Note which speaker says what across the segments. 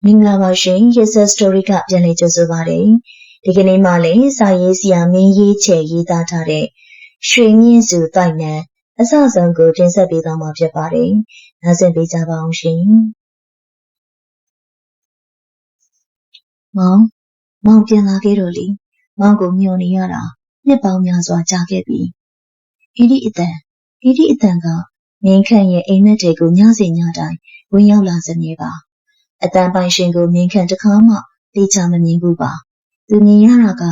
Speaker 1: မင်္ဂလာပါရှင်ရေဆက်စတိုရီကပြန်လည်ကြိုဆိုပါတယ်ဒီကနေ့မှလည်းစာရေးဆရာမင်းရေးချယ်ရေးသားထားတဲ့ရွှေမြင့်စုတိုက်နံအစဆုံးကိုတင်ဆက်ပေးသွားမှာဖြစ်ပါတယ်နားဆင်ပေးကြပါအောင်ရှင်မောင်ပြန်လာခဲ့တော့လေမောင်ကိုမျှော်နေရတာနှစ်ပေါင်းများစွာကြာခဲ့ပြီအဲ့ဒီအတန်ကမင်းခန့်ရဲ့အိမ်မက်တွေကိုညစဉ်ညတိုင်းဝင်ရောက်လာစမြဲပါအတန်ပိုင်ရှင်ကိုမြင်ခန့်တစ်ခါမှသိချမမြင်ဘူးပါသူမြင်ရတာက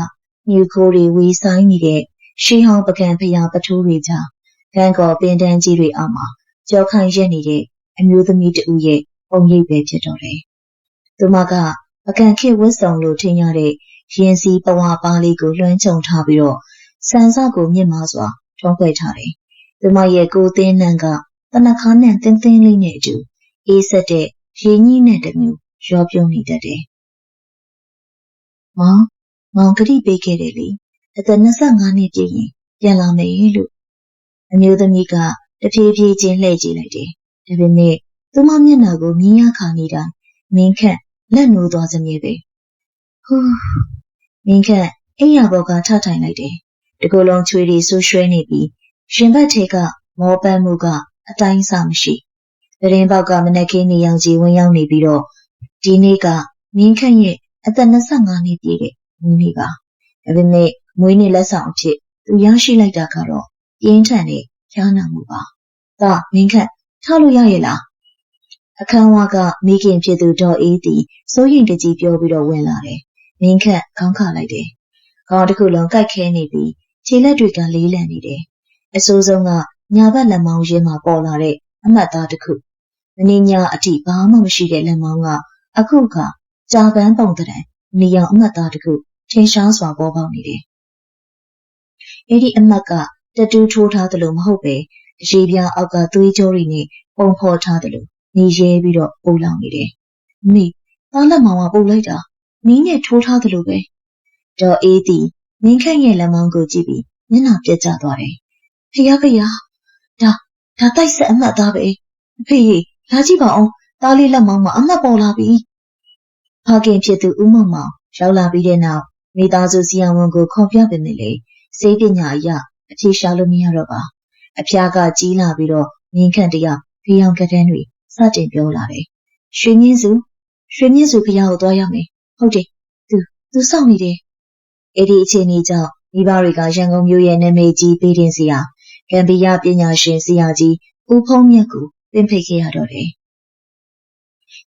Speaker 1: မြူခိုးတွေဝေဆိုင်နေတဲ့ရှေးဟောင်းပကံဖျားပထိုးတွေကြားကံကော်ပင်တန်းကြီးတွေအောက်မှာကြောက်ခိုင်းရက်နေတဲ့အမျိုးသမီးတဦးရဲ့ပုံရိပ်ပဲဖြစ်တော့တယ်သူမကပကံခေဝတ်ဆောင်လို့ထင်ရတဲ့ရင်စီပဝါပါလေးကိုလွှမ်းခြုံထားပြီးတော့ဆန်စကိုမြင့်မားစွာထုံးဖွဲ့ထားတယ်သူမရဲ့ကိုယ်သင်းနှံကတနခါနဲ့တင်းတင်းလေးနဲ့အတူအေးဆက်တဲ့ရင်းကြီးနဲ့တမျိုးရောပြုံးနေတတ်တယ်။မောင်ကတိပေးခဲ့တယ်လေ။အသက်25နှစ်ပြည့်ရင်ပြန်လာမယ်လို့အမျိုးသမီးကတဖြည်းဖြည်းချင်းလှည့်ကြည့်လိုက်တယ်။ဒါပေမဲ့သူမမျက်နှာကိုမြင်ရခါနေတိုင်းမင်းခန့်လက်နိုးသွားစမြဲပဲ။ဟူးမင်းခန့်အိယာဘောကထထိုင်လိုက်တယ်။တကူလုံးချွေတွေဆူရွှဲနေပြီးရှင်ဘက်ထဲကမောပန်းမှုကအတိုင်းအဆမရှိ။တရင်ပေါက်ကမနက်ခင်းနေရောင်ကြီးဝင်ရောက်နေပြီးတော့ဒီနေ့ကမင်းခန့်ရဲ့အသက်25နှစ်ပြည့်တဲ့မွေးနေ့ပါ။ဒါပေမဲ့မွေးနေ့လက်ဆောင်အဖြစ်သူရရှိလိုက်တာကတော့ပြင်းထန်တဲ့ဖျားနာမှုပါ။ဒါမင်းခန့်ထားလို့ရရဲ့လား။အခန်းဝါကမိခင်ဖြစ်သူဒေါ်အေးသည်စိုးရိမ်တကြီးပြောပြီးတော့ဝင်လာတယ်။မင်းခန့်ခေါင်းခါလိုက်တယ်။ခေါင်းတစ်ခုလုံးကိုက်ခဲနေပြီးခြေလက်တွေကလေးလံနေတယ်။အဆိုးဆုံးကညာဘက်လက်မောင်းရင်းမှာပေါ်လာတဲ့အမှတ်သားတစ်ခုမင်းညာအထိဘာမှမရှိတဲ့လက်မောင်းကအခုခါကြာပန်းပုံတဲ့နေရောင်အမှတ်သားတစ်ခုထင်ရှားစွာပေါ်ပေါက်နေတယ်။အဲ့ဒီအမှတ်ကတတူးထိုးထားသလိုမဟုတ်ပဲရေပြားအောက်ကသွေးကြောတွေနဲ့ပုံဖော်ထားသလိုနေရဲပြီးတော့ပူလောင်နေတယ်။မိသားလက်မောင်ကပူလိုက်တာမီးနဲ့ထိုးထားသလိုပဲ။ဒေါ်အေးသည်မင်းခန့်ရဲ့လက်မောင်းကိုကြည့်ပြီးမျက်နှာပြတ်ကျသွားတယ်။ဖယားဒါတိုက်ဆက်အမှတ်သားပဲ။ဖေးလာကြည့်ပါအောင်သားလေးလက်မောင်းမှာအမှတ်ပေါ်လာပြီ။ဖခင်ဖြစ်သူဦးမောင်မောင်ရောက်လာပြီးတဲ့နောက်မိသားစုစီယံဝန်ကိုခေါ်ပြပေးမယ်လေစေပညာအရအဖြေရှာလို့မရတော့ပါအဖျားကကြီးလာပြီးတော့မြင်းခန့်တယောက်ဖျောင်းကတန်းတွေစတင်ပြောလာတယ်ရွှေမြင့်စုဖျားကိုသွားရမယ်ဟုတ်တယ်သူစောင့်နေတယ်အဲ့ဒီအချိန်ကြီးကြောင့်မိဘတွေကရန်ကုန်မြို့ရဲ့နာမည်ကြီးပေးတင်စီယာကံပီယပညာရှင်စီယာကြီးဦးဖုံးမြတ်ကိုပင်ဖိတ်ခဲ့ရတော့တယ်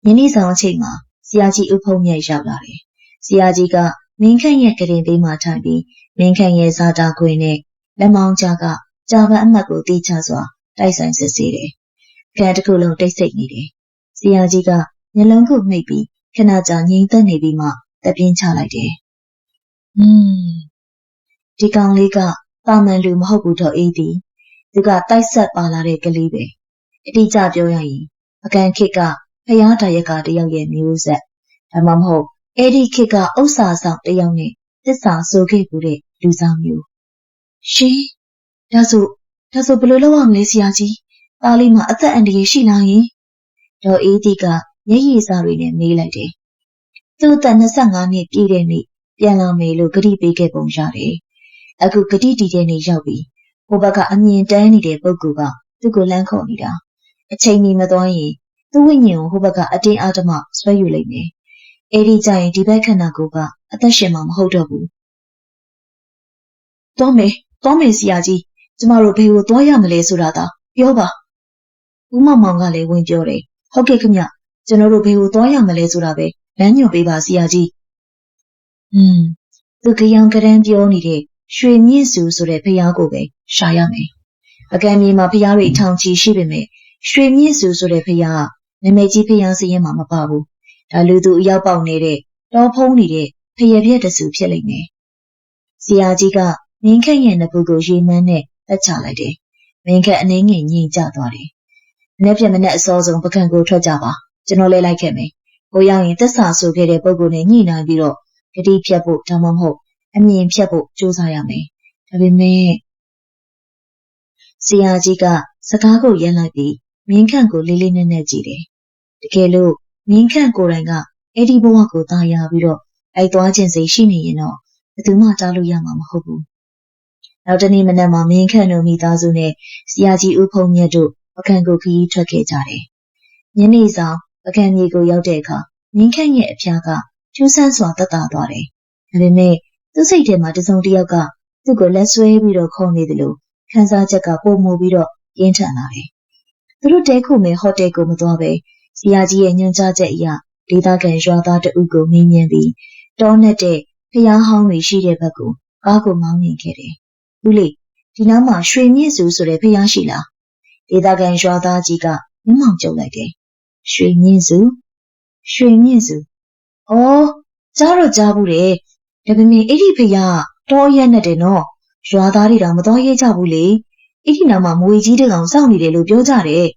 Speaker 1: ညနေဆောင်အချိန်မှာဆရာကြီးဦးဖုံးမြတ်ရောက်လာတယ်။ဆရာကြီးကမင်းခန့်ရဲ့ကရင်ပေးမှထိုင်ပြီးမင်းခန့်ရဲ့ဇာတာခွေနဲ့လက်မောင်းကြားကကြာပန်းအမှတ်ကိုတီးချစွာတိုက်ဆိုင်စစ်ဆေးတယ်။ခန်းတစ်ခုလုံးတိတ်ဆိတ်နေတယ်။ဆရာကြီးကမျက်လုံးကိုမှိတ်ပြီးခဏကြာငြိမ်သက်နေပြီးမှတပြင်းချလိုက်တယ်။ဒီကောင်လေးကတာမန်လူမဟုတ်ဘူးတော့အေးသည်။သူကတိုက်ဆက်ပါလာတဲ့ကလေးပဲ။အတိအကျပြောရရင်အကန်ခစ်ကဖျားတရက်ကတယောက်ရဲ့မျိုးဆက်ဒါမှမဟုတ်အဲ့ဒီခေတ်ကဥစ္စာဆောင်တယောက်နဲ့သစ္စာဆိုခဲ့မှုတဲ့လူဆောင်မျိုးရှင်ဒါဆိုဘယ်လိုလုပ်ရမလဲဆရာကြီးသားလေးမှာအသက်အန္တရာယ်ရှိလာရင်ဒေါ်အေးတီကမျက်ရည်စာတွေနဲ့မေးလိုက်တယ်သူ့အသက်25နှစ်ပြည့်တဲ့နေ့ပြန်လာမယ်လို့ဂတိပေးခဲ့ပုံရတယ်အခုဂတိတီတဲ့နေ့ရောက်ပြီဟိုဘက်ကအမြင်တန်းနေတဲ့ပုဂ္ဂိုလ်ကသူ့ကိုလမ်းခေါ်နေတာအချိန်မီမသွားရင်သူ့ဝိညာဉ်ကိုဟိုဘက်ကအတင်းအဓမ္မဆွဲယူလိုက်မယ်အဲ့ဒီကြရင်ဒီဘက်ခန္ဓာကိုယ်ကအသက်ရှင်မှာမဟုတ်တော့ဘူး။သွားမယ်ဆရာကြီးကျမတို့ဘယ်ကိုသွားရမလဲဆိုတာသာပြောပါ။ဦးမောင်မောင်ကလည်းဝင်ပြောတယ်။ဟုတ်ကဲ့ခင်ဗျကျွန်တော်တို့ဘယ်ကိုသွားရမလဲဆိုတာပဲလမ်းညွှန်ပေးပါဆရာကြီး။သူကြောင်ကရန်ပြောနေတဲ့ရွှေမြင့်စုဆိုတဲ့ဖျားကိုပဲရှာရမယ်။အကံမြေမှာဖျားတွေထောင်ချီရှိပေမဲ့ရွှေမြင့်စုဆိုတဲ့ဖျားနာမည်ကြီးဖျားစရင်မှာမပါဘူး။ဒါလူသူအရောက်ပေါက်နေတဲ့တောဖုံးနေတဲ့ဖျက်ပြက်တဆူဖြစ်လိမ့်မယ်။ဆရာကြီးကမင်းခန့်ရဲ့နဖူးကိုရေမန်းနဲ့တက်ချလိုက်တယ်။မင်းခန့်အနေငယ်ငြိမ်ကျသွားတယ်။မနေ့ပြန်မနေ့အစောဆုံးပကံကိုထွက်ကြပါ။ကျွန်တော်လည်းလိုက်ခဲ့မယ်။ကိုရောက်ရင်သက်စာဆိုခဲ့တဲ့ပုံကိုနဲ့ညှိနှိုင်းပြီးတော့ဂတိဖြတ်ဖို့ဒါမှမဟုတ်အမြင်ဖြတ်ဖို့ကြိုးစားရမယ်။ဒါပေမဲ့ဆရာကြီးကစကားကိုရမ်းလိုက်ပြီးမင်းခန့်ကိုလေးလေးနက်နက်ကြည့်တယ်။တကယ်လို့မင်းခန့်ကိုယ်တိုင်က Eddie Boaco Taya Vido, I thought and say she need no, the Tumatalu Yama Hobu. Out any manama mean canoe meet Azune, Siaji Upo Niedo, a can go key traketare. Yeniza, a can ye go yaudeka, mean can ye piaga, 2 cents what the dadore. And we may, to say them at his own diaga, to go less way we don't call me the low, Kansa Jaka Pomo Vido, Yentanare. Through Deku me hot echo Matobe, Siaji and Yunja ya, Dita can show that Ugo minion be. Donate, Pia Hungry she debago, Gago Mangin Kere. Uli, Dinama, Shrim Yesu Sure Pia Shila. Dita can show that Jiga, Nimanjo like day. Shrim Yesu. Oh, Zaro Jabule, Debimi 80 Pia, Toya no. Shwadari Ramadoye Jabule. Itinama Muiji de Long Sound de Lubiotare.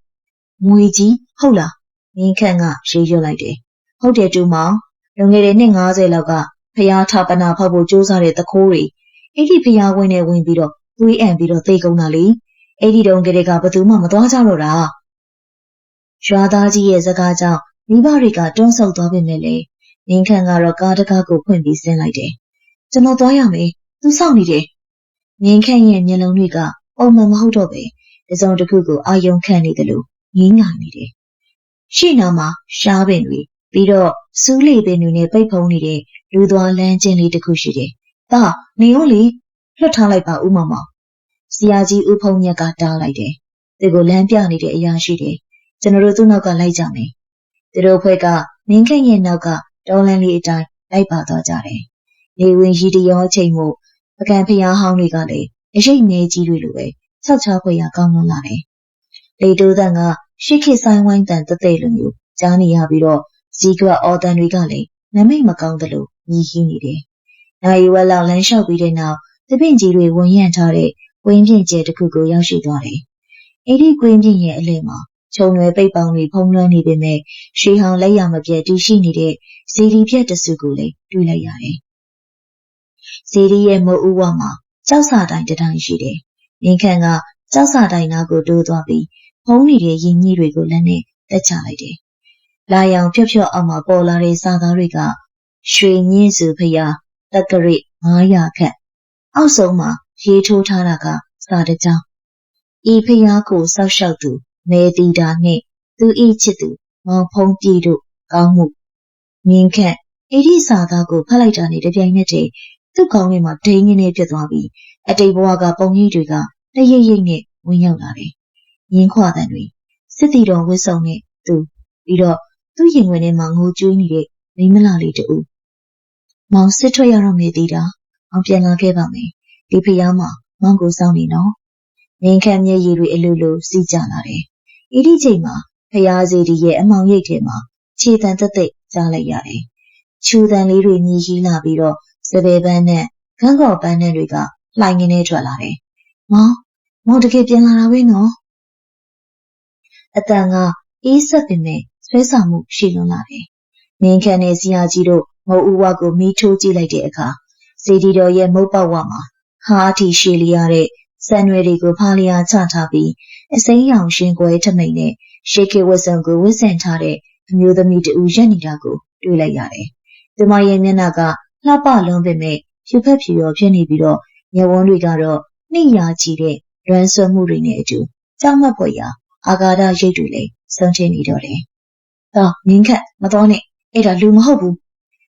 Speaker 1: Muiji, Hola. Minkanga, she you like day. How dare you, ma? Longere Ningaze Laga, Pia Tapana Pabo Josare the Kori. 80 Pia when a win bido, we and bido take on Ali. 80 don't get a gabatu Mamadazarora. Shwadaji is a gaja, Nibarika don't sell Dobby Mele. Minkanga Rogata go Quimby send like day. So no doyame, do sound day. Minkan and Yeloniga, oh Mamma Hodobe, is on the Google, I young candy the loo, Yinga day. She nama, Shabinri, Bido, Suli Benune Pony day, Ludwa Land Jenny de Cushide. Da, Neoli, Lotalaipa Umama. Siaji Uponya got down like day. They go lampiani de Yashide. Generotunaga Lajame. The Ropega, Minkan yen naga, Dolanli die, Laipa Dajare. They win Shidi or Chamo, a campia Hounigale, a shame made Jiruwe, Sachapoya Gamonare. They do then Shiki sign wine than the Tailunu, Jani Abiro, Zigra or than Rigale, Name Macandalu, Yihini. Now you allow Lansha be there now, the Benji won Yantare, Winging Jet Kugo Yashidore. 80 Queen ye Lema, Chonwe Payboundary Pomlani be me, she hung layam of yet do she need it, Sidi Pieta Sugule, do layare. Sidi Mo Uwama, Jalsadine the Danshide. Ninkanga, Jalsadine go do dobi, Pony de Yini Regulane, the Chalide. Layang Pupio Ama Bolare Sadariga, Shri Nizu Paya, the Gari, Maya Cat. Also ma, she told Taraga, Sadaja. Ipayako Sashatu, Medida ne, do each it, Mong Pong Dido, Gamu. Minket, 80 Sadago Palatani the Yanete, to call him a dang in a Pietwabi, at a Boaga Pongidiga, the Yene, Winyonari. Yinkwa than we. Sitido was on it, too. Bido, do yin when a mango junior, Mimalali to. Mount Citroyara Medida, Ampiana Gevame, Dipiyama, Mango Sounding no. Minkan ye yiri elulu, si janare. Idi jima, Payazi ye among yetema, Chitan the Jalayare. Chudan Liri Nihi Labiro, Sebe Bane, Kango Baneriga, lying in a tralare. Ma, Montecapian no? Atanga, Isapime, Spesamu, Shilonare. Minkan is Yajiro, Mo Uwago, me choji like deca. Sedido ye mopa wama, Hati Shiliare. Sanwerigo Palia Tatabi, a say young shingo etamine, shake it was a go with Santare, knew the meat Ujanidago, do layare. The Mayanaga, La Palom me, Supepio, Jenny Bido, Yawonigaro, Niya Chide, Ransom Murine do, Tama Poya, Agada Jedule, Santinidore. Ah, Minka, Madone, Eda Lumhobu.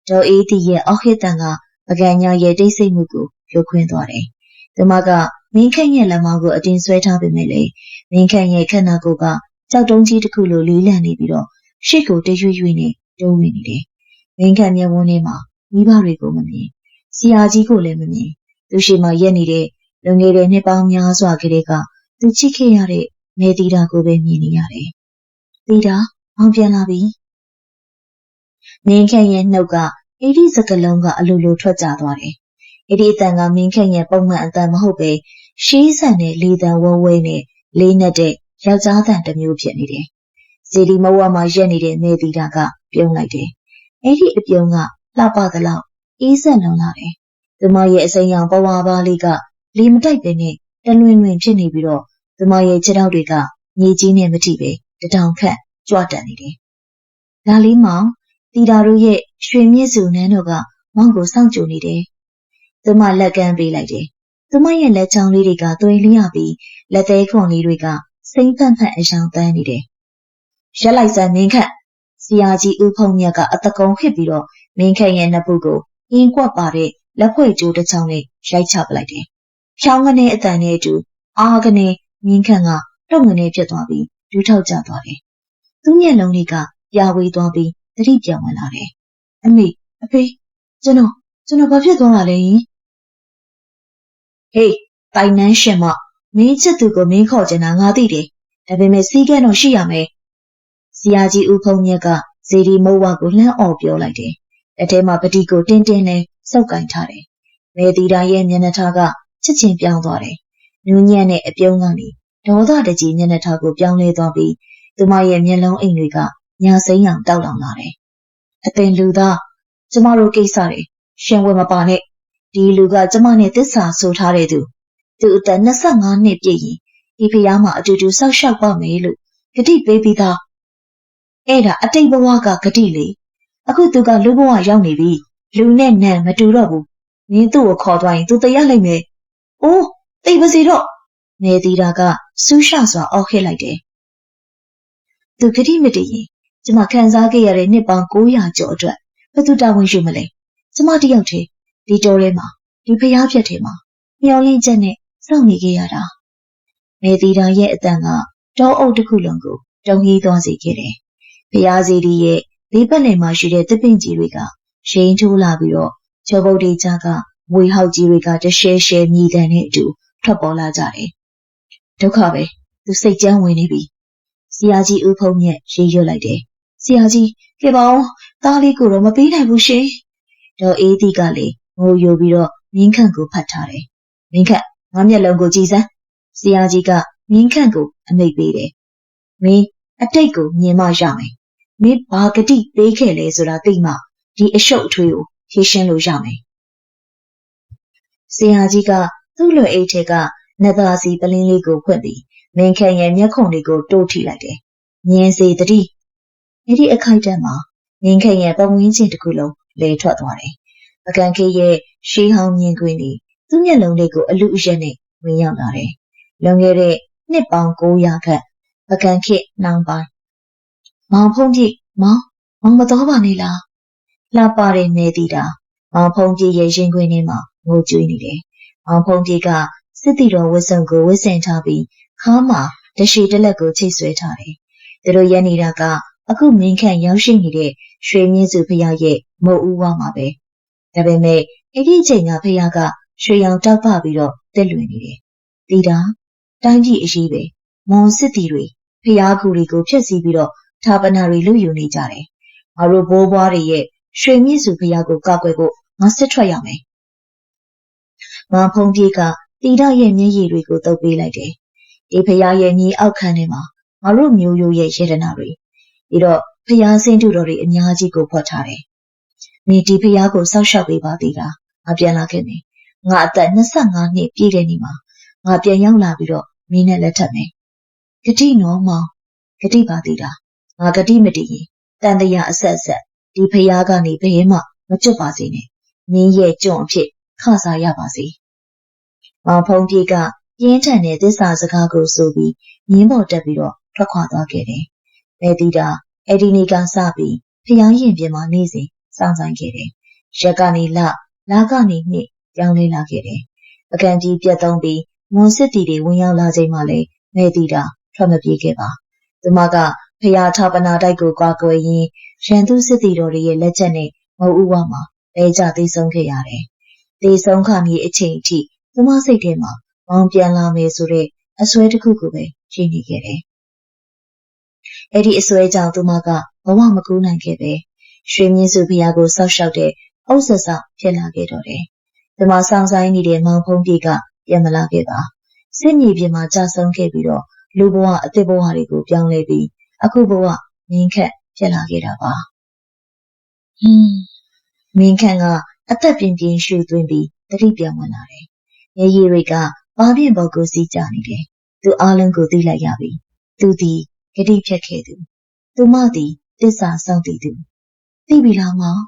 Speaker 1: Do 80 ye Ohitanga, Aganya ye de se mugu, your quindore. The Maga, Minkan ye Lamago a din sweater bemele, Minkan ye Kanagoga, Tadonji de Kulu Lilani Bido, Shiko de Juine, do winnie. Minkan ye wonema, Nibarigo mami, Siajigo lemony, Dushima yenide, Longere Nepamia Swagirega, the Chikiare, Medida go beminiare. Dida, Ampianabi Minkan ye noga, it is a kalonga alulu trajadore. It is an Minkan ye Boma and Damahobe. She sent a leader one way, Lena de, Yazada the new pianide. Sidi Moama Jenide, Medidaga, Pionide. Edi Pionga, La Badala, Isa Nonare. The Maya is a young Bawaba Liga, Lim Dipene, the Luin Jenny Biro, the Maya Chedaudiga, Nijine Matibe, the town cat, Jordanide. Lalima, တီတာတို့ရဲ့ရွှေမြင့်စုနန်းတို့ကမောင်ကိုစောင့်ကြိုနေတယ်။သူမလက်ကမ်းပေးလိုက်တယ်။သူမရဲ့လက်ချောင်းလေးတွေကသွေးလျပြီးလက်သေးခွန်လေးတွေကစိမ့်ဖန့်ဖန့်အယောင်တန်းနေတယ်။ရက်လိုက်စမ်းမင်းခန့်ဆရာကြီးဦးဖုံးမြတ်ကအတကုံခစ်ပြီးတော့မင်းခန့်ရဲ့နှစ်ပုတ်ကိုအင်းကွက်ပါတဲ့လက်ဖွဲ့ကြိုးတစ်ချောင်းနဲ့ရိုက်ချပလိုက်တယ်။ဖြောင်းကနေအတန်နဲ့အတူအားကနေမင်းခန့်ကတုံငနေဖြစ်သွားပြီးဒူးထောက်ကျသွားတယ်။သူ့မျက်လုံးတွေကပြာဝေးသွားပြီးသတိပြောင်းဝင်လာတယ်။အမေအဖေကျွန်တော်ဘာဖြစ်သွားတာလဲဟေးတိုင်နန်းရှင်မမင်းချစ်သူကိုမင်းခေါ်ချင်တာငါသိတယ်ဒါပေမဲ့စီးကန်းတော့ရှိရမယ်ဆရာကြီးဦးဖုံးမြတ်ကဇေဒီမုတ်ဝကိုလှမ်းអော်ပြောလိုက်တယ်လက်ထဲမှာပတိကိုတင်းတင်းနဲ့စုပ်ကင်ထားတယ်မေတီတာရဲ့မျက်နှာထားကချစ်ချင်းပြောင်းသွားတယ်နူးညံ့တဲ့အပြုံးကနေဒေါသတကြီးမျက်နှာထားကိုပြောင်းလဲသွားပြီးသူမရဲ့မျက်လုံးအိမ်တွေကညာစိမ်းအောင်တောက်လောင်လာတယ်အသင်လူသားကျမတို့ကိစ္စတွေရှင်ဝင်မပါနဲ့ဒီလူကကျမနဲ့သစ္စာဆိုထားတဲ့သူအသက်25နှစ်ပြည့်ရင်ဒီဖျားမှာအတူတူဆောက်ရှောက်ပါမယ်လို့ဂတိပေးပြီးသားအဲ့ဒါအတိတ်ဘဝကဂတိလေအခုသူကလူဘဝရောက်နေပြီလူနဲ့နံမတူတော့ဘူးမင်းသူ့ကိုခေါ်သွားရင်သူတရားလိုက်မယ်အိုးသိပါစေတော့နေသီတာကစူးရှစွာအော်ခစ်လိုက်တယ်သူဂတိမတည်ရင်ကျမခံစားခဲ့ရတဲ့နှစ်ပေါင်း900ကျော်အတွက်ဘယ်သူတာဝန်ယူမလဲကျမတယောက်တည်းဒီတိုးထဲမှာဒီဖျားပြက်ထဲမှာမျောလင်းချက်နဲ့စောင့်နေခဲ့ရတာမေသီတာရဲ့အတန်ကတောအုပ်တစ်ခုလုံးကိုတုံ့ကြီးသွားစေခဲ့တယ်။ဖျားစီဒီရဲ့ဘေးပတ်လည်မှာရှိတဲ့သစ်ပင်ကြီးတွေကရှိန်ထိုးလာပြီးတော့ချောပုတ်တွေကြားကဝေဟောက်ကြီးတွေကတရှဲရှဲမြည်တမ်းတဲ့အတူထွက်ပေါ်လာကြတယ်။ဒုက္ခပဲသူစိတ်ကြမ်းဝင်နေပြီ။ဆရာကြီးဦးဖုံးမြတ်ရေရွတ်လိုက်တယ်။ဆရာကြီးကဲပါဦးသားလေးကိုတော့မပေးနိုင်ဘူးရှင်။ဒေါ်အေးတီကလည်းငိုယိုပြီးတော့မင်းခန့်ကိုဖတ်ထားတယ်။မင်းခန့်ငါမျက်လုံးကိုကြည့်စမ်းဆရာကြီးကမင်းခန့်ကိုအမိတ်ပေးတယ်မင်းအတိတ်ကိုမြင်မှရမယ်မင်းဘာဂတိပေးခဲ့လဲဆိုတာသိမှဒီအရှုပ်အထွေးကိုဖြေရှင်းလို့ရမယ်ဆရာကြီးကသူ့လွယ်အိတ်ထဲကနတ်သားစီပလင်းလေးကိုဖွင့်ပြီးမင်းခန့်ရဲ့မျက်ခုံးလေးကိုတိုးထိလိုက်တယ်မြင်စေတည်းအဲ့ဒီအခိုက်အတန့်မှာမင်းခန့်ရဲ့ပတ်ဝန်းကျင်တစ်ခုလုံးလဲထွက်သွားတယ်ပကံခေရဲ့ရှေးဟောင်းမြင်ကွင်းလေးသူ့မျက်လုံးလေးကိုအလူအယက်နဲ့ဝင်ရောက်လာတယ်။လွန်ခဲ့တဲ့နှစ်ပေါင်း900ခန့်ပကံခေတ်နှောင်းပိုင်းမောင်ဖုံးကြီးမောင်မတော်ပါနဲ့လားလှပတဲ့နေတီတာမောင်ဖုံးကြီးရဲ့ရင်ခွင်ထဲမှာငိုကြွေးနေတယ်။မောင်ဖုံးကြီးကစစ်တီတော်ဝတ်စုံကိုဝတ်ဆင်ထားပြီးခါမှာတရှိတလက်ကိုချိတ်ဆွဲထားတယ်။သူတို့ရနေတာကအခုမင်းခန့်ရောက်ရှိနေတဲ့ရွှေမြင့်စုဖျားရဲ့မုတ်ဦးဝါမှာပဲ။ဒါပေမဲ့အဲ့ဒီအချိန်ကဖျားကရွှေရောင်တောက်ပပြီးတော့တက်လွင်နေတယ်။တီတာတိုင်းပြည်အရေးပဲမွန်စစ်တီတွေဖျားကူတွေကိုဖျက်ဆီးပြီးတော့ဌာပနာတွေလုပ်ယူနေကြတယ်။ငါတို့ဘိုးဘွားတွေရဲ့ရွှေမြင့်စုဖျားကိုကောက်ွယ်ဖို့ငါစစ်ထွက်ရမယ်။မောင်ဖုံးကြီးကတီတာရဲ့မျက်ရည်တွေကိုတုပ်ပေးလိုက်တယ်။ဒီဖျားရဲ့မြေအောက်ခန်းထဲမှာငါတို့မျိုးရိုးရဲ့ယေဒနာတွေပြီးတော့ဖျားစင်းတူတော်တွေအများကြီးကိုဖွက်ထားတယ်။မိဒီဖျားကိုစောက်ရှောက်ပေးပါသေးတာငါပြန်လာခဲ့မယ်။ငါအသက်25နှစ်ပြည့်တဲ့နေ့မှာငါပြန်ရောက်လာပြီးတော့မင်းနဲ့လက်ထပ်မယ်။ဂတိနော်မောင်ဂတိပါသေးတာငါဂတိမတည်ရင်တန်တရားအဆက်ဆက်ဒီဖျားကနေဘယ်မှမကျွတ်ပါစေနဲ့မင်းရဲ့ကြုံအဖြစ်ခစားရပါစေ။မောင်ဖုံးကြီးကပြင်းထန်တဲ့သစ္စာစကားကိုဆိုပြီးမြင်းပေါ်တက်ပြီးတော့ထွက်ခွာသွားခဲ့တယ်။ပဲတီတာအဲ့ဒီနေ့ကစပြီးဖျားရင်ပြင်မှာနေစဉ်စောင့်ဆိုင်ခဲ့တယ်။ရက်ကနေလကနေနှစ်ပြောင်းလဲလာခဲ့တယ်။ပကံကြီးပြတ်သုံးပြီးမွန်စစ်တီတွေဝင်ရောက်လာချိန်မှလည်းမဲတီတာထွက်မပြေးခဲ့ပါ။သူမကဖျားဌာပနာတိုက်ကိုကွာကွယ်ရင်းရန်သူစစ်တီတော်တွေရဲ့လက်ချက်နဲ့မဟုတ်ဦးဝမှာလဲကျသိဆုံးခဲ့ရတယ်။သိဆုံးခါမီအချိန်အထိသူမစိတ်ထဲမှာမောင်ပြန်လာမယ်ဆိုတဲ့အစွဲတစ်ခုကိုပဲရှိနေခဲ့တယ်။အဲ့ဒီအစွဲကြောင့်သူမကဘဝမကူးနိုင်ခဲ့ပဲရွှေမြင့်စုဖျားကိုစောက်ရှောက်တဲ့အုပ်ဆက်ဆောက်ဖြစ်လာခဲ့တော့တယ်။သူမဆောင်ဆိုင်နေတဲ့မောင်ဖုံးကြီးကပြန်မလာခဲ့ပါ။စစ်မြေပြင်မှာကြာဆုံးခဲ့ပြီးတော့လူဘဝအသစ်ဘဝတွေကိုပြောင်းလဲပြီးအခုဘဝမင်းခန့်ဖြစ်လာခဲ့တာပါ။မင်းခန့်ကအသက်ပြင်းပြင်းရှူသွင်းပြီးတတိပြောင်းဝင်လာတယ်။မျက်ရည်တွေကပါးပြင်းပေါ်ကိုစီးကျနေတယ်။သူအားလုံးကိုသိလိုက်ရပြီ။သူသည်ဂတိဖြတ်ခဲ့သူ။သူမသည်တစ္ဆာဆောင်တည်သူ သိပြီလားမောင်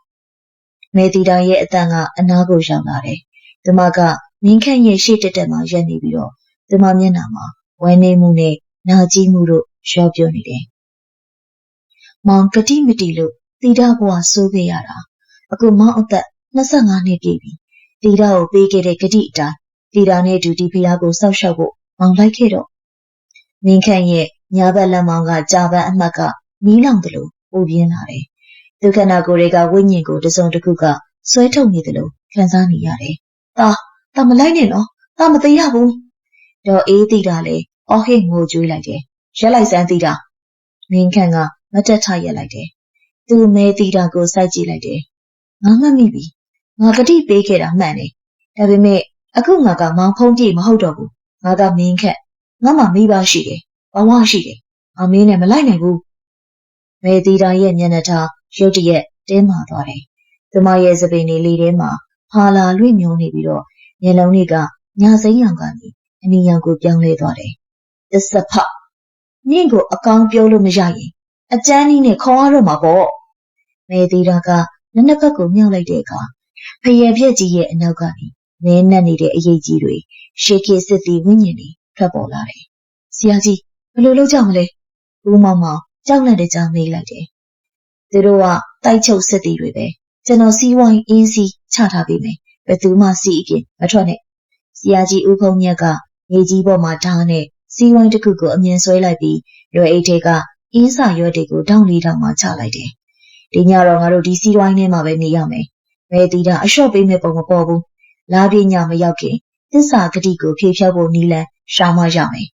Speaker 1: မေတီတာရဲ့အတန်ကအနားကိုရောက်လာတယ်သူမကမင်းခန့်ရဲ့ရှေ့တက်တက်မှာရက်နေပြီးတော့သူမမျက်နှာမှာဝမ်းနေမှုနဲ့နာကျည်းမှုတို့ရောပြနေတယ်မောင်ကတိမတီလို့တီတာဘဝဆိုးခဲ့ရတာအခုမောင်အသက်25နှစ်ပြည့်ပြီတီတာကိုပေးခဲ့တဲ့ဂတိအတိုင်းတီတာနဲ့အတူဒီဖျားကိုစောက်ရှောက်ဖို့မောင်လိုက်ခဲ့တော့မင်းခန့်ရဲ့ညာဘက်လက်မောင်ကကြာပန်းအမှတ်ကမီးလောင်တယ်လို့ပူပြင်းလာတယ်ဒုက္ခနာကိုယ်တွေကဝိညာဉ်ကိုတစုံတစ်ခုကဆွဲထုတ်နေတယ်လို့ခံစားနေရတယ်တာမလိုက်နဲ့နော်တာမသေးရဘူးတော့အေးတီတာလေအော်ဟစ်ငိုကြွေးလိုက်တယ်ရက်လိုက်စမ်းတီတာမင်းခန့်ကမတက်ထရက်လိုက်တယ်သူမဲတီတာကိုစိုက်ကြည့်လိုက်တယ်ငါမှတ်မိပြီငါကတိပေးခဲ့တာမှန်တယ်ဒါပေမဲ့အခုငါကမောင်ဖုံးကြည့်မဟုတ်တော့ဘူးငါကမင်းခန့်ငါမှမိဘရှိတယ်ဘဝရှိတယ်ငါမင်းနဲ့မလိုက်နိုင်ဘူးမဲတီတာရဲ့မျက်နှာထားရုတ်တရက်တင်းမာသွားတယ်သူမရဲ့စပင်လေးထဲမှာဟာလာလွင့်မျောနေပြီးတော့မျက်လုံးတွေကညာစိမ်းရောင်ကနေအနီရောင်ကိုပြောင်းလဲသွားတယ်တစ္ဆဖနင့်ကိုအကောင်ပြောလို့မရရင်အကျန်းကြီးနဲ့ခေါ်ရတော့မှာပေါ့မဲတီတာကလက်နှစ်ဖက်ကိုမြှောက်လိုက်တဲ့အခါဖယံပြက်ကြီးရဲ့အနောက်ကနေမဲနက်နေတဲ့အရေးကြီးတွေရှေခေစစ်သည်ဝိညာဉ်တွေထွက်ပေါ်လာတယ်ဆရာကြီးဘယ်လိုလုပ်ကြမလဲဦးမောင်မောင်ကြောက်လန့်တဲ့ကြားမေးလိုက်တယ်သူတို့ကတိုက်ချုပ်စစ်သည်တွေပဲကျွန်တော်စီးဝိုင်းအင်းစီချထားပေးမယ်ဘယ်သူမှစီးအပြင်မထွက်နဲ့ဆရာကြီးဦးဖုံးမြတ်ကမြေကြီးပေါ်မှာဓာတ်နဲ့စီးဝိုင်းတစ်ခုကိုအမြင်ဆွဲလိုက်ပြီးရွယ်အိတ်ထဲကအင်းစာရွက်တွေကိုတောင်းလေးတောင်းမှချလိုက်တယ်ဒီညတော့ငါတို့ဒီစီးဝိုင်းထဲမှာပဲနေရမယ်ဘယ်တီတာအလျှော့ပေးမဲ့ပုံမပေါ်ဘူးလာပြညမရောက်ခင်သစ္စာဂတိကိုဖြေဖြောက်ဖို့နီးလန်းရှာမှရမယ်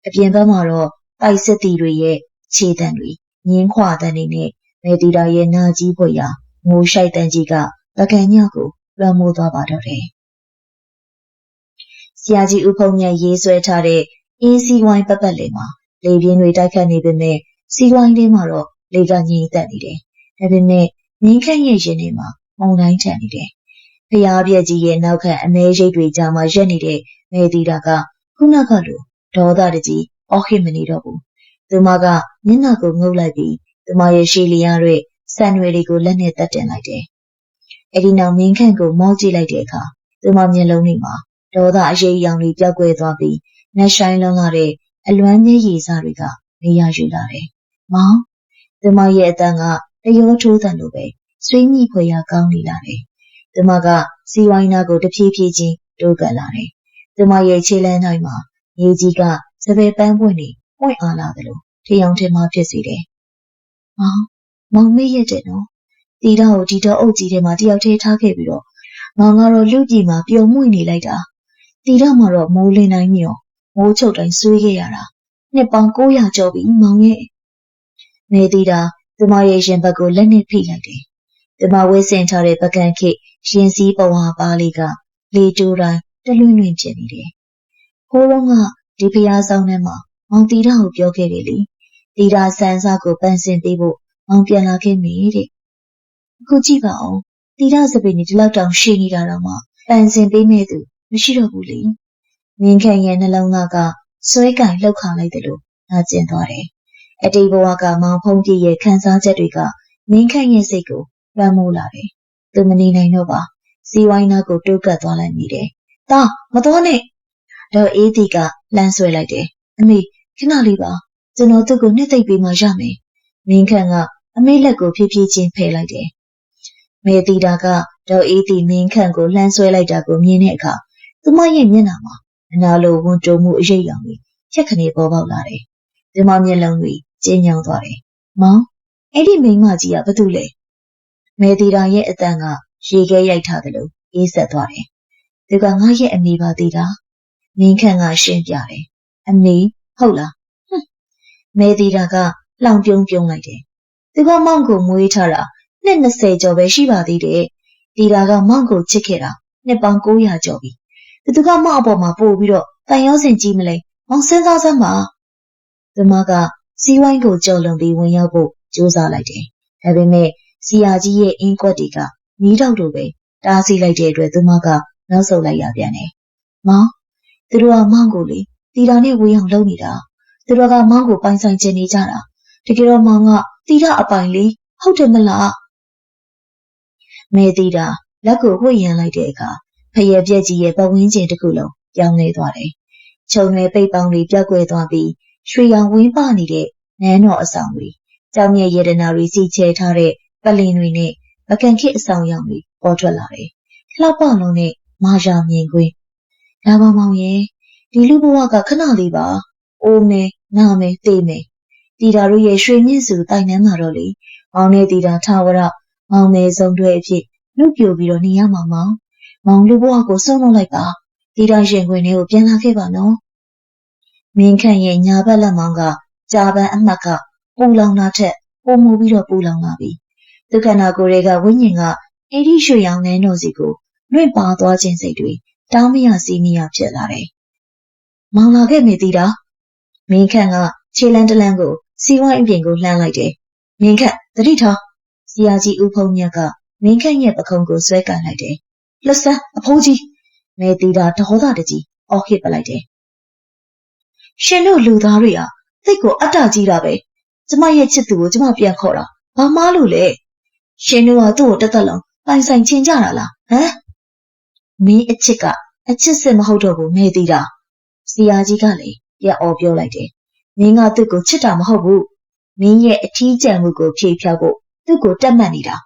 Speaker 1: အပြင်ဘက်မှာတော့တိုက်စစ်သည်တွေရဲ့ခြေတံတွေငင်းခွာတံတွေနဲ့မဲတီတာရဲ့နာကြီးဖွယ်ရာငိုရှိုက်တန်းကြီးကပကံညကိုလွှမ်းမိုးသွားပါတော့တယ်ဆရာကြီးဦးဖုံးမြတ်ရေးဆွဲထားတဲ့အင်းစီဝိုင်းပတ်ပတ်လည်မှာလေပြင်းတွေတိုက်ခတ်နေပေမဲ့စီဝိုင်းလေးမှာတော့လေကငြိမ်သက်နေတယ်ဒါပေမဲ့မင်းခန့်ရဲ့ရင်ထဲမှာမုန်တိုင်းထန်နေတယ်ဖျားပြက်ကြီးရဲ့နောက်ခံအမဲရိပ်တွေကြားမှာရက်နေတဲ့မဲတီတာကခုနကလိုဒေါသတကြီးအော်ဟစ်မနေတော့ဘူးသူမကမျက်နှာကိုငုပ်လိုက်ပြီးသူမရဲ့ရှည်လျားတဲ့ဆန်ရွယ်တွေကိုလက်နဲ့တက်တင်လိုက်တယ်။အဲဒီနောက်မင်းခန့်ကိုမောကြည့်လိုက်တဲ့အခါသူမမျက်လုံးတွေမှာဒေါသအရေးရောင်တွေပျောက်ကွယ်သွားပြီးနှက်ဆိုင်လုံးလာတဲ့အလွမ်းမျက်ရည်စားတွေကနေရာယူလာတယ်။မောင်သူမရဲ့အတန်ကတရောထိုးတန်လိုပဲဆွေးမိဖွယ်ရာကောင်းနေလာတယ်။သူမကစီဝိုင်းနာကိုတဖြည်းဖြည်းချင်းတိုးကပ်လာတယ်။သူမရဲ့ခြေလမ်းတိုင်းမှာမြေကြီးကစပယ်ပန်းပွင့်နေပွင့်အားလာတယ်လို့ထယောင်ထင်မှဖြစ်စေတယ်။မောင်မေ့ရတဲ့နော်။တီတာကိုဒီတော့အုပ်ကြီးထဲမှာတယောက်တည်းထားခဲ့ပြီးတော့မောင်ကတော့လူပြည်မှာပြုံမှုနေလိုက်တာ။တီတာမှာတော့မိုးလင်းတိုင်းမြော်မိုးချုပ်တိုင်းဆွေးခဲ့ရတာ။နှစ်ပေါင်း900ကျော်ပြီမောင်ရဲ့။မေတီတာသူမရဲ့ရင်ဘတ်ကိုလက်နဲ့ဖိလိုက်တယ်။သူမဝဲဆင်ထားတဲ့ပကံခိရင်စည်းပဝါပါလေးကလေတိုးတိုင်းတလွင်လွင်ဖြစ်နေတယ်။ခိုးတော့ကဒီဖျားဆောင်ထဲမှာမောင်တီတာကိုပြောခဲ့တယ်လေ။တီတာဆန်းစားကိုပန်းစင်ပေးဖို့မောင်ပြန်လာခဲ့မိတဲ့။အခုကြည့်ပါဦးတီတာစပင်းဒီလောက်တောင်ရှည်နေတာတော့မှပန်းစင်ပေးမဲ့သူမရှိတော့ဘူးလေ။မင်းခန့်ရဲ့နှလုံးသားကဆွဲကင်လှုပ်ခါလိုက်တယ်လို့နာကျင်သွားတယ်။အတိတ်ဘဝကမောင်ဖုံးပြည့်ရဲ့ခံစားချက်တွေကမင်းခန့်ရဲ့စိတ်ကိုလွှမ်းမိုးလာတယ်။သူမနေနိုင်တော့ပါ။စီဝိုင်းနာကိုတိုးကပ်သွားလိုက်မိတယ်။တာမတော်နဲ့တော့အေးတီကလှမ်းဆွဲလိုက်တယ်။အမေခဏလေးပါကျွန်တော်သူ့ကိုနှစ်သိပ်ပေးမှရမယ်။မင်းခန့်ကအမေလက်ကိုဖြည်းဖြည်းချင်းဖယ်လိုက်တယ်။မေတီတာကတော့အေးတီမင်းခန့်ကိုလှမ်းဆွဲလိုက်တာကိုမြင်တဲ့အခါသူမရဲ့မျက်နှာမှာအနာလိုဝန်တုံမှုအရေးရောင်တွေချက်ခနေပေါ်ပေါက်လာတယ်။သူမမျက်လုံးတွေကျဉ်းညောင်းသွားတယ်။မောင်အဲ့ဒီမိန်းမကြီးကဘာတူလဲ။မေတီတာရဲ့အတန်ကရေခဲရိုက်ထားတယ်လို့အေးဆက်သွားတယ်။သူကငါရဲ့အမေပါတီတာ။မင်းခန့်ကရှင်းပြတယ်။အမေဟုတ်လား။မေတီတာကလောင်ပြုံးပြုံးလိုက်တယ်။သူကမောင်ကိုမွေးထားတာနှစ်20ကျော်ပဲရှိပါသေးတယ်။တီတာကမောင်ကိုချစ်ခဲ့တာနှစ်ပေါင်း900ကျော်ပြီ။သူကမောင်အပေါ်မှာပို့ပြီးတော့တန်ရောစင်ကြီးမလဲ။မောင်စဉ်းစားစမ်းပါ။သူမကစီဝိုင်းကိုကြော်လွန်ပြီးဝင်ရောက်ဖို့ကြိုးစားလိုက်တယ်။ဒါပေမဲ့စီယာကြီးရဲ့အင်းကွက်တွေကမီးတောက်တို့ပဲတားဆီးလိုက်တဲ့အတွက်သူမကနောက်ဆုတ်လိုက်ရပြန်တယ်။မောင်သူတို့ကမောင်ကိုလေတီတာနဲ့ဝေးအောင်လုပ်နေတာ။သူတို့ကမောင်ကိုပိုင်ဆိုင်ချင်နေကြတာ။တကယ်တော့မောင်ကတီတာအပိုင်လေဟုတ်တယ်မလား မေတီတာလက်ကိုဝှေ့ရန်လိုက်တဲ့အခါဖျက်ပြက်ကြီးရဲ့ပဝင်းကျင်တစ်ခုလုံးပြောင်းလဲသွားတယ်။ခြုံရွယ်ပိတ်ပေါင်းတွေပြောက်ကွယ်သွားပြီးရွှေရောင်ဝင်းပနေတဲ့နန်းတော်အဆောင်တွေကြောင်မြတ်ရတနာတွေစီချဲထားတဲ့ပလင်တွေနဲ့ပကံခေတ်အဆောင်ရောင်တွေပေါ်ထွက်လာတယ်။လှပလုံးနဲ့မာယာမြင်ကွင်းလာပါမောင်ရဲ့ဒီလူဘဝကခဏလေးပါအိုးမဲနာမဲတေးမဲတီတာတို့ရဲ့ရွှေမြင့်စုတိုင်နှမ်းမှာတော့လေမောင်နဲ့တီတာထာဝရမောင်မဲဆုံးတွဲအဖြစ်လူပြိုပြီးတော့နေရမှာမောင်လူဘဝကိုဆုံးလုံးလိုက်ပါတီတာရင်ခွင်လေးကိုပြန်လာခဲ့ပါနော်မင်းခန့်ရဲ့ညာဘက်လက်မောင်းကကြာပန်းအမှတ်ကပူလောင်တာထက်ပိုမှုပြီးတော့ပူလောင်လာပြီဒုက္ခနာကိုယ်တွေကဝိညာဉ်ကအေဒီရွှေရောင်နန်းတော်စီကိုလွင့်ပါသွားခြင်းစိတ်တွေတောင်းမရစီးမရဖြစ်လာတယ်မောင်လာခဲ့မေတီတာမင်းခန့်ကခြေလန်းတလန်းကိုစီဝိုင်းအပြင်ကိုလှမ်းလိုက်တယ်မင်းခန့်တတိထားဆရာကြီးဦးဖုံးမြတ်ကမင်းခန့်ရဲ့ပခုံးကိုဆွဲကန်လိုက်တယ်လှဆန်းအဖိုးကြီးမေတီတာဒေါသတကြီးအော်ဟစ်ပလိုက်တယ်ရှင်တို့လူသားတွေကသိတ်ကိုအတ္တကြီးတာပဲကျမရဲ့ချစ်သူကိုကျမပြန်ခေါ်တာဘာမှလို့လဲရှင်တို့ကသူ့ကိုတက်တက်လုံးပိုင်ဆိုင်ချင်းကြတာလားဟမ်မင်းအချစ်ကအချစ်စစ်မဟုတ်တော့ဘူးမေတီတာဆရာကြီးကလည်းပြအော်ပြောလိုက်တယ်မင်းကသူ့ကိုချစ်တာမဟုတ်ဘူးမင်းရဲ့အထီးကျန်မှုကိုဖြေဖြောက်ဖို့သူ့ကိုတက်မှတ်နေတာ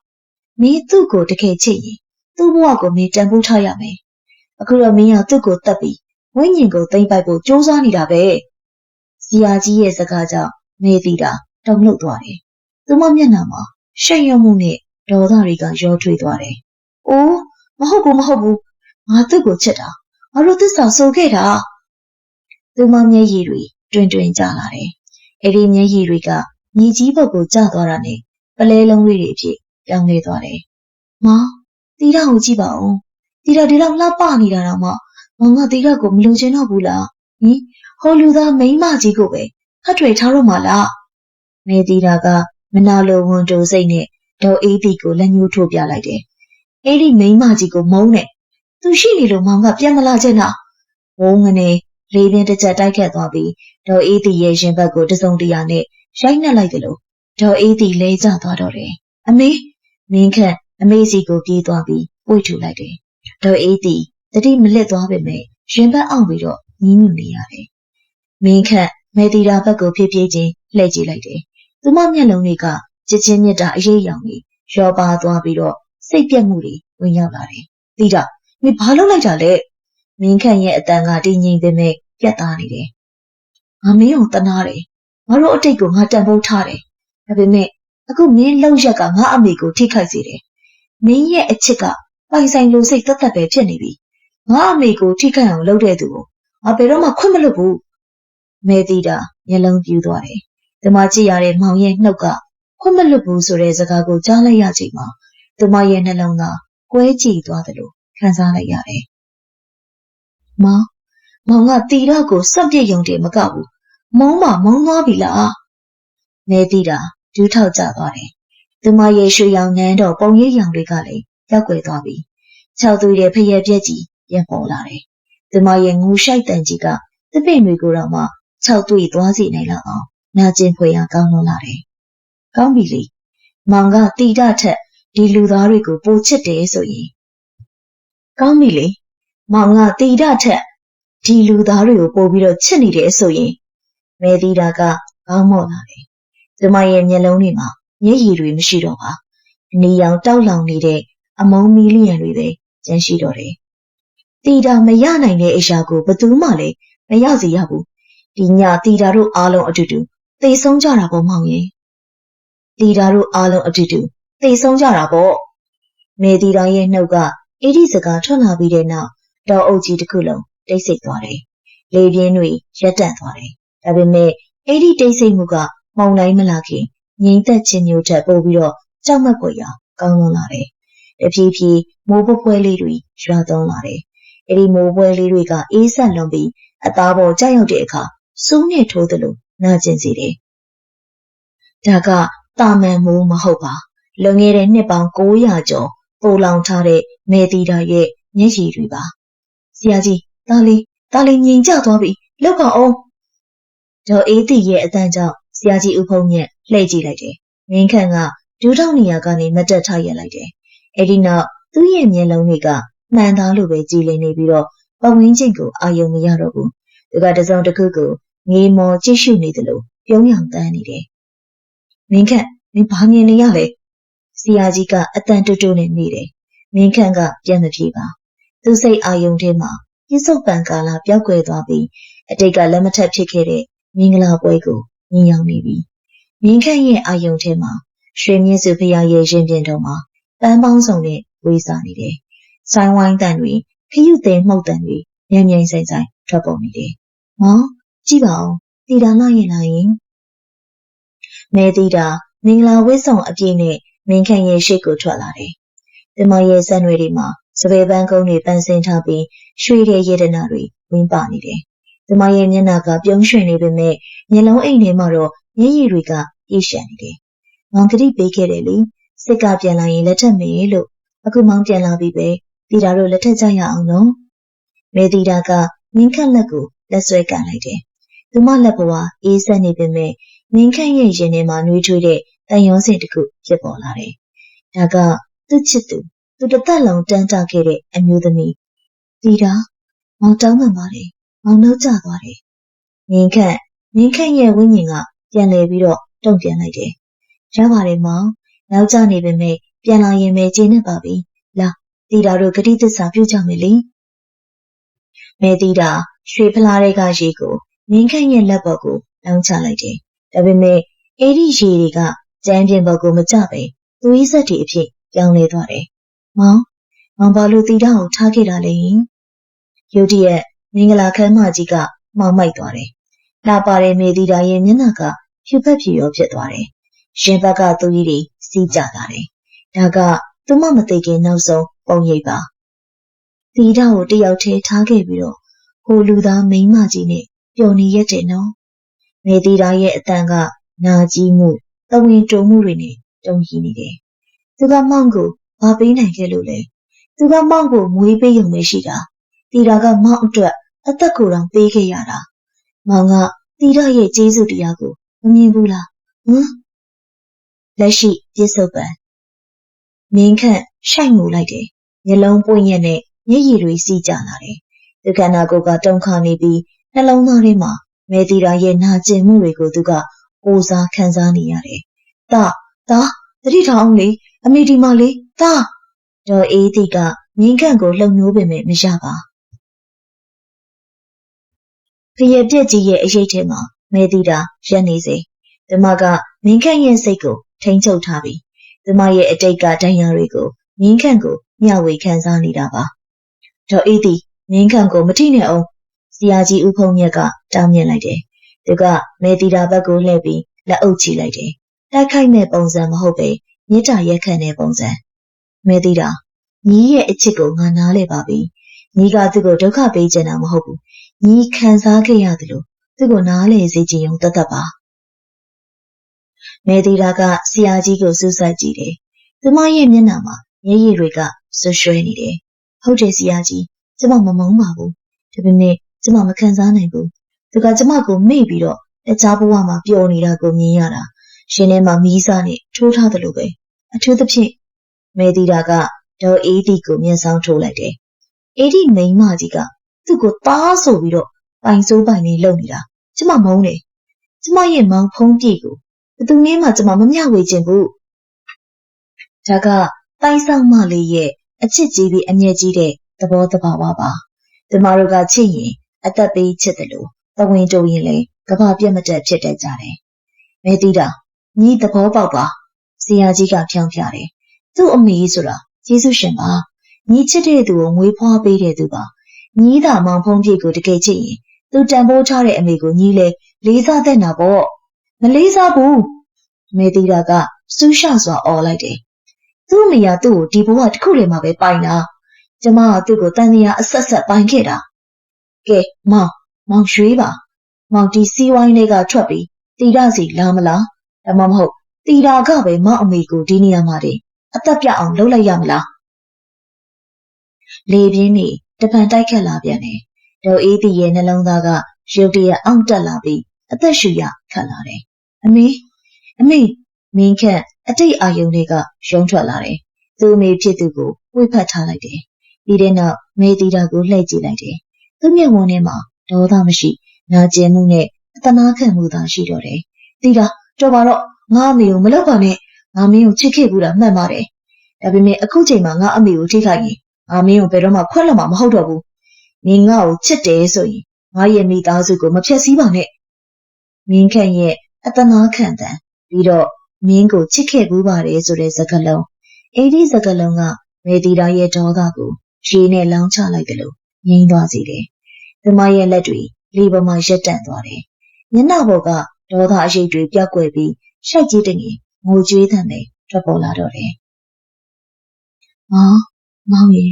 Speaker 1: မင်းသူ့ကိုတကယ်ချစ်ရင်သူ့ဘဝကိုမင်းတန်ဖိုးထားရမယ်အခုတော့မင်းကသူ့ကိုတတ်ပြီးဝိညာဉ်ကိုသိမ့်ပိုက်ဖို့ကြိုးစားနေတာပဲဆရာကြီးရဲ့စကားကြောင့်မေတီတာတုန်လှုပ်သွားတယ်သူမမျက်နှာမှာရှိန်ရုံမှုနဲ့ဒေါသတွေကရောထွေးသွားတယ်အိုးမဟုတ်ဘူးငါသူ့ကိုချစ်တာငါတို့သစ္စာဆိုခဲ့တာသူမမျက်ရည်တွေတွင်ကျလာတယ်အဲ့ဒီမျက်ရည်တွေကညီကြီးဘုတ်ကိုကျသွားတာနဲ့ပလဲလုံးလေးတွေအဖြစ်ပြောင်းလဲသွားတယ်မောင်တီတာကိုကြည့်ပါဦးတီတာဒီလောက်လှပနေတာတော့မောင်ကတီတာကိုမလုံချင်တော့ဘူးလားဟင်ဟိုလူသားမိန်းမကြီးကိုပဲဟတ်ထွေထားတော့မှလားမေတီတာကမနာလိုဝန်တိုစိတ်နဲ့ဒေါ်အေးတီကိုလက်ညှိုးထိုးပြလိုက်တယ်အဲ့ဒီမိန်းမကြီးကိုမုန်းတယ်သူရှိနေလို့မောင်ကပြန်မလာချင်တာဝုန်းငနေလေးပြင်းတစ်ချက်တိုက်ခတ်သွားပြီးဒေါ်အေးတီရဲ့ရင်ဘတ်ကိုတစုံတရာနဲ့ရိုက်နှက်လိုက်တယ်လို့ဒေါ်အေးတီလဲကျသွားတော့တယ်အမေမင်းခန့်အမေစီကိုပြေးသွားပြီးပွေ့ထူလိုက်တယ်ဒေါ်အေးတီတတိမလစ်သွားပေမဲ့ရင်ဘတ်အောင်ပြီးတော့ညှင်းညူနေရတယ်မင်းခန့်မေတီတာဘက်ကိုဖြည်းဖြည်းချင်းလှည့်ကြည့်လိုက်တယ်သူမမျက်လုံးတွေကချစ်ချင်းမြတ်တာအရေးရောင်ကြီးရောပါသွားပြီးတော့စိတ်ပြက်မှုတွေဝင်ရောက်လာတယ်တီတာမင်းဘာလုပ်လိုက်တာလဲမင်းခန့်ရဲ့အတန်ကတည်ငြိမ်ပေမဲ့ပြတ်သားနေတယ်ငါမင်းကိုတနာတယ်ငါတို့အတိတ်ကိုငါတန်ဖိုးထားတယ်ဒါပေမဲ့အခုမင်းလောက်ရက်ကငါအမေကိုထိခိုက်စေတယ်မင်းရဲ့အချစ်ကပိုင်ဆိုင်လိုစိတ်သက်သက်ပဲဖြစ်နေပြီငါအမေကိုထိခိုက်အောင်လုပ်တဲ့သူကိုငါဘယ်တော့မှခွင့်မလွတ်ဘူးမေတီတာမျက်လုံးပြူသွားတယ်ဒီမှာကြည့်ရတဲ့မောင်ရဲ့နှုတ်ကခွင့်မလွတ်ဘူးဆိုတဲ့စကားကိုကြားလိုက်ရချိန်မှာသူမရဲ့နှလုံးသားကွဲကြည်သွားတယ်လို့ခံစားလိုက်ရတယ်မောင်ကတီတာကိုစက်ပြစ်ယုံတယ်မကဘူးမုန်းသွားပြီလားမေတီတာဒူးထောက်ကျသွားတယ်သူမရဲ့ရွှေရောင်နန်းတော်ပုံရိပ်ရောင်တွေကလည်းရောက်ွယ်သွားပြီခြောက်သွေးတဲ့ဖျက်ပြက်ကြီးပြန်ပေါ်လာတယ်သူမရဲ့ငူရှိုက်တန်ကြီးကသပင်တွေကိုတော့မှခြောက်သွေးသွားစီနိုင်လောက်အောင်နာကျင်ဖွယ်ရာကောင်းလွန်လာတယ်ကောင်းပြီလေမောင်ကတီတာထက်ဒီလူသားတွေကိုပိုချစ်တယ်ဆိုရင်ကောင်းပြီလေမောင်ကတီတာထက်ဒီလူသားတွေကိုပို့ပြီးတော့ချစ်နေတယ်ဆိုရင်မေတီတာကကောင်းမော့လာတယ်ကျမရဲ့မျက်လုံးတွေမှာမျက်ရည်တွေမရှိတော့ပါနေရောင်တောက်လောင်နေတဲ့အမုန်းမီလီယံတွေပဲကျန်ရှိတော့တယ်တီတာမရနိုင်တဲ့အရာကိုဘယ်သူမှလည်းမရစေရဘူးဒီညတီတာတို့အားလုံးအတူတူသေဆုံးကြတာပေါ့မောင်ရဲ့တီတာတို့အားလုံးအတူတူသေဆုံးကြတာပေါ့မေတီတာရဲ့နှုတ်ကအေဒီစကားထွက်လာပြီးတဲ့နောက်တော်အုပ်ကြီးတစ်ခုလုံးတိတ်ဆိတ်သွားတယ်လေပြင်းတွေရက်တန့်သွားတယ်ဒါပေမဲ့အေဒီတိတ်ဆိတ်မှုကမှုန်တိုင်းမလာခင်ငြိမ်သက်ခြင်းမျိုးထက်ပိုပြီးတော့ကြောက်မက်ဖွယ်ရာကောင်းလွန်လာတယ်တဖြည်းဖြည်းမိုးပွဲလေးတွေရွာသွန်းလာတယ်အဲ့ဒီမိုးပွဲလေးတွေကအေးဆက်လွန်ပြီးအသားပေါ်ကျရောက်တဲ့အခါစူးနဲ့ထိုးသလိုနာကျင်စေတယ်ဒါကတာမန်မိုးမဟုတ်ပါလွန်ခဲ့တဲ့နှစ်ပေါင်း900ကျော်ပိုလောင်ထားတဲ့မေတီတာရဲ့မျက်ရည်တွေပါဆရာကြီးဒါလေးငြိမ်ကျသွားပြီလောက်ပါအောင်ဒေါ်အေးတီရဲ့အတန်ကြောင့်ဆရာကြီးဦးဖုံးမြတ်လှည့်ကြည့်လိုက်တယ်မင်းခန့်ကဒူးထောက်နေရာကနေမတက်ထားရလိုက်တယ် အဲ့ဒီနောက်သူ့ရဲ့မျက်လုံးတွေကမှန်သားလိုပဲကြည်လင်နေပြီးတော့ပတ်ဝန်းကျင်ကိုအာရုံမရတော့ဘူးသူကတစုံတစ်ခုကိုငေးမောကြည့်ရှုနေတယ်လို့ပြုံးရောင်တန်းနေတယ်မင်းခန့်မင်းဘာမြင်နေရလဲဆရာကြီးကအတန်တူတူနဲ့နေတယ်မင်းခန့်ကပြန်မပြေပါသူစိတ်အာရုံထဲမှာပြစ္ဆုတ်ပံကာလပျောက်ကွယ်သွားပြီးအတိတ်ကလက်မထက်ဖြစ်ခဲ့တဲ့မင်္ဂလာပွဲကိုမြင်ရောက်နေပြီမင်းခန့်ရဲ့အာယုံထဲမှာရွှေမြင့်စုဖရာရဲ့ရင်ပြင်တော်မှာပန်းပေါင်းစုံနဲ့ဝေးစားနေတယ်။ဆိုင်းဝိုင်းတန်တွေခရုသည်မှုတ်တန်တွေမြန်မြန်ဆိုင်ဆိုင်ထွက်ပေါ်နေတယ်။ဟောကြည့်ပါဦးတီတာမရင်လာရင်မဲတီတာမင်္ဂလာဝတ်ဆောင်အပြည့်နဲ့မင်းခန့်ရဲ့ရှေ့ကိုထွက်လာတယ်။ဒီမရဲ့ဇန်နွေတွေမှာစပယ်ပန်းကုန်းတွေပန်းစင်ထားပြီးရွှေတဲ့ရတနာတွေဝင်းပါနေတယ်။ဒီမရဲ့မျက်နှာကပြုံးရွှင်နေပေမဲ့မျက်လုံးအိမ်ထဲမှာတော့မျက်ရည်တွေကပြည့်ရှံနေတယ်။မောင်ကတိပေးခဲ့တယ်လေစစ်ကပြန်လာရင်လက်ထက်မေးလို့အခုမောင်ပြန်လာပြီပဲတီတာတို့လက်ထက်ကြရအောင်နော်။မဲတီတာကမင်းခန့်လက်ကိုလက်ဆွဲကန်လိုက်တယ်။သူမလက်ဘဝအေးဆက်နေပေမဲ့မင်းခန့်ရဲ့ရင်ထဲမှာနှွေးထွေးတဲ့တန်ရုံးစင်တစ်ခုဖြစ်ပေါ်လာတယ်။ဒါကသူ့ချစ်သူတစ်သက်လုံးတန်းတခဲ့တဲ့အမျိုးသမီးတီတာမောင်တောင်းပန်ပါတယ်မောင်နှုတ်ကြသွားတယ်။မင်းခန့်ရဲ့ဝိညာဉ်ကပြန်လဲပြီးတော့တုံ့ပြန်လိုက်တယ်။ရပါတယ်မောင်နောက်ကျနေပေမဲ့ပြန်လာရင်ပဲကျေနပ်ပါပြီ။လာတီတာတို့ဂတိသစ္စာပြုကြမယ်လေ။မဲတီတာရွှေဖလားတွေကရေကိုမင်းခန့်ရဲ့လက်ပေါ်ကိုလောင်းချလိုက်တယ်။ဒါပေမဲ့အဲ့ဒီရေတွေကကျန်းပြင်းပေါ်ကိုမကျပဲသူ့စက်တွေအဖြစ်ပြောင်းလဲသွားတယ်။မောင်ဘာလို့တီတာကိုထားခဲ့တာလဲ။ရုတ်တရက်မင်္ဂလာခမ်းမကြီးကမှောင်မိုက်သွားတယ်။လှပါတဲ့မေတီတာရဲ့မျက်နှာကဖြူဖက်ဖြူရောဖြစ်သွားတယ်။ရှင်ဘက်ကသူကြီးတွေစီးကြလာတယ်။ဒါကသူမမသိခင်နောက်ဆုံးပုံရိပ်ပါ။တီတာကိုတယောက်တည်းထားခဲ့ပြီးတော့ဟိုလူသားမိန်းမကြီးနဲ့ပျော်နေရတယ်နော်။မေတီတာရဲ့အတန်ကနာကြီးမှုတဝင်းတုံမှုတွေနဲ့တုံ့ကြီးနေတယ်။သူကမောင်ကိုမပေးနိုင်ခဲ့လို့လေ။သူကမောင်ကိုမွေးပေးရုံပဲရှိတာ။တီတာကမောင်အတွက်အသက်ကိုယ်တောင်ပေးခဲ့ရတာ။မောင်ကတီတာရဲ့ကျေးဇူးတရားကိုမမြင်ဘူးလား။လက်ရှိပြစ္ဆုတ်ပံမင်းခန့်ရှိုက်ငိုလိုက်တယ်။မျက်လုံးပွင့်ရက်နဲ့မျက်ရည်တွေစီးကျလာတယ်။သူခန္ဓာကိုယ်ကတုန်ခါနေပြီးနှလုံးသားထဲမှာမဲတီတာရဲ့နာကျင်မှုတွေကိုသူကကိုးစားခံစားနေရတယ်။ဒါသတိထားအောင်လေအမေဒီမလေးဒါဒေါ်အေးတီကမင်းခန့်ကိုလှုပ်နိုးပေမဲ့မရပါ။ဖျက်ပြက်ကြီးရဲ့အရေးထဲမှာမဲတီတာရက်နေစေ။ဒီမကမင်းခန့်ရဲ့စိတ်ကိုထိန်းချုပ်ထားပြီးသူမရဲ့အတိတ်ကဒဏ်ရာတွေကိုမင်းခန့်ကိုမျှဝေခံစားနေတာပါ။ဒေါ်အေးတီမင်းခန့်ကိုမထိနဲ့အောင်ဆရာကြီးဦးဖုံးမြတ်ကတောင်းမြင်လိုက်တယ်။သူကမဲတီတာဘက်ကိုလှည့်ပြီးလက်အုပ်ချလိုက်တယ်။တိုက်ခိုက်မဲ့ပုံစံမဟုတ်ပဲမြစ်တာရက်ခန့်တဲ့ပုံစံ။မဲတီတာညီရဲ့အချစ်ကိုငါနားလဲပါပြီ။ညီကသူ့ကိုဒုက္ခပေးချင်တာမဟုတ်ဘူး။ညီခံစားခဲ့ရတယ်လို့သူ့ကိုနားလဲစေချင်ုံတတ်ပါ။မဲတီတာကဆရာကြီးကိုစူးစိုက်ကြည့်တယ်။သူမရဲ့မျက်နှာမှာမျက်ရည်တွေကဆွရွှဲနေတယ်။ဟုတ်တယ်ဆရာကြီးကျမမမုန်းပါဘူး။ဒါပေမဲ့ကျမမခံစားနိုင်ဘူး။သူကကျမကိုမေ့ပြီးတော့တခြားဘဝမှာပျော်နေတာကိုမြင်ရတာ။ရှင်ထဲမှာမီးစားနဲ့ထိုးထားတယ်လို့ပဲ။အထူးသဖြင့်မဲတီတာကဒေါ်အေးတီကိုမျက်စောင်းထိုးလိုက်တယ်။အေးတီမိန်းမကြီးကသူ့ကိုသားဆိုပြီးတော့ပိုင်စိုးပိုင်နေလုံနေတာ။ကျမမုန်းတယ်။ကျမရဲ့မောင်ဖုံးပြေကိုဘယ်သူမှကျမမမျှဝေချင်ဘူး။ဒါကတိုင်ဆောင်မလေးရဲ့အချစ်ကြီးပြီးအမျက်ကြီးတဲ့သဘောတဘာဝပါ။ကျမတို့ကချစ်ရင်အသက်ပေးချစ်တယ်လို့သဝင်တိုးရင်လေကဘာပြတ်မတက်ဖြစ်တတ်ကြတယ်။မဲတီတာညီသဘောပေါက်ပါ။ဆရာကြီးကဖြောင်းပြတယ်။သူ့အမေဆိုတာယေရှုရှင်ပါ။ညီချစ်တဲ့သူကိုမွေးဖွားပေးတဲ့သူပါ။ညီသာမောင်ဖုံးပြေကိုတကယ်ချစ်ရင်သူတန်ဖိုးထားတဲ့အမေကိုညီလေလေးစားတဲ့နာပေါ့။မလေးစားဘူး။မဲတီတာကစူးရှစွာអော်လိုက်တယ်။သူ့အမေကသူ့ကိုဒီဘဝတစ်ခုတည်းမှာပဲပိုင်တာ။ကျမကသူ့ကိုတန်တရားအဆက်ဆက်ပိုင်ခဲ့တာ။ကဲမောင်ရွှေးပါ။မောင်ဒီစီးဝိုင်းလေးကထွက်ပြီးတီတာစီလာမလား။ဒါမှမဟုတ်တီတာကပဲမောင်အမေကိုဒီနေရာမှာတင်အသက်ပြအောင်လုပ်လိုက်ရမလား။လေပြင်းနေတပံတိုက်ခတ်လာပြန်တယ်။ဒေါ်အေးတီရဲ့နှလုံးသားကရုတ်တရက်အောင့်တက်လာပြီးအသက်ရှူရခတ်လာတယ်။အမေမင်းခန့်အတိတ်အာယုန်တွေကရုံထွက်လာတယ်။သူ သူ့အမေဖြစ်သူကိုဝှေ့ဖက်ထားလိုက်တယ်။ပြီးတဲ့နောက်မေတီတာကိုလှည့်ကြည့်လိုက်တယ်။သူ့မျက်ဝန်းထဲမှာဒေါသမရှိနာကျင်မှုနဲ့အသနာခံမှုသာရှိတော့တယ်။တီတာတော်ပါတော့ငါအမေကိုမလုပ်ပါနဲ့ငါမင်းကိုချစ်ခဲ့ဘူးတာမှန်ပါတယ်။ဒါပေမဲ့အခုချိန်မှာငါအမေကိုထိခိုက်ရင်ငါမင်းကိုဘယ်တော့မှခွက်လွတ်မှာမဟုတ်တော့ဘူး။မင်းငါ့ကိုချစ်တယ်ဆိုရင်ငါရဲ့မိသားစုကိုမဖျက်ဆီးပါနဲ့။မင်းခန့်ရဲ့အသနာခံတဲ့ပြီးတော့မင်းကိုချစ်ခဲ့ဘူးပါတယ်ဆိုတဲ့စကားလုံးအဲ့ဒီစကားလုံးကမေတီတာရဲ့ဒေါသကိုရေနဲ့လောင်းချလိုက်တယ်လို့ငြိမ်းသွားစေတယ်။သူမရဲ့လက်တွေလေပေါ်မှာရက်တန့်သွားတယ်။မျက်နှာပေါ်ကဒေါသအရိပ်တွေပြောက်ကွယ်ပြီးရှိုက်ကြီးတငယ်ငိုကြွေးသံတွေထွက်ပေါ်လာတော့တယ်။မောင်ရေ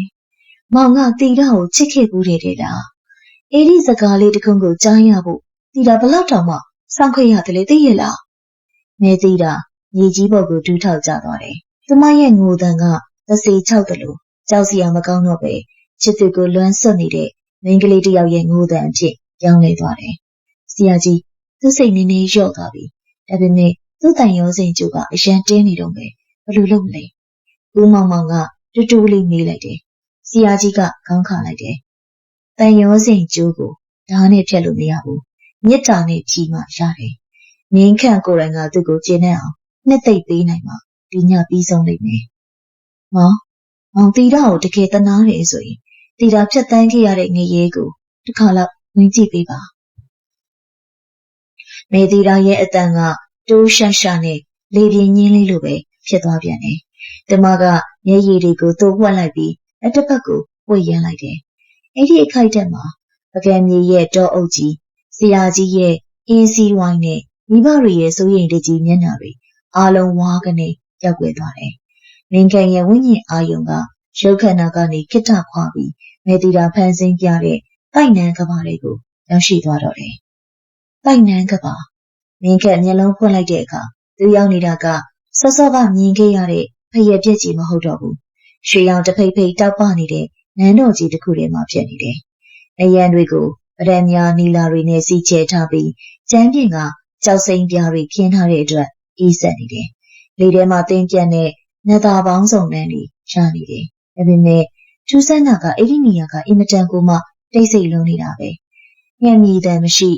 Speaker 1: မောင်ကတီတာကိုချစ်ခဲ့ဘူးတယ်တဲ့လား။အဲ့ဒီစကားလေးတစ်ခုကိုကြားရဖို့တီတာဘလောက်တောင်မှစောင့်ခဲ့ရတယ်လေသိရဲ့လား။မေတီတာမြေကြီးပေါ်ကိုဒူးထောက်ကျသွားတယ်။သူမရဲ့ငိုတန်ကသစေချောက်တယ်လို့ကြောက်စရာမကောင်းတော့ပဲချစ်သူကိုလွမ်းဆွတ်နေတဲ့မိန်းကလေးတစ်ယောက်ရဲ့ငိုတန်အဖြစ်ပြောင်းလဲသွားတယ်။ဆရာကြီးသူ့စိတ်နည်းနည်းလျော့သွားပြီ။ဒါပေမဲ့သူ့တိုင်ရောစိန်ကျိုးကအရန်တင်းနေတော့မယ်။ဘယ်လိုလုပ်မလဲ။ဦးမောင်မောင်ကတူတူလေးမေးလိုက်တယ်။ဆရာကြီးကခေါင်းခါလိုက်တယ်။တိုင်ရောစိန်ကျိုးကိုဓာတ်နဲ့ဖြတ်လို့မရဘူး။မြစ်တာနဲ့ဖြီးမှရတယ်။မင်းခန့်ကိုယ်တိုင်ကသူ့ကိုကျင်းနေအောင်နှစ်သိပ်ပေးနိုင်မှဒီညပြီးဆုံးလိမ့်မယ်။မောင်တီတာကိုတကယ်တနာတယ်ဆိုရင်တီတာဖြတ်တန်းခဲ့ရတဲ့ငရဲကိုတစ်ခါလောက်ဝင်ကြည့်ပေးပါ။မေတီတာရဲ့အတန်ကတိုးရှာရှာနဲ့လေပြင်းညင်းလေးလိုပဲဖြစ်သွားပြန်တယ်။တမကမျက်ရည်တွေကိုတိုးဝှက်လိုက်ပြီးအတစ်ဖက်ကိုဝှေ့ရမ်းလိုက်တယ်။အဲ့ဒီအခိုက်အတန့်မှာပကံမြေရဲ့တောအုပ်ကြီးဆရာကြီးရဲ့အင်းစီဝိုင်းနဲ့မိဘတွေရဲ့စိုးရိမ်တကြီးမျက်နှာတွေအားလုံးဝါးကနေရောက်ွယ်သွားတယ်။မင်းကန်ရဲ့ဝိညာဉ်အာယုံကရုပ်ခန္ဓာကနေခိတ္တခွာပြီးမေတီတာဖန်ဆင်းပြတဲ့တိုက်နန်းကဘာတွေကိုရောက်ရှိသွားတော့တယ်။တိုက်နန်းကဘာမင်းကန်မျက်လုံးဖွင့်လိုက်တဲ့အခါသူရောက်နေတာကစောစောကမြင်ခဲ့ရတဲ့ဖျက်ပြက်ကြီးမဟုတ်တော့ဘူး။ရွှေရောင်တဖိတ်ဖိတ်တောက်ပနေတဲ့နန်းတော်ကြီးတစ်ခုထဲမှာဖြစ်နေတယ်။အရန်တွေကိုပဒံများနီလာတွေနဲ့စီချဲထားပြီးကျမ်းပြင်ကကြောက်စိမ့်ပြားတွေခင်းထားတဲ့အတွက်အေးဆက်နေတယ်။လေထဲမှာတင်းပြတ်တဲ့နတ်သားပေါင်းစုံတန်းတွေရှာနေတယ်။ဒါပေမဲ့ထူးဆန်းတာကအဲ့ဒီနေရာကအင်မတန်ကိုမှတိတ်ဆိတ်လုံးနေတာပဲ။ညံ့မြည်တဲ့မရှိ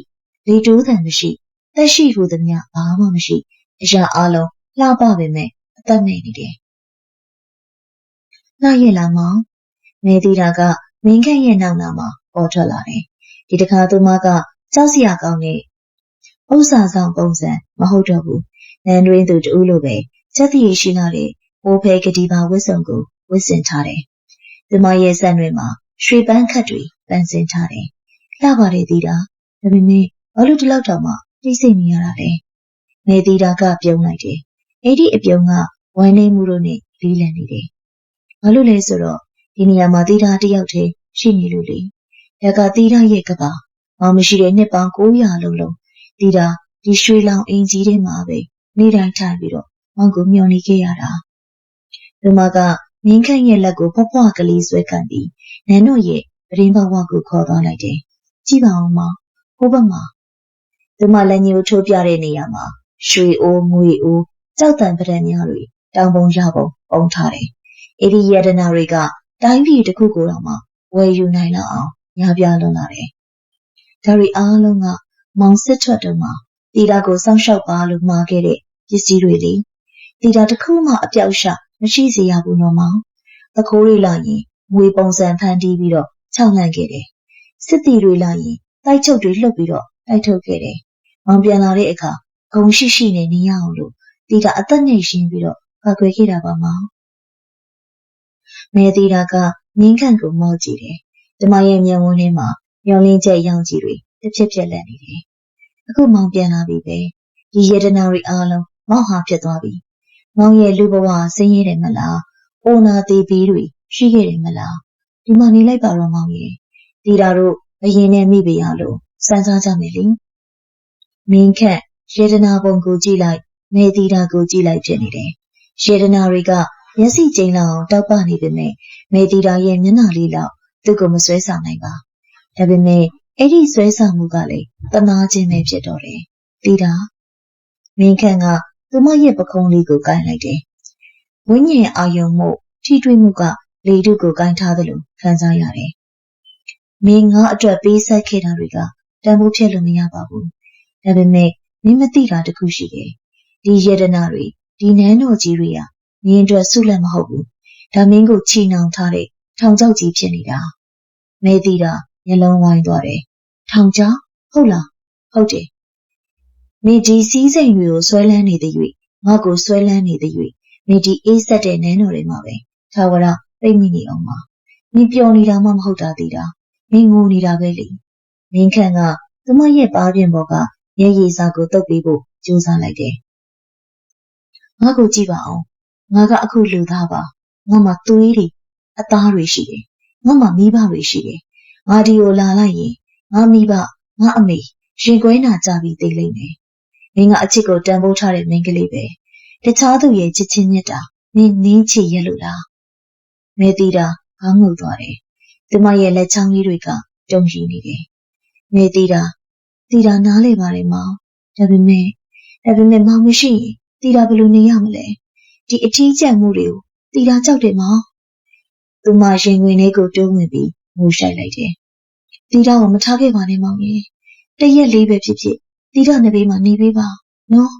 Speaker 1: လေတိုးတဲ့မရှိသက်ရှိဟုသမျှဘာမှမရှိအရာအလုံးလှပပေမဲ့အသက်မဲ့နေတယ်။နားရလားမောင်မဲတီတာကမင်းခန့်ရဲ့နောက်နာမှာပေါ်ထွက်လာတယ်။ဒီတခါသူမကကြောက်စရာကောင်းတဲ့ဥစ္စာဆောင်ပုံစံမဟုတ်တော့ဘူး။နန်းတွင်သူတူလိုပဲချက်တည်ရှိလာတဲ့ဘိုးဖဲကတိပါဝတ်စုံကိုဝတ်ဆင်ထားတယ်။သူမရဲ့စံတွေမှာရွှေပန်းခတ်တွေပန်းစင်ထားတယ်။လှပါတယ်တီတာ။ဒါပေမဲ့ဘာလို့ဒီလောက်တောင်မှတိတ်ဆိတ်နေရတာလဲ။မဲတီတာကပြုံးလိုက်တယ်။အဲ့ဒီအပြုံးကဝမ်းနေမှုတို့နဲ့လေးလံနေတယ်။ဘာလို့လဲဆိုတော့ဒီနေရာမှာတီတာတယောက်တည်းရှိနေလို့လေ။ဒါကတီတာရဲ့ကဘာမောင်မရှိတဲ့နှစ်ပေါင်း900လုံးတီတာဒီရွှေလောင်အင်ကြီးထဲမှာပဲနေတိုင်းထိုင်ပြီးတော့မောင်ကိုမျောနေခဲ့ရတာ။သူမကမင်းခန့်ရဲ့လက်ကိုဖွားဖွားကလေးဆွဲကန်ပြီးနန်းတော်ရဲ့ပရင်းဘဝကိုခေါ်သွားလိုက်တယ်။ကြည့်ပါဦးမောင်ဟိုဘက်မှာသူမလက်ညှိုးထိုးပြတဲ့နေရာမှာရွှေအိုးငွေအိုးကြောက်တံပဒံများတွေတောင်ပုံရပုံပုံထားတယ်။အဲ့ဒီယတနာတွေကတိုင်းပြည်တစ်ခုကိုတော့မှဝယ်ယူနိုင်လောက်အောင်များပြားလွန်းလာတယ်။ဒါတွေအားလုံးကမောင်စစ်ထွက်တော့မှတီတာကိုစောင့်ရှောက်ပါလို့မှာခဲ့တဲ့ပစ္စည်းတွေလေတီတာတစ်ခုမှအပြောက်ရှမရှိစေရဘူးနော်မောင်။အခိုးတွေလာရင်ငွေပုံစံဖန်တီးပြီးတော့ခြောက်လှန့်ခဲ့တယ်။စစ်တီတွေလာရင်တိုက်ချုပ်တွေလှုပ်ပြီးတော့တိုက်ထုတ်ခဲ့တယ်။မောင်ပြန်လာတဲ့အခါဂုံရှိရှိနဲ့နေရအောင်လို့တီတာအသက်နဲ့ရှင်းပြီးတော့ကာကွယ်ခဲ့တာပါမောင်။မဲတီတာကငင်းခန့်ကိုမော့ကြည့်တယ်။ကျမရဲ့မျက်ဝန်းထဲမှာမျောလင်းချက်ရောင်ကြီးတွေတစ်ဖြစ်ဖြစ်လက်နေတယ်။အခုမောင်ပြန်လာပြီပဲ။ဒီယတနာတွေအားလုံးမောက်ဟာဖြစ်သွားပြီ။မောင်ရဲ့လူဘဝဆင်းရဲတယ်မလား။အိုနာသေးပြီးတွေရှိခဲ့တယ်မလား။ဒီမှာနေလိုက်ပါတော့မောင်ရဲ့။တီတာတို့အရင်နဲ့မိပေရလို့စမ်းစားကြမယ်လေ။မင်းခန့်ယတနာပုံကိုကြည့်လိုက်မဲတီတာကိုကြည့်လိုက်ဖြစ်နေတယ်။ယတနာတွေကမျက်စိကျိန်းလောက်တောက်ပနေပေမဲ့မဲတီတာရဲ့မျက်နှာလေးလောက်သူ့ကိုမဆွဲဆောင်နိုင်ပါ။ဒါပေမဲ့အဲ့ဒီဆွဲဆောင်မှုကလည်းတနာခြင်းပဲဖြစ်တော့တယ်။တီတာမင်းခန့်ကသူမရဲ့ပခုံးလေးကိုကိုင်လိုက်တယ်။ဝိညာဉ်အာယုံမှု ထိတွေ့မှုကလေထုကိုကိုင်းထားသလိုခံစားရတယ်။မင်းငါအတွက်ပေးဆက်ခဲ့တာတွေကတန်ဖိုးဖြစ်လို့မရပါဘူး။ဒါပေမဲ့မင်းမသိတာတခုရှိတယ်။ဒီယတနာတွေဒီနန်းတော်ကြီးတွေကမင်းအတွက်ဆုလက်မဟုတ်ဘူး။ဒါမင်းကိုချီနှောင်ထားတဲ့ထောင်ချောက်ကြီးဖြစ်နေတာ။မဲသိတာမျက်လုံးဝိုင်းသွားတယ်။ထောင်ချောက်ဟုတ်လားဟုတ်တယ်။မင်းဒီစည်းစိမ်တွေကိုဆွဲလန်းနေတဲ့၍ငါ့ကိုဆွဲလန်းနေတဲ့၍မင်းဒီအေးဆက်တဲ့နန်းတော်တွေမှာပဲထာဝရပြိတ်မိနေအောင်ပါမင်းပျော်နေတာမှမဟုတ်တာသိတာမင်းငိုနေတာပဲလေမင်းခန့်ကသူမရဲ့ပါးပြင်ပေါ်ကရဲရည်စာကိုတုပ်ပေးဖို့ကြိုးစားလိုက်တယ်ငါ့ကိုကြည့်ပါအောင်ငါကအခုလူသားပါငါမှသွေးတွေအသားတွေရှိတယ်ငါမှမိဘတွေရှိတယ်ငါဒီကိုလာလိုက်ရင်ငါမိဘငါအမေရင်ခွဲနာကြပြီးသိလိမ့်မယ်မင်းကအချစ်ကိုတန်ဖိုးထားတဲ့မိန်းကလေးပဲတခြားသူရဲ့ချစ်ချင်းမြတ်တာမင်းနင်းချစ်ရဲ့လို့လားမဲတီတာခေါင်းငုံသွားတယ်သူမရဲ့လက်ချောင်းလေးတွေကတုံ့ရှိနေတယ်မဲတီတာနားလေပါတယ်မောင်ဒါပေမဲ့မောင်မရှိရင်တီတာဘယ်လိုနေရမလဲဒီအထီးကျန်မှုတွေကိုတီတာကြောက်တယ်မောင်သူမရင်ဝင်လေးကိုတိုးဝင်ပြီးငိုရှိုက်လိုက်တယ်တီတာကိုမထားခဲ့ပါနဲ့မောင်ရေတရက်လေးပဲဖြစ်ဖြစ်တီတာနှစ်ဘေးမှာနေပေးပါနော်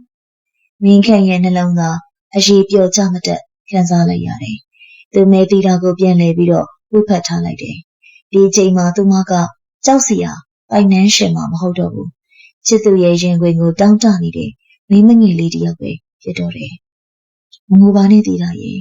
Speaker 1: မင်းခန့်ရဲ့နှလုံးသားအရေးပြောကြမတက်ခံစားလိုက်ရတယ်။သူမဲတီတာကိုပြန်လှည့်ပြီးတော့ဝှက်ဖက်ထားလိုက်တယ်။ဒီအချိန်မှာသူမကကြောက်စရာပိုင်နှန်းရှင်မှမဟုတ်တော့ဘူး။ချစ်သူရဲ့ရင်ခွင်ကိုတောင်းတနေတဲ့မိမငယ်လေးတယောက်ပဲဖြစ်တော့တယ်။မငိုပါနဲ့တီတာရဲ့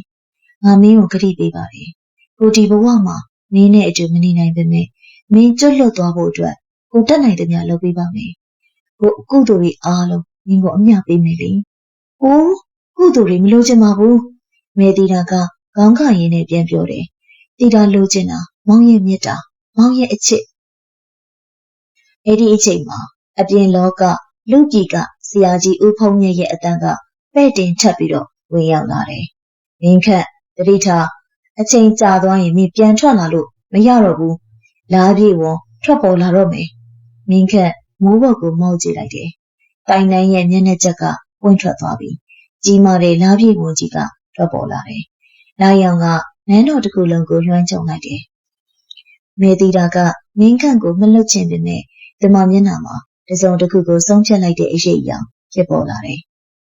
Speaker 1: ငါမင်းကိုခရီးပေးပါတယ်။ကိုဒီဘဝမှာမင်းနဲ့အတူမနေနိုင်ပေမဲ့မင်းကျွတ်လွတ်သွားဖို့အတွက်ကိုတက်နိုင်တဲ့များလုပ်ပေးပါမယ်။ကိုအကုသိုလ်တွေအားလုံးမင်းကိုအမျှပေးမယ်လေ။အိုးကုသိုလ်တွေမလိုချင်ပါဘူး။မဲတီတာကခေါင်းခါရင်းနဲ့ပြန်ပြောတယ်။တီတာလိုချင်တာမောင်ရဲ့မြတ်တာမောင်ရဲ့အချစ်။အဲ့ဒီအချိန်မှာအပြင်လောကလူကြီးကဆရာကြီးဦးဖုံးမြတ်ရဲ့အတန်းကပဲ့တင်ထပ်ပြီးတော့ဝင်ရောက်လာတယ်။မင်းခန့်တတိထားအချိန်ကြာသွားရင်မင်းပြန်ထွက်လာလို့မရတော့ဘူး။လားပြေဝထွက်ပေါ်လာတော့မယ်။မင်းခန့်မိုးဘော်ကိုမောက်ကြည့်လိုက်တယ်။တိုင်တန်းရဲ့မျက်နှာချက်ကပွင့်ထွက်သွားပြီ။ကြီးမားတဲ့လားပြေဝန်ကြီးကထွက်ပေါ်လာတယ်။လာရောင်ကနန်းတော်တစ်ခုလုံးကိုလွှမ်းခြုံလိုက်တယ်။မေတီတာကမင်းခန့်ကိုမလွတ်ချင်ပေမဲ့ဒီမမျက်နှာမှာတစုံတစ်ခုကိုဆုံးဖြတ်လိုက်တဲ့အရေးအရာဖြစ်ပေါ်လာတယ်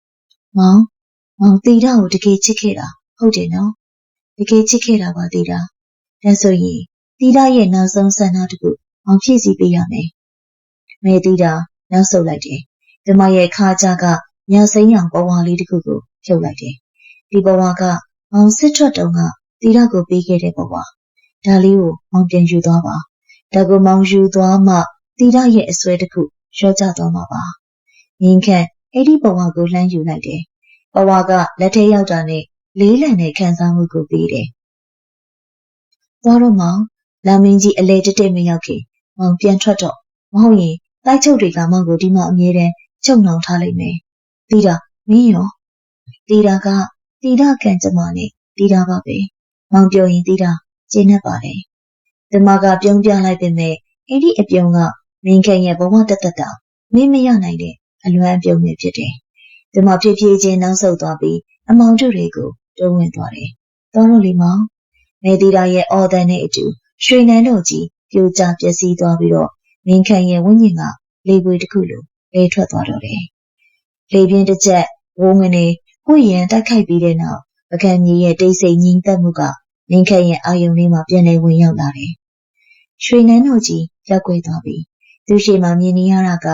Speaker 1: ။မောင်တီတာကိုတကယ်ချစ်ခဲ့တာဟုတ်တယ်နော်။တကယ်ချစ်ခဲ့တာပါတီတာ။ဒါဆိုရင်တီတာရဲ့နောက်ဆုံးဆန္ဒတစ်ခုမောင်ဖြည့်ဆည်းပေးရမယ်။မေတီတာနောက်ဆုတ်လိုက်တယ်။ဒီမရဲ့ခါကြကညစိမ်းရောင်ဘဝလေးတစ်ခုကိုဖြုတ်လိုက်တယ်။ဒီဘဝကမောင်စစ်ထွက်တုန်းကတီတာကိုပေးခဲ့တဲ့ဘဝ။ဒါလေးကိုမောင်ပြန်ယူသွားပါ။ဒါကိုမောင်ယူသွားမှတီတာရဲ့အစွဲတစ်ခုလျှော့ကျသွားမှာပါ။ငင်းခန့်အဲ့ဒီဘဝကိုလှမ်းယူလိုက်တယ်။ဘဝကလက်ထဲရောက်တာနဲ့လေးလံတဲ့ခံစားမှုကိုပေးတယ်။သွားတော့မောင်လာမင်းကြီးအလဲတက်မရောက်ခင်မောင်ပြန်ထွက်တော့မဟုတ်ရင်တိုက်ချုပ်တွေကမောင်ကိုဒီမှာအမြဲတမ်းချုပ်နှောင်ထားလိုက်မယ်။တီတာမင်းရောတီတာကတီတာကန်ကျမနဲ့တီတာပါပဲ။မောင်ပြောရင်တီတာကျင်းနေပါတယ်။ဒီမှာကပြုံးပြလိုက်ပေမဲ့အဲ့ဒီအပြုံးကမင်းခန့်ရဲ့ဘဝတသက်တာမင်းမရနိုင်တဲ့အလွမ်းအပြုံးပဲဖြစ်တယ်။ဒီမှာဖြည်းဖြည်းချင်းနောက်ဆုတ်သွားပြီးအမောင်တို့တွေကိုတိုးဝင်သွားတယ်။တော်တော့လေမောင်မဲတီတာရဲ့အော်တန်နဲ့အတူရွှေနန်းတော်ကြီးပြိုကျပျက်စီးသွားပြီးတော့မင်းခန့်ရဲ့ဝိညာဉ်ကလေပွေတစ်ခုလိုလေထွက်သွားတော့တယ်။လေပြင်းတစ်ချက်ဝုန်းကနေကိုရန်တိုက်ခိုက်ပြီးတဲ့နောက်ပကံကြီးရဲ့တိတ်ဆိတ်ငြိမ်သက်မှုကမင်းခန့်ရဲ့အာယုံလေးမှာပြန်လည်ဝင်ရောက်လာတယ်။ရွှေနန်းတော်ကြီးရောက်ွယ်သွားပြီ။သူရှိမှမြင်နေရတာက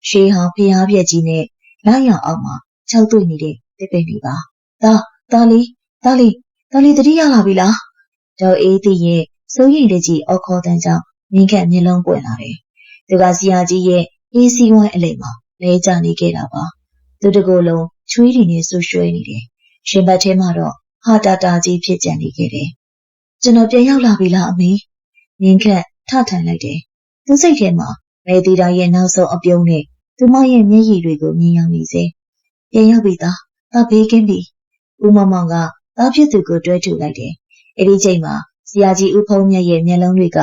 Speaker 1: ရှေးဟောင်းဖျားပြက်ကြီးနဲ့လာရောင်အောင်မှာခြောက်သွေ့နေတဲ့တစ်ပိတ်လေးပါ။ဒါလီတတိယလာပြီလား။ဒေါ်အေးတီရဲ့စိုးရိမ်တကြီးအော်ခေါ်တန်းကြောင့်မင်းခန့်မျက်လုံးပွင့်လာတယ်။သူကဆရာကြီးရဲ့အေးစီဝိုင်းအလိမ်မှာလဲကျနေခဲ့တာပါ။သူတကိုယ်လုံးချွေးတွေနဲ့ဆူရွှဲနေတယ်။ရှင်ဘတ်ထဲမှာတော့ဟာတာကြီးဖြစ်ကြံနေခဲ့တယ်။ကျွန်တော်ပြန်ရောက်လာပြီလားအမေ။မင်းခန့်ထထိုင်လိုက်တယ်။သူစိတ်ထဲမှာမဲတီတာရဲ့နောက်ဆုံးအပြုံးနဲ့သူမရဲ့မျက်ရည်တွေကိုမြင်ရောက်နေစေ။ပြန်ရောက်ပြီသား။ဒါဘေးကင်းပြီ။ဦးမောင်မောင်ကသားဖြစ်သူကိုတွဲထူလိုက်တယ်။အဲ့ဒီချိန်မှာဆရာကြီးဦးဖုံးမြတ်ရဲ့မျက်လုံးတွေက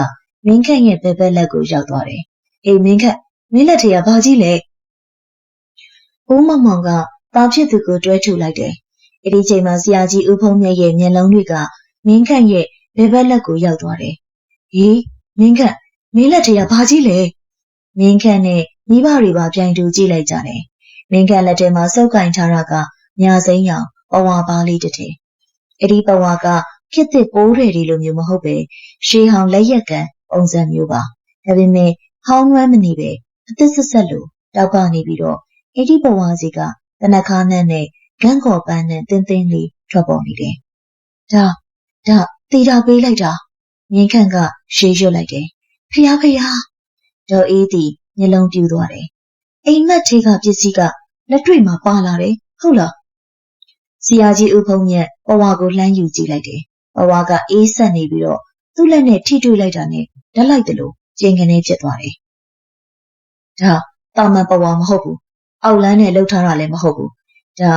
Speaker 1: မင်းခန့်ရဲ့ဘက်လက်ကိုရောက်သွားတယ်။အေးမင်းခန့်မင်းလက်ထက်ကဘာကြီးလဲ။ဦးမောင်မောင်ကသားဖြစ်သူကိုတွဲထူလိုက်တယ်။အဲ့ဒီချိန်မှာဆရာကြီးဦးဖုံးမြတ်ရဲ့မျက်လုံးတွေက မင်းခန့်ရဲ့ဘယ်ဘက်လက်ကိုရောက်သွားတယ်။ဟေးမင်းခန့်မင်းလက်ထဲကဘာကြီးလဲ။မင်းခန့်နဲ့မိဘတွေပါပြိုင်တူကြည့်လိုက်ကြတယ်။မင်းခန့်လက်ထဲမှာစုပ်ကင်ထားတာကညာစိမ်းရောင်ပဝါပါလေးတစ်ထည်။အဲ့ဒီပဝါကခစ်သစ်ပိုးတွေလိုမျိုးမဟုတ်ပဲရှေးဟောင်းလက်ရက်ကန်ပုံစံမျိုးပါ။ဒါပေမဲ့ဟောင်းနွမ်းမနေပဲအသစ်ဆက်လို့တောက်ကနေပြီးတော့အဲ့ဒီပဝါစီကတနခါနဲ့ဂန်းကော်ပန်းနဲ့တင်းတင်းလေးထွက်ပေါ်နေတယ်။ဒါတီတာပေးလိုက်တာမြင်းခန့်ကရှေးရွတ်လိုက်တယ်။ဖျားဒေါ်အေးသည်မျက်လုံးပြူသွားတယ်။အိမ်မက်ထဲကပစ္စည်းကလက်တွေ့မှာပါလာတယ်ဟုတ်လား။ဆရာကြီးဦးဖုံးမြတ်ပဝါကိုလှမ်းယူကြည့်လိုက်တယ်။ပဝါကအေးဆက်နေပြီးတော့သူ့လက်နဲ့ထိတွေ့လိုက်တာနဲ့ဓာတ်လိုက်တယ်လို့ကျင်ကနေဖြစ်သွားတယ်။ဒါတာမန်ပဝါမဟုတ်ဘူး။အောက်လန်းနဲ့လှုပ်ထားတာလည်းမဟုတ်ဘူး။ဒါ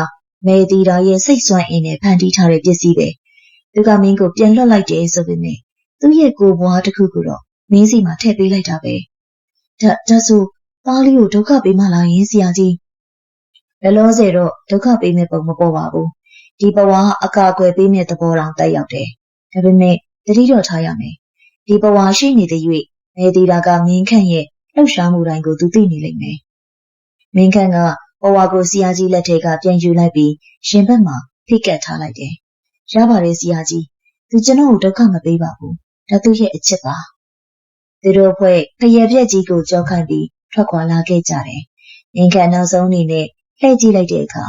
Speaker 1: မေတီတာရဲ့စိတ်ဆွမ်းအင်းနဲ့ဖန်တီးထားတဲ့ပစ္စည်းပဲ။သူကမင်းကိုပြန်လွှတ်လိုက်တယ်ဆိုပေမဲ့သူ့ရဲ့ကိုယ်ဘွားတစ်ခုကိုတော့မင်းစီမှာထည့်ပေးလိုက်တာပဲ။ဒါဆိုသားလေးကိုဒုက္ခပေးမှလားယင်ဆရာကြီး။လောလောဆယ်တော့ဒုက္ခပေးမဲ့ပုံမပေါ်ပါဘူး။ဒီဘဝအကာအကွယ်ပေးမဲ့သဘောတောင်တက်ရောက်တယ်။ဒါပေမဲ့တတိတော်ထားရမယ်။ဒီဘဝရှိနေတဲ့၍မေတီတာကမင်းခန့်ရဲ့လှုပ်ရှားမှုတိုင်းကိုသူသိနေလိမ့်မယ်။မင်းခန့်ကဘဝကိုဆရာကြီးလက်ထဲကပြန်ယူလိုက်ပြီးရှင်ဘက်မှာဖိကတ်ထားလိုက်တယ်။ရပါတယ်ဆရာကြီး။သူကျွန်တော်ကိုဒုက္ခမပေးပါဘူး။ဒါသူ့ရဲ့အချစ်ပါ။သူတို့ဖွဲ့ခရပြက်ကြီးကိုကြောက်ခိုင်းပြီးထွက်ခွာလာခဲ့ကြတယ်။မင်းခန့်နောက်ဆုံးအနေနဲ့လှည့်ကြည့်လိုက်တဲ့အခါ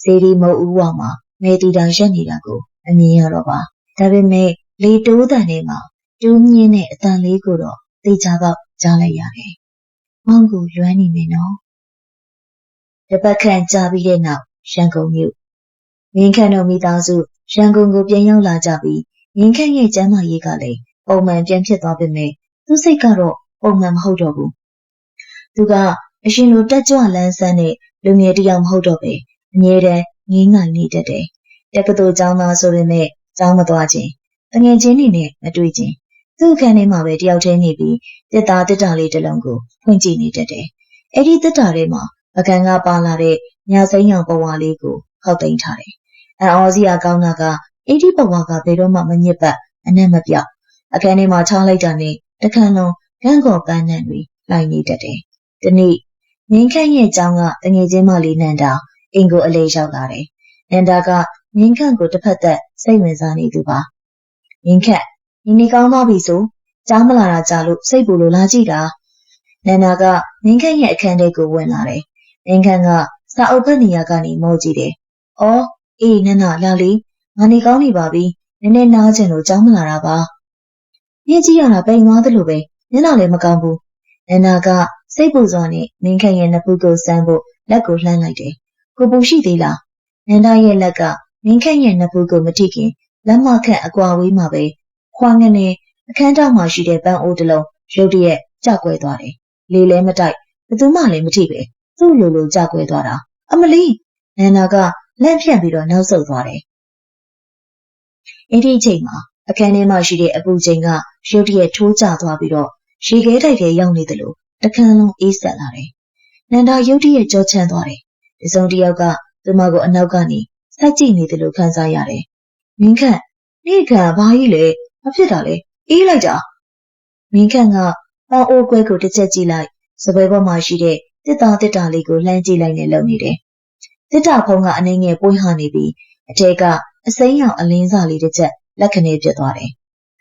Speaker 1: စေဒီမုတ်ဦးဝမှာမေတီတာရက်နေတာကိုအမြင်ရတော့ပါ။ဒါပေမဲ့လေတိုးတန်ထဲမှာတူးမြင့်တဲ့အတန်လေးကိုတော့သိချပေါက်ကြားလိုက်ရတယ်။မောင်ကိုလွမ်းနေမယ်နော်။တစ်ပတ်ခန့်ကြာပြီးတဲ့နောက်ရန်ကုန်မြို့မင်းခန့်တို့မိသားစုရန်ကုန်ကိုပြန်ရောက်လာကြပြီးမင်းခန့်ရဲ့ကျမ်းမာရေးကလည်းပုံမှန်ပြန်ဖြစ်သွားပေမဲ့သူ့စိတ်ကတော့ပုံမှန်မဟုတ်တော့ဘူး။သူကအရှင်လိုတက်ကြွလန်းဆန်းတဲ့လူငယ်တစ်ယောက်မဟုတ်တော့ပဲအမြဲတမ်းငင်းငိုင်နေတတ်တယ်။တက္ကသိုလ်ကျောင်းသားဆိုပေမဲ့ကျောင်းမသွားခြင်းတငယ်ချင်းတွေနဲ့မတွေ့ခြင်းသူ့အခန်းထဲမှာပဲတယောက်တည်းနေပြီးတစ်တာလေးတစ်လုံးကိုဖွင့်ကြည့်နေတတ်တယ်။အဲ့ဒီတစ်တာထဲမှာပကံကပါလာတဲ့ညာစိမ်းရောင်ပဝါလေးကိုခောက်သိမ်းထားတယ်။အော်စီယာကောင်းတာကအဲ့ဒီပဝါကဘယ်တော့မှမညစ်ပတ်အနက်မပြောက်အခန်းထဲမှာထားလိုက်တာနဲ့တခန်းလုံးဂန်းကော်ပန်းနှံတွေလိုက်နေတတ်တယ်။ဒီနေ့မင်းခန့်ရဲ့ကျောင်းကတငယ်ချင်းမလေးနန္ဒာအင်ကိုအလေးရောက်လာတယ်။နန္ဒာကမင်းခန့်ကိုတစ်ဖက်သက်စိတ်ဝင်စားနေသူပါ။မင်းခန့်နေကောင်းသွားပြီဆိုကြားမလာတာကြာလို့စိတ်ပူလို့လာကြည့်တာ။နန္ဒာကမင်းခန့်ရဲ့အခန်းထဲကိုဝင်လာတယ်။မင်းခန့်ကစာအုပ်ဖတ်နေရကနေမောကြည့်တယ်။အော်အေးနန္ဒာလာလေငါနေကောင်းနေပါပြီ။နည်းနည်းနားကျင်လို့ကြားမလာတာပါ။မြင်ကြည့်ရတာပိန်သွားသလိုပဲမျက်နှာလည်းမကောင်းဘူး။နန္ဒာကစိတ်ပူစွာနဲ့မင်းခန့်ရဲ့နဖူးကိုစမ်းဖို့လက်ကိုလှမ်းလိုက်တယ်။ကိုပူရှိသေးလား။နန္ဒာရဲ့လက်ကမင်းခန့်ရဲ့နဖူးကိုမထိခင်လက်မခန့်အကွာဝေးမှာပဲခွာငနဲ့အခန်းတောင်မှာရှိတဲ့ပန်းအိုးတစ်လုံးရုတ်တရက်ကျကွဲသွားတယ်။လေလည်းမတိုက်ဘသူမှလည်းမထိပဲသူ့လိုကျကွဲသွားတာ။အမလီနန္ဒာကလက်ဖြန့်ပြီးတော့နောက်ဆုတ်သွားတယ်။အဲ့ဒီအချိန်မှာအခန်းထဲမှာရှိတဲ့အပူချိန်ကရုတ်တရက်ထိုးကျသွားပြီးတော့ရေခဲတိုက်ထဲရောက်နေတယ်လို့တခန်းလုံးအေးဆက်လာတယ်။နန္ဒာရုတ်တရက်ကြောချမ်းသွားတယ်။ဒီစုံတစ်ယောက်ကသူမကိုအနောက်ကနေစိုက်ကြည့်နေတယ်လို့ခံစားရတယ်။မင်းခန့်နေ့ခန့်ဘာကြီးလဲမဖြစ်တာလဲအေးလိုက်တာမင်းခန့်ကပန်းအိုးကွဲကိုတစ်ချက်ကြည့်လိုက်စပွဲပေါ်မှာရှိတဲ့တစ်တာလေးကိုလှမ်းကြည့်လိုက်နဲ့လုံနေတယ်။တစ်တာဖုံးကအနှင်းငယ်ပွင့်ဟနေပြီးအထက်ကအစိမ်းရောင်အလင်းစာလေးတစ်ချက်လက်ခနဲ့ပြတ်သွားတယ်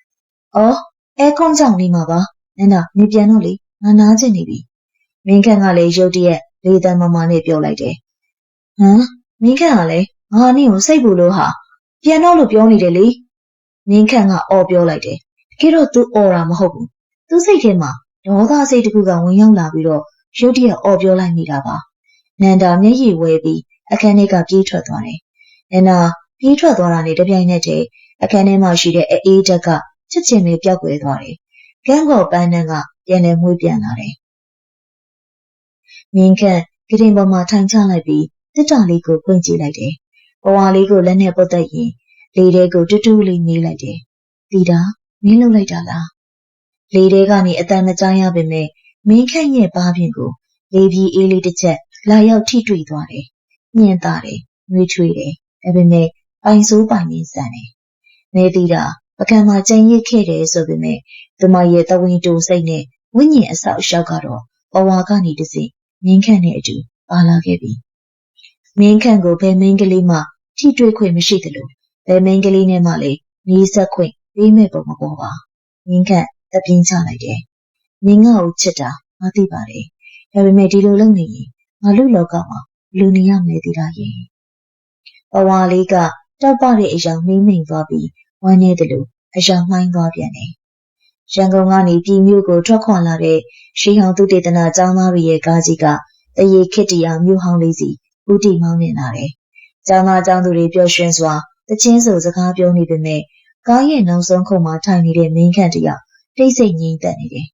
Speaker 1: ။အော်အဲကွန်ကြောင့်နေမှာပါနန္ဒာနေပြန်တော့လေငါနားကျင်နေပြီ။မင်းခန့်ကလည်းရုတ်တရက်လေးတန်းမမနဲ့ပြောလိုက်တယ်။ဟမ်မင်းခန့်ကလည်းငါနင့်ကိုစိတ်ပူလို့ဟာပြန်တော့လို့ပြောနေတယ်လေ။မင်းခန့်ကအော်ပြောလိုက်တယ်။တကယ်တော့သူအော်တာမဟုတ်ဘူး။သူစိတ်ထဲမှာဒေါသစိတ်တစ်ခုကဝင်ရောက်လာပြီးတော့ရုတ်တရက်အော်ပြောလိုက်နေတာပါ။နန္ဒာမျက်ရည်ဝဲပြီးအခန်းထဲကပြေးထွက်သွားတယ်။နန္ဒာပြေးထွက်သွားတာနဲ့တပြိုင်နက်တည်းအခန်းထဲမှာရှိတဲ့အေးဓာတ်ကချက်ချင်းပဲပျောက်ကွယ်သွားတယ်။ကန်းကော်ပန်းနှံကပြန်လည်မွေးပြန်လာတယ်။မင်းခန့်ကရင်ပေါ်မှာထိုင်ချလိုက်ပြီးတစ်တာလေးကိုဖွင့်ကြည့်လိုက်တယ်။ဘဝလေးကိုလက်နဲ့ပုတ်သက်ရင်လေထဲကိုတူးလေးနေလိုက်တယ်။ဒီတာမင်းလှုပ်လိုက်တာလား။လေထဲကနေအတန်မကြားရပေမဲ့မင်းခန့်ရဲ့ဘားပြင်ကိုလေပြေးအေးလေးတစ်ချက်လာရောက်ထိတွေ့သွားတယ်။ညင်သားတယ်၊နှွေးချွေးတယ်။ဒါပေမဲ့ပိုင်ဆိုးပိုင်ရင်းဆန်တယ်။ မဲတီတာပကံမှာကြံရစ်ခဲ့တယ်ဆိုပေမဲ့သူမရဲ့တဝင်းတူစိတ်နဲ့ဝိညာဉ်အဆောက်အအုံကတော့ဘဝကနေတစိမင်းခန့်နဲ့အတူပါလာခဲ့ပြီမင်းခန့်ကိုဘယ်မင်းကလေးမှထိတွေ့ခွင့်မရှိသလိုဘယ်မင်းကလေးနဲ့မှလည်းနီးစပ်ခွင့်ပေးမဲ့ပုံမပေါ်ပါမင်းခန့်တပြင်းချလိုက်တယ်မင်းငါ့ကိုချစ်တာငါသိပါတယ်ဒါပေမဲ့ဒီလိုလုပ်နေရင်ငါလူလောကမှာလူနေရမယ်တီတာရဲ့ဘဝလေးကတောက်ပတဲ့အယောင်မိမ့်မိန်သွားပြီးဝမ်းနေတယ်လို့အယောင်မှိုင်းသွားပြန်တယ်ရန်ကုန်ကနေပြည်မြို့ကိုထွက်ခွာလာတဲ့ရှေးဟောင်းသူတေသနာကျောင်းသားတွေရဲ့ကားကြီးကတရေခစ်တရားမြို့ဟောင်းလေးစီဦးတည်မောင်းနေလာတယ်။ကျောင်းသားကျောင်းသူတွေပျော်ရွှင်စွာတချင်းဆိုစကားပြောနေပေမဲ့ကားရဲ့နောက်ဆုံးခုံမှာထိုင်နေတဲ့မင်းခန့်တယောက်တိတ်ဆိတ်ငြိမ်သက်နေတယ်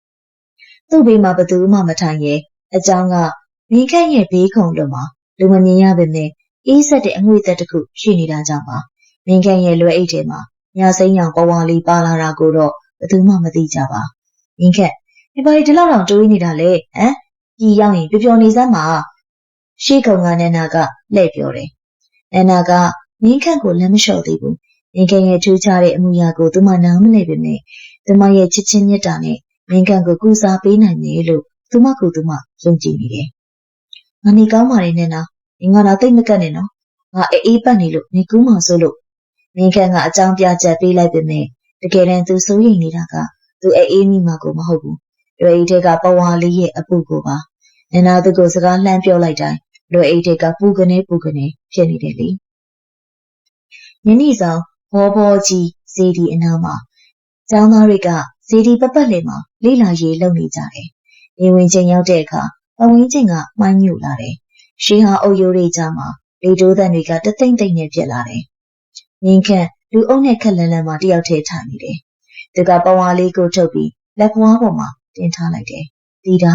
Speaker 1: ။သူ့ဘေးမှာဘသူမှမထိုင်ရဲ့အကြောင်းကမင်းခန့်ရဲ့ဘေးခုံလုံးမှာလူမမြင်ရပေမဲ့အေးဆက်တဲ့အငွေ့သက်တစ်ခုရှိနေတာကြောင့်ပါ။မင်းခန့်ရဲ့လွယ်အိတ်ထဲမှာညာစိမ်းရောင်ပဝါလေးပါလာတာကိုတော့ဘသူမှမသိကြပါမင်းခက်ဒီပါရီဒီလောက်တောင်တွေးနေတာလေဟမ်ကြီးရောက်ရင်ပျော်နေစမ်းပါရှေ့ကုံကနန္နာကလှည့်ပြောတယ်နန္နာကမင်းခက်ကိုလက်မလျှော့သေးဘူးမင်းခက်ရဲ့ထူးခြားတဲ့အမှုရာကိုသူမနားမလည်ပေမဲ့သူမရဲ့ချစ်ချင်းမြတ်တာနဲ့မင်းခက်ကိုကူစားပေးနိုင်တယ်လို့သူမကယုံကြည်နေတယ်ငါနေကောင်းပါလေနန္နာငါတော့တိတ်မကတ်နဲ့နော်ငါအေးပတ်နေလို့နေကူးမှဆိုလို့မင်းခန့်ကအကြောင်းပြချက်ပေးလိုက်ပေမဲ့တကယ်တမ်းသူစိုးရိမ်နေတာကသူအေးမိမှာကိုမဟုတ်ဘူးလွယ်အိတ်ထဲကပဝါလေးရဲ့အပူကိုပါနန္နာသူကိုစကားလှမ်းပြောလိုက်တိုင်းလွယ်အိတ်ထဲကပူကနေဖြစ်နေတယ်လေညနေဆောင်ဘောကြီးစေဒီအနားမှာကျောင်းသားတွေကစေဒီပပတ်လည်မှာလေးလာရေးလုပ်နေကြတယ်နေဝင်ချင်းရောက်တဲ့အခါပဝင်းချင်းကမှိုင်းညို့လာတယ်ရှေးဟာအုပ်ရိုးတွေကြားမှာလေတိုးသံတွေကတသိမ့်သိမ့်နဲ့ပြက်လာတယ်ငင်းခန့်လူအုပ်နဲ့ခက်လန်းလန်းမှာတယောက်တည်းထိုင်နေတယ်။သူကပဝါလေးကိုထုတ်ပြီးလက်ပွားပေါ်မှာတင်ထားလိုက်တယ်။ဒီတာ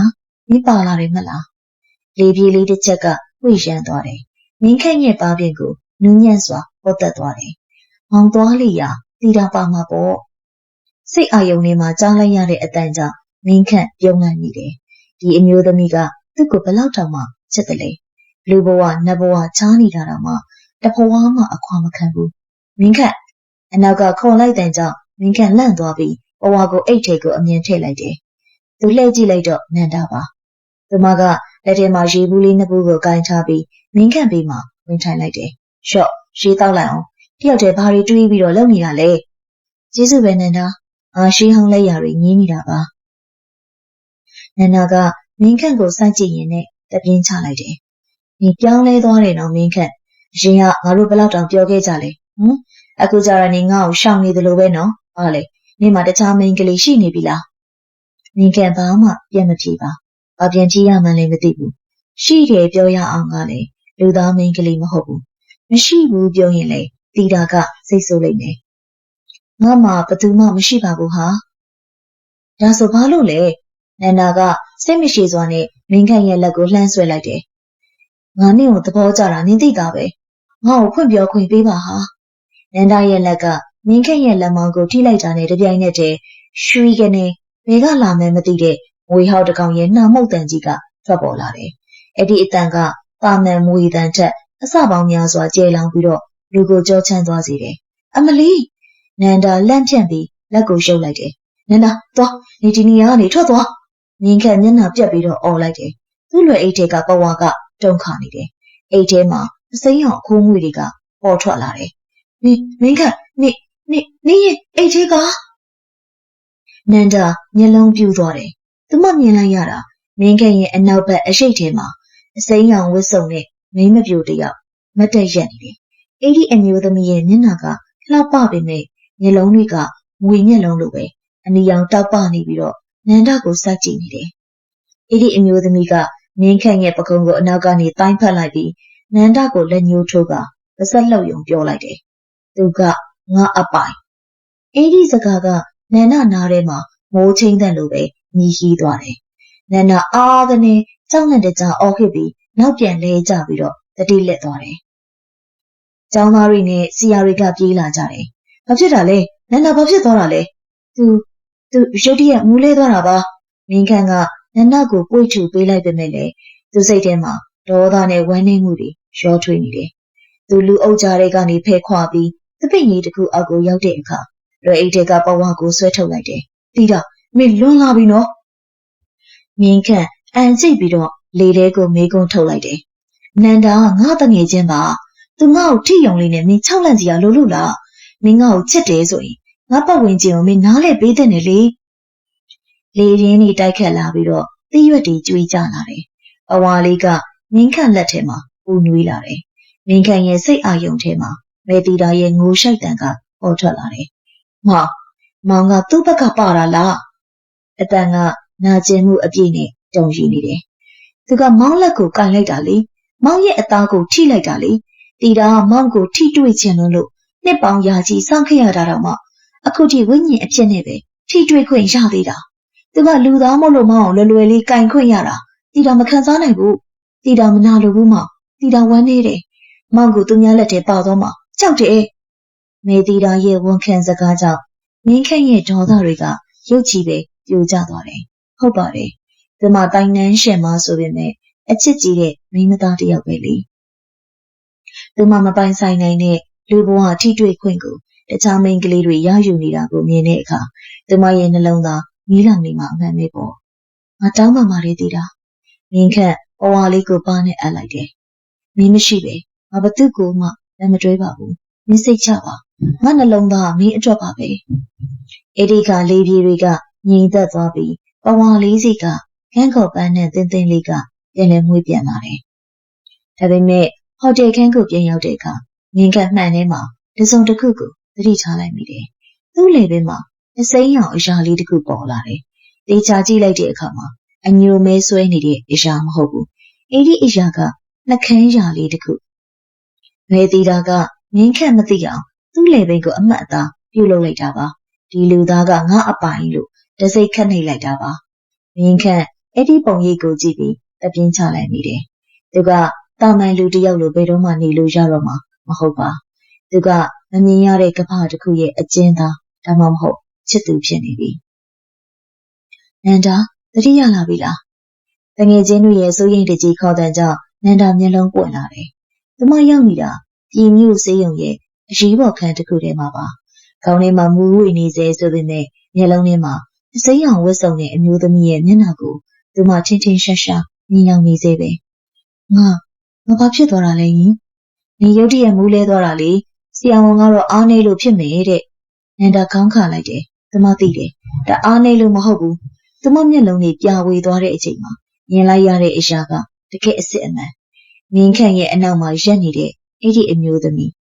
Speaker 1: မင်းပါလာတယ်မလား။လေပြေးလေးတစ်ချက်ကဝှေ့ရမ်းသွားတယ်။ငင်းခန့်ရဲ့ပါးပြင်ကိုနူးညံ့စွာပုတ်တက်သွားတယ်။မောင်သွားလေရာဒီတာပါမှာပေါ့။စိတ်အာရုံလေးမှာကြားလိုက်ရတဲ့အတန်ကြောင့်ငင်းခန့်ပြုံးလိုက်မိတယ်။ဒီအမျိုးသမီးကသူ့ကိုဘလောက်တောင်မှချစ်တယ်လေ။လူဘဝနတ်ဘဝချားနေတာတော့မှတဘဝမှအခွာမခံဘူး။မင်းခန့်အနောက်ကခေါ်လိုက်တဲ့ကြောင့်မင်းခန့်လန့်သွားပြီးဘဝကိုအိတ်ထဲကိုအမြင်ထည့်လိုက်တယ်။သူလှည့်ကြည့်လိုက်တော့နန္ဒာပါ။သူမကလက်ထဲမှာရေဘူးလေးနှစ်ဘူးကိုကင်ထားပြီးမင်းခန့်ဘေးမှာဝင်ထိုင်လိုက်တယ်။ရှော့ရေတောက်လိုက်အောင်တယောက်တည်းဘာတွေတွေးပြီးတော့လုပ်နေတာလဲ။ကျေးဇူးပဲနန္ဒာ။ရှေးဟောင်းလက်ရာတွေငင်းနေတာပါ။နန္ဒာကမင်းခန့်ကိုစိုက်ကြည့်ရင်နဲ့တပြင်းချလိုက်တယ်။ဒီပြောင်းလဲသွားတယ်နော်မင်းခန့်။အရင်ကငါတို့ဘယ်လောက်တောင်ပြောခဲ့ကြလဲ။အခုကြရနေငါ့ကိုရှောင်နေသလိုပဲနော်။ဟာလေနေမှာတခြားမိန်းကလေးရှိနေပြီလား။မိခင်ဘာမှပြန်မဖြေပါ။ဘာပြန်ကြည့်ရမှန်းလည်းမသိဘူး။ရှိတယ်ပြောရအောင်ကလည်းလူသားမိန်းကလေးမဟုတ်ဘူး။မရှိဘူးပြောရင်လေတီတာကစိတ်ဆိုးလိမ့်မယ်။ငါမှဘသူမှမရှိပါဘူးဟာ။ဒါဆိုဘာလို့လဲ။နန္ဒာကစိတ်မရှိစွာနဲ့မင်းခန့်ရဲ့လက်ကိုလှမ်းဆွဲလိုက်တယ်။ငါနဲ့ကိုသဘောကျတာနင်းသိတာပဲ။ငါ့ကိုဖွင့်ပြောခွင့်ပေးပါဟာ။နန္ဒာရဲ့လက်ကမင်းခန့်ရဲ့လက်မောင်းကိုထိလိုက်တာနဲ့တပြိုင်နက်တည်းရွှီကနေဘယ်ကလာမှန်းမသိတဲ့ငွေဟောက်တစ်ကောင်ရဲ့နှာမှုတ်တန်ကြီးကထွက်ပေါ်လာတယ်။အဲ့ဒီအတန်ကပါမန်မွေတန်ထက်အစပေါင်းများစွာကျဲလောင်ပြီးတော့လူကိုကြောချမ်းသွားစေတယ်။အမလီနန္ဒာလန့်ဖြန့်ပြီးလက်ကိုရှုပ်လိုက်တယ်။နန္ဒာသွားနေဒီနေရာကနေထွက်သွားမင်းခန့်မျက်နှာပြက်ပြီးတော့အော်လိုက်တယ်။သူ့လွယ်အိတ်ထဲကပဝါကတုံခါနေတယ်။အိတ်ထဲမှာအစိမ်းရောင်ခိုးငွေတွေကပေါ်ထွက်လာတယ်။မင်းခန့်နေရဲ့အိတ်ထဲကနန္ဒာမျက်လုံးပြူသွားတယ်။သူမမြင်လိုက်ရတာမင်းခန့်ရဲ့အနောက်ဘက်အရှိတ်ထဲမှာအစိမ်းရောင်ဝတ်စုံနဲ့မိန်းမပြိုတယောက်မတ်တက်ရက်နေတယ်။အဲ့ဒီအမျိုးသမီးရဲ့မျက်နှာကလှပပေမဲ့မျက်လုံးတွေကငွေမျက်လုံးလိုပဲအနီရောင်တောက်ပနေပြီးတော့နန္ဒာကိုစိုက်ကြည့်နေတယ်။အဲ့ဒီအမျိုးသမီးကမင်းခန့်ရဲ့ပကုံးကိုအနောက်ကနေတိုင်းဖက်လိုက်ပြီးနန္ဒာကိုလက်ညှိုးထိုးကပါးစပ်လှုပ်ယုံပြောလိုက်တယ်။သူကငါအပိုင်အဲ့ဒီစကားကနန္ဒာနားထဲမှာမိုးချင်းတဲ့လိုပဲမြည်ကြီးသွားတယ်။နန္ဒာအားကနေကြောက်လန့်တကြားအော်ခဲ့ပြီးနောက်ပြန်လဲကျပြီးတော့တတိလက်သွားတယ်။ကျောင်းသားတွေနဲ့ဆရာတွေကပြေးလာကြတယ်။ဘာဖြစ်တာလဲနန္ဒာဘာဖြစ်သွားတာလဲ။သူရုတ်တရက်မူးလဲသွားတာပါ။မင်းခန့်ကနန္ဒာကိုပွေ့ထူပေးလိုက်ပေမဲ့လည်းသူစိတ်ထဲမှာဒေါသနဲ့ဝမ်းနည်းမှုတွေရောထွေးနေတယ်။သူလူအုပ်ကြားတွေကနေဖဲခွာပြီးသူ ပင့်ကြီးတစ်ခုအောက်ကိုရောက်တဲ့အခါလွယ်အိတ်တွေကပဝါကိုဆွဲထုတ်လိုက်တယ်။တီတာမင်းလွန်လာပြီနော်။မြင်းခန့်အန်ကျိတ်ပြီးတော့လေထဲကိုမေးခွန်းထုတ်လိုက်တယ်။နန္ဒာငါတငယ်ချင်းပါ။သူငါ့ကိုထိယုံလေးနဲ့မင်း၆လန့်စီရလို့လို့လား။မင်းငါ့ကိုချစ်တယ်ဆိုရင်ငါပတ်ဝန်းကျင်ကိုမင်းနားလဲပေးတဲ့နဲ့လေ။လေရင်းကြီးတိုက်ခတ်လာပြီးတော့သီးရွက်တွေကျွေးကြလာတယ်။ပဝါလေးကမြင်းခန့်လက်ထဲမှာပူနွေးလာတယ်။မြင်းခန့်ရဲ့စိတ်အာရုံထဲမှာမေတီတာရဲ့ငိုရှိုက်တန်ကပေါ်ထွက်လာတယ်။မောင်ကသူ့ဘက်ကပါတာလား။အတန်ကနာကျင်မှုအပြည့်နဲ့တုံရှိနေတယ်။သူကမောင်လက်ကိုကန်လိုက်တာလေ။မောင်ရဲ့အသားကိုထိလိုက်တာလေ။တီတာကမောင်ကိုထိတွေ့ချင်လို့နှစ်ပေါင်းရာကြီးစောင့်ခဲ့ရတာတော့မှအခုထိဝိညာဉ်အဖြစ်နဲ့ပဲထိတွေ့ခွင့်ရသေးတာ။သူကလူသားမို့လို့မောင်ကိုလွယ်လွယ်လေးကန်ခွင့်ရတာ။တီတာမခံစားနိုင်ဘူး။တီတာမနာလိုဘူးမောင်။တီတာဝမ်းနေတယ်။မောင်ကိုသူများလက်ထဲပါတော့မှကြောက်တယ်။မေတီတာရဲ့ဝန်ခံစကားကြောင့်မြင်းခန့်ရဲ့ဒေါသတွေကရုတ်ချီပဲပြိုကျသွားတယ်။ဟုတ်ပါတယ်။ဒီမှာတိုင်နှန်းရှင်မဆိုပေမဲ့အချစ်ကြီးတဲ့မိန်းမသားတစ်ယောက်ပဲလေ။သူမမပိုင်ဆိုင်နိုင်တဲ့လူဘဝထိတွေ့ခွင့်ကိုတခြားမိန်းကလေးတွေရယူနေတာကိုမြင်တဲ့အခါသူမရဲ့နှလုံးသားမီးလောင်နေမှအမှန်ပဲပေါ့။ငါတောင်းပန်ပါတယ်တီတာ။မြင်းခန့်ပဝါလေးကိုပါနဲ့အပ်လိုက်တယ်။မင်းမရှိပဲငါဘသူ့ကိုမှလက်မတွဲပါဘူး။မင်းစိတ်ချပါ။ငါနှလုံးသားမင်းအတွက်ပါပဲ။အဲ့ဒီကလေးပြေတွေကငြိမ်သက်သွားပြီးပဝါလေးစီကခန်းခေါ်ပန်းနဲ့တင်းတင်းလေးကပြန်လဲမွေးပြန်လာတယ်။ဒါပေမဲ့ဟိုတယ်ခန်းကိုပြန်ရောက်တဲ့အခါမြင်းကမှန်ထဲမှာတစုံတစ်ခုကိုသတိထားလိုက်မိတယ်။သူ့လေထဲမှာအစိမ်းရောင်အရာလေးတစ်ခုပေါ်လာတယ်။တေချာကြည့်လိုက်တဲ့အခါမှာအညိုမဲဆွဲနေတဲ့အရာမဟုတ်ဘူး။အဲ့ဒီအရာကနှကန်းရာလေးတစ်ခု။မေတီတာကမြင်းခန့်မသိအောင်သူ့လေဘိန်းကိုအမှတ်အသားပြုတ်လုပ်လိုက်တာပါ။ဒီလူသားကငါအပိုင်လို့တစိတ်ခတ်နှိပ်လိုက်တာပါ။မြင်းခန့်အဲ့ဒီပုံရိပ်ကိုကြည့်ပြီးတပြင်းချလိုက်မိတယ်။သူကတာမန်လူတစ်ယောက်လိုဘယ်တော့မှနေလို့ရတော့မှာမဟုတ်ပါ။သူကမမြင်ရတဲ့ကမ္ဘာတစ်ခုရဲ့အကျဉ်းသားဒါမှမဟုတ်ချစ်သူဖြစ်နေပြီ။နန္ဒာသတိရလာပြီလား။တငယ်ချင်းတို့ရဲ့စိုးရိမ်တကြီးခေါ်တဲ့ကြောင့်နန္ဒာမျက်လုံးပွင့်လာတယ်။သူမရောက်နေတာပြည်မြို့စေးရုံရဲ့အရေးပေါ်ခန်းတစ်ခုထဲမှာပါ။ခေါင်းထဲမှာမူးဝေနေစေဆိုပေမဲ့မျက်လုံးထဲမှာအစိမ်းရောင်ဝတ်စုံတဲ့အမျိုးသမီးရဲ့မျက်နှာကိုသူမထင်ထင်ရှားရှားမြင်ရောက်နေစေပဲ။ငါဘာဖြစ်သွားတာလဲယင်။နေရုတ်တရက်မူးလဲသွားတာလေ။ဆရာဝန်ကတော့အားနေလို့ဖြစ်မယ်တဲ့။နန္ဒာခေါင်းခါလိုက်တယ်။သူမသိတယ်။ဒါအားနေလို့မဟုတ်ဘူး။သူမမျက်လုံးတွေပြဝေသွားတဲ့အချိန်မှာမြင်လိုက်ရတဲ့အရာကတကယ်အစ်စ်အမှန်။မြင်းခန့်ရဲ့အနောက်မှာရက်နေတဲ့အဲ့ဒီအမျိုးသမီး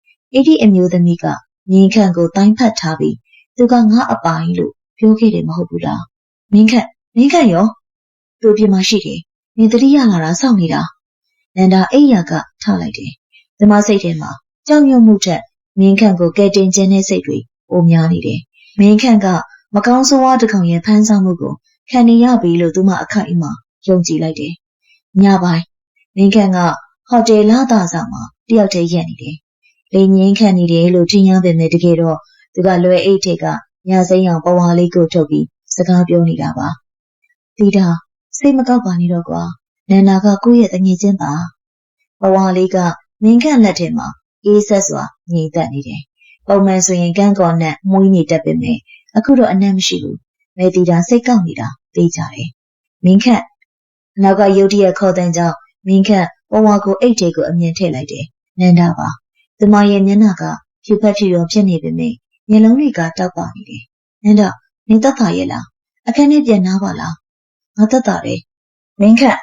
Speaker 1: ကမြင်းခန့်ကိုတိုင်းဖတ်ထားပြီးသူကငါအပိုင်လို့ပြောခဲ့တယ်မဟုတ်ဘူးလား။မြင်းခန့်ရောသူ့ပြမရှိတယ်။နေတတိယလာတာစောင့်နေတာ။နန္ဒာအိယာကထားလိုက်တယ်။ဒီမစိတ်ထဲမှာကြောက်ရွံ့မှုထက်မြင်းခန့်ကိုကဲတင်ခြင်းတဲ့စိတ်တွေပိုများနေတယ်။မြင်းခန့်ကမကောင်းဆိုးဝါးတစ်ကောင်ရဲ့ဖမ်းဆီးမှုကိုခံနေရပြီလို့သူမအခိုင်အမာယုံကြည်လိုက်တယ်။ညပိုင်းမြင်းခန့်ကဟိုတယ်လာတာဆောင်မှာတယောက်တည်းရက်နေတယ်။လေငင်းခန့်နေတယ်လို့ထင်ရပေမဲ့တကယ်တော့သူကလွယ်အိတ်ထက်ကညစိမ်းအောင်ပဝါလေးကိုထုတ်ပြီးစကားပြောနေတာပါ။တီတာစိတ်မကောက်ပါနဲ့တော့ကွာ။နန္ဒာကကိုယ့်ရဲ့တငယ်ချင်းပါ။ပဝါလေးကမြင်းခန့်လက်ထဲမှာအေးဆက်စွာငြိမ်သက်နေတယ်။ပုံမှန်ဆိုရင်ကန်းကော်နဲ့မွေးနေတတ်ပေမဲ့အခုတော့အနက်မရှိဘူး။မေတီတာစိတ်ကောက်နေတာသိကြတယ်။မြင်းခန့်နောက်ကရုတ်တရက်ခေါ်တဲ့ကြောင့်မြင်းခန့်ပဝါကိုအိတ်ထဲကိုအမြင်ထည့်လိုက်တယ်။နန္ဒာပါ။သူမရဲ့မျက်နှာကဖြူဖက်ဖြူရောဖြစ်နေပေမဲ့မျက်လုံးတွေကတောက်ပနေတယ်။နန္ဒာနေသက်သာရဲ့လား။အခန်းထဲပြန်နားပါလား။ငါသက်သာတယ်။မြင်းခန့်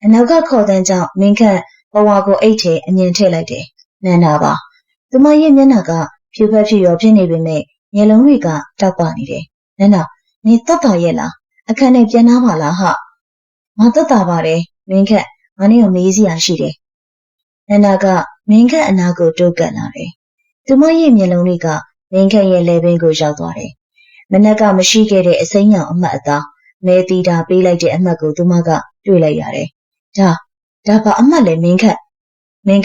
Speaker 1: အနောက်ကခေါ်တဲ့ကြောင့်မြင်းခန့်ပဝါကိုအိတ်ထဲအမြင်ထည့်လိုက်တယ်။နန္ဒာပါ။သူမရဲ့မျက်နှာကဖြူဖက်ဖြူရောဖြစ်နေပေမဲ့မျက်လုံးတွေကတောက်ပနေတယ်။နန္ဒာနေသက်သာရဲ့လား။အခန်းထဲပြန်နားပါလားဟာ။ငါသက်သာပါတယ်။မြင်းခန့်ငါနဲ့ကိုမေးစရာရှိတယ်။နန္ဒာကမင်းခန့်အနာကိုတိုးကပ်လာတယ်။သူမရဲ့မျက်လုံးတွေကမင်းခန့်ရဲ့လက်ဘင်းကိုရောက်သွားတယ်။မနက်ကမရှိခဲ့တဲ့အစိမ်းရောင်အမှတ်အသားမဲတီတာပေးလိုက်တဲ့အမှတ်ကိုသူမကတွေ့လိုက်ရတယ်။ဒါဘာအမှတ်လဲမင်းခန့်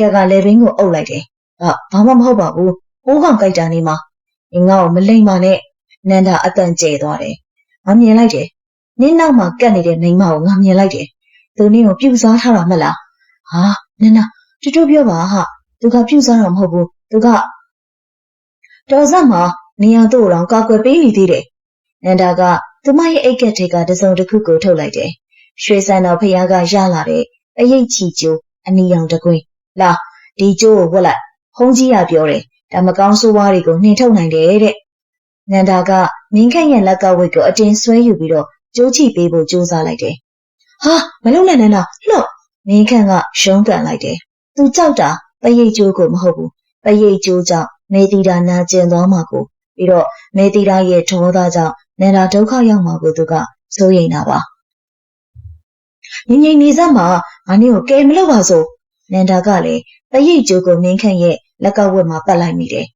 Speaker 1: ကလက်ဘင်းကိုအုပ်လိုက်တယ်။ဘာမှမဟုတ်ပါဘူး။ဟိုးကောင်ကြိုက်တာနေမှာ။ငါ့ကိုမလိမ့်ပါနဲ့။နန္ဒာအတန်ကျဲသွားတယ်။ငါမြင်လိုက်တယ်။နင်းနောက်မှာကပ်နေတဲ့မိန်းမကိုငါမြင်လိုက်တယ်။သူနင်းကိုပြုတ်စားထားတာမလား။ဟာနန္ဒာတူတူပြောပါဟာသူကပြုတ်စားတာမဟုတ်ဘူးသူက တော်စမှာနေရာတို့တော်ကာကွယ်ပေးနေသေးတယ်နန္ဒာကသူမရဲ့အိတ်ကက်ထဲကတစုံတစ်ခုကိုထုတ်လိုက်တယ်ရွှေစံတော်ဖျားကရလာတဲ့အရိတ်ချီကျိုးအနီရောင်တကွင်းလာဒီကျိုးကိုဝတ်လိုက်ဟုံးကြီးကပြောတယ်ဒါမကောင်းဆိုးဝါးတွေကိုနှင်ထုတ်နိုင်တယ်တဲ့နန္ဒာကမင်းခန့်ရဲ့လက်ကဝတ်ကိုအတင်းဆွဲယူပြီးတော့ကျိုးချိပေးဖို့ကြိုးစားလိုက်တယ်ဟာမလုပ်နဲ့နန္ဒာလှော့မင်းခန့်ကရှုံးကန်လိုက်တယ်သူကြောက်တာပရိတ်ကျိုးကိုမဟုတ်ဘူးပရိတ်ကျိုးကြောင့်မေတီတာနာကျင်သွားမှာကိုပြီးတော့မေတီတာရဲ့ဒေါသကြောင့်နန္ဒာဒုက္ခရောက်မှာကိုသူကစိုးရိမ်တာပါငြိမ်နေစမ်းမှာငါနင့်ကိုကဲမလုပ်ပါစို့နန္ဒာကလည်းပရိတ်ကျိုးကိုမင်းခန့်ရဲ့လက်ကဝတ်မှာပတ်လိုက်မိတယ်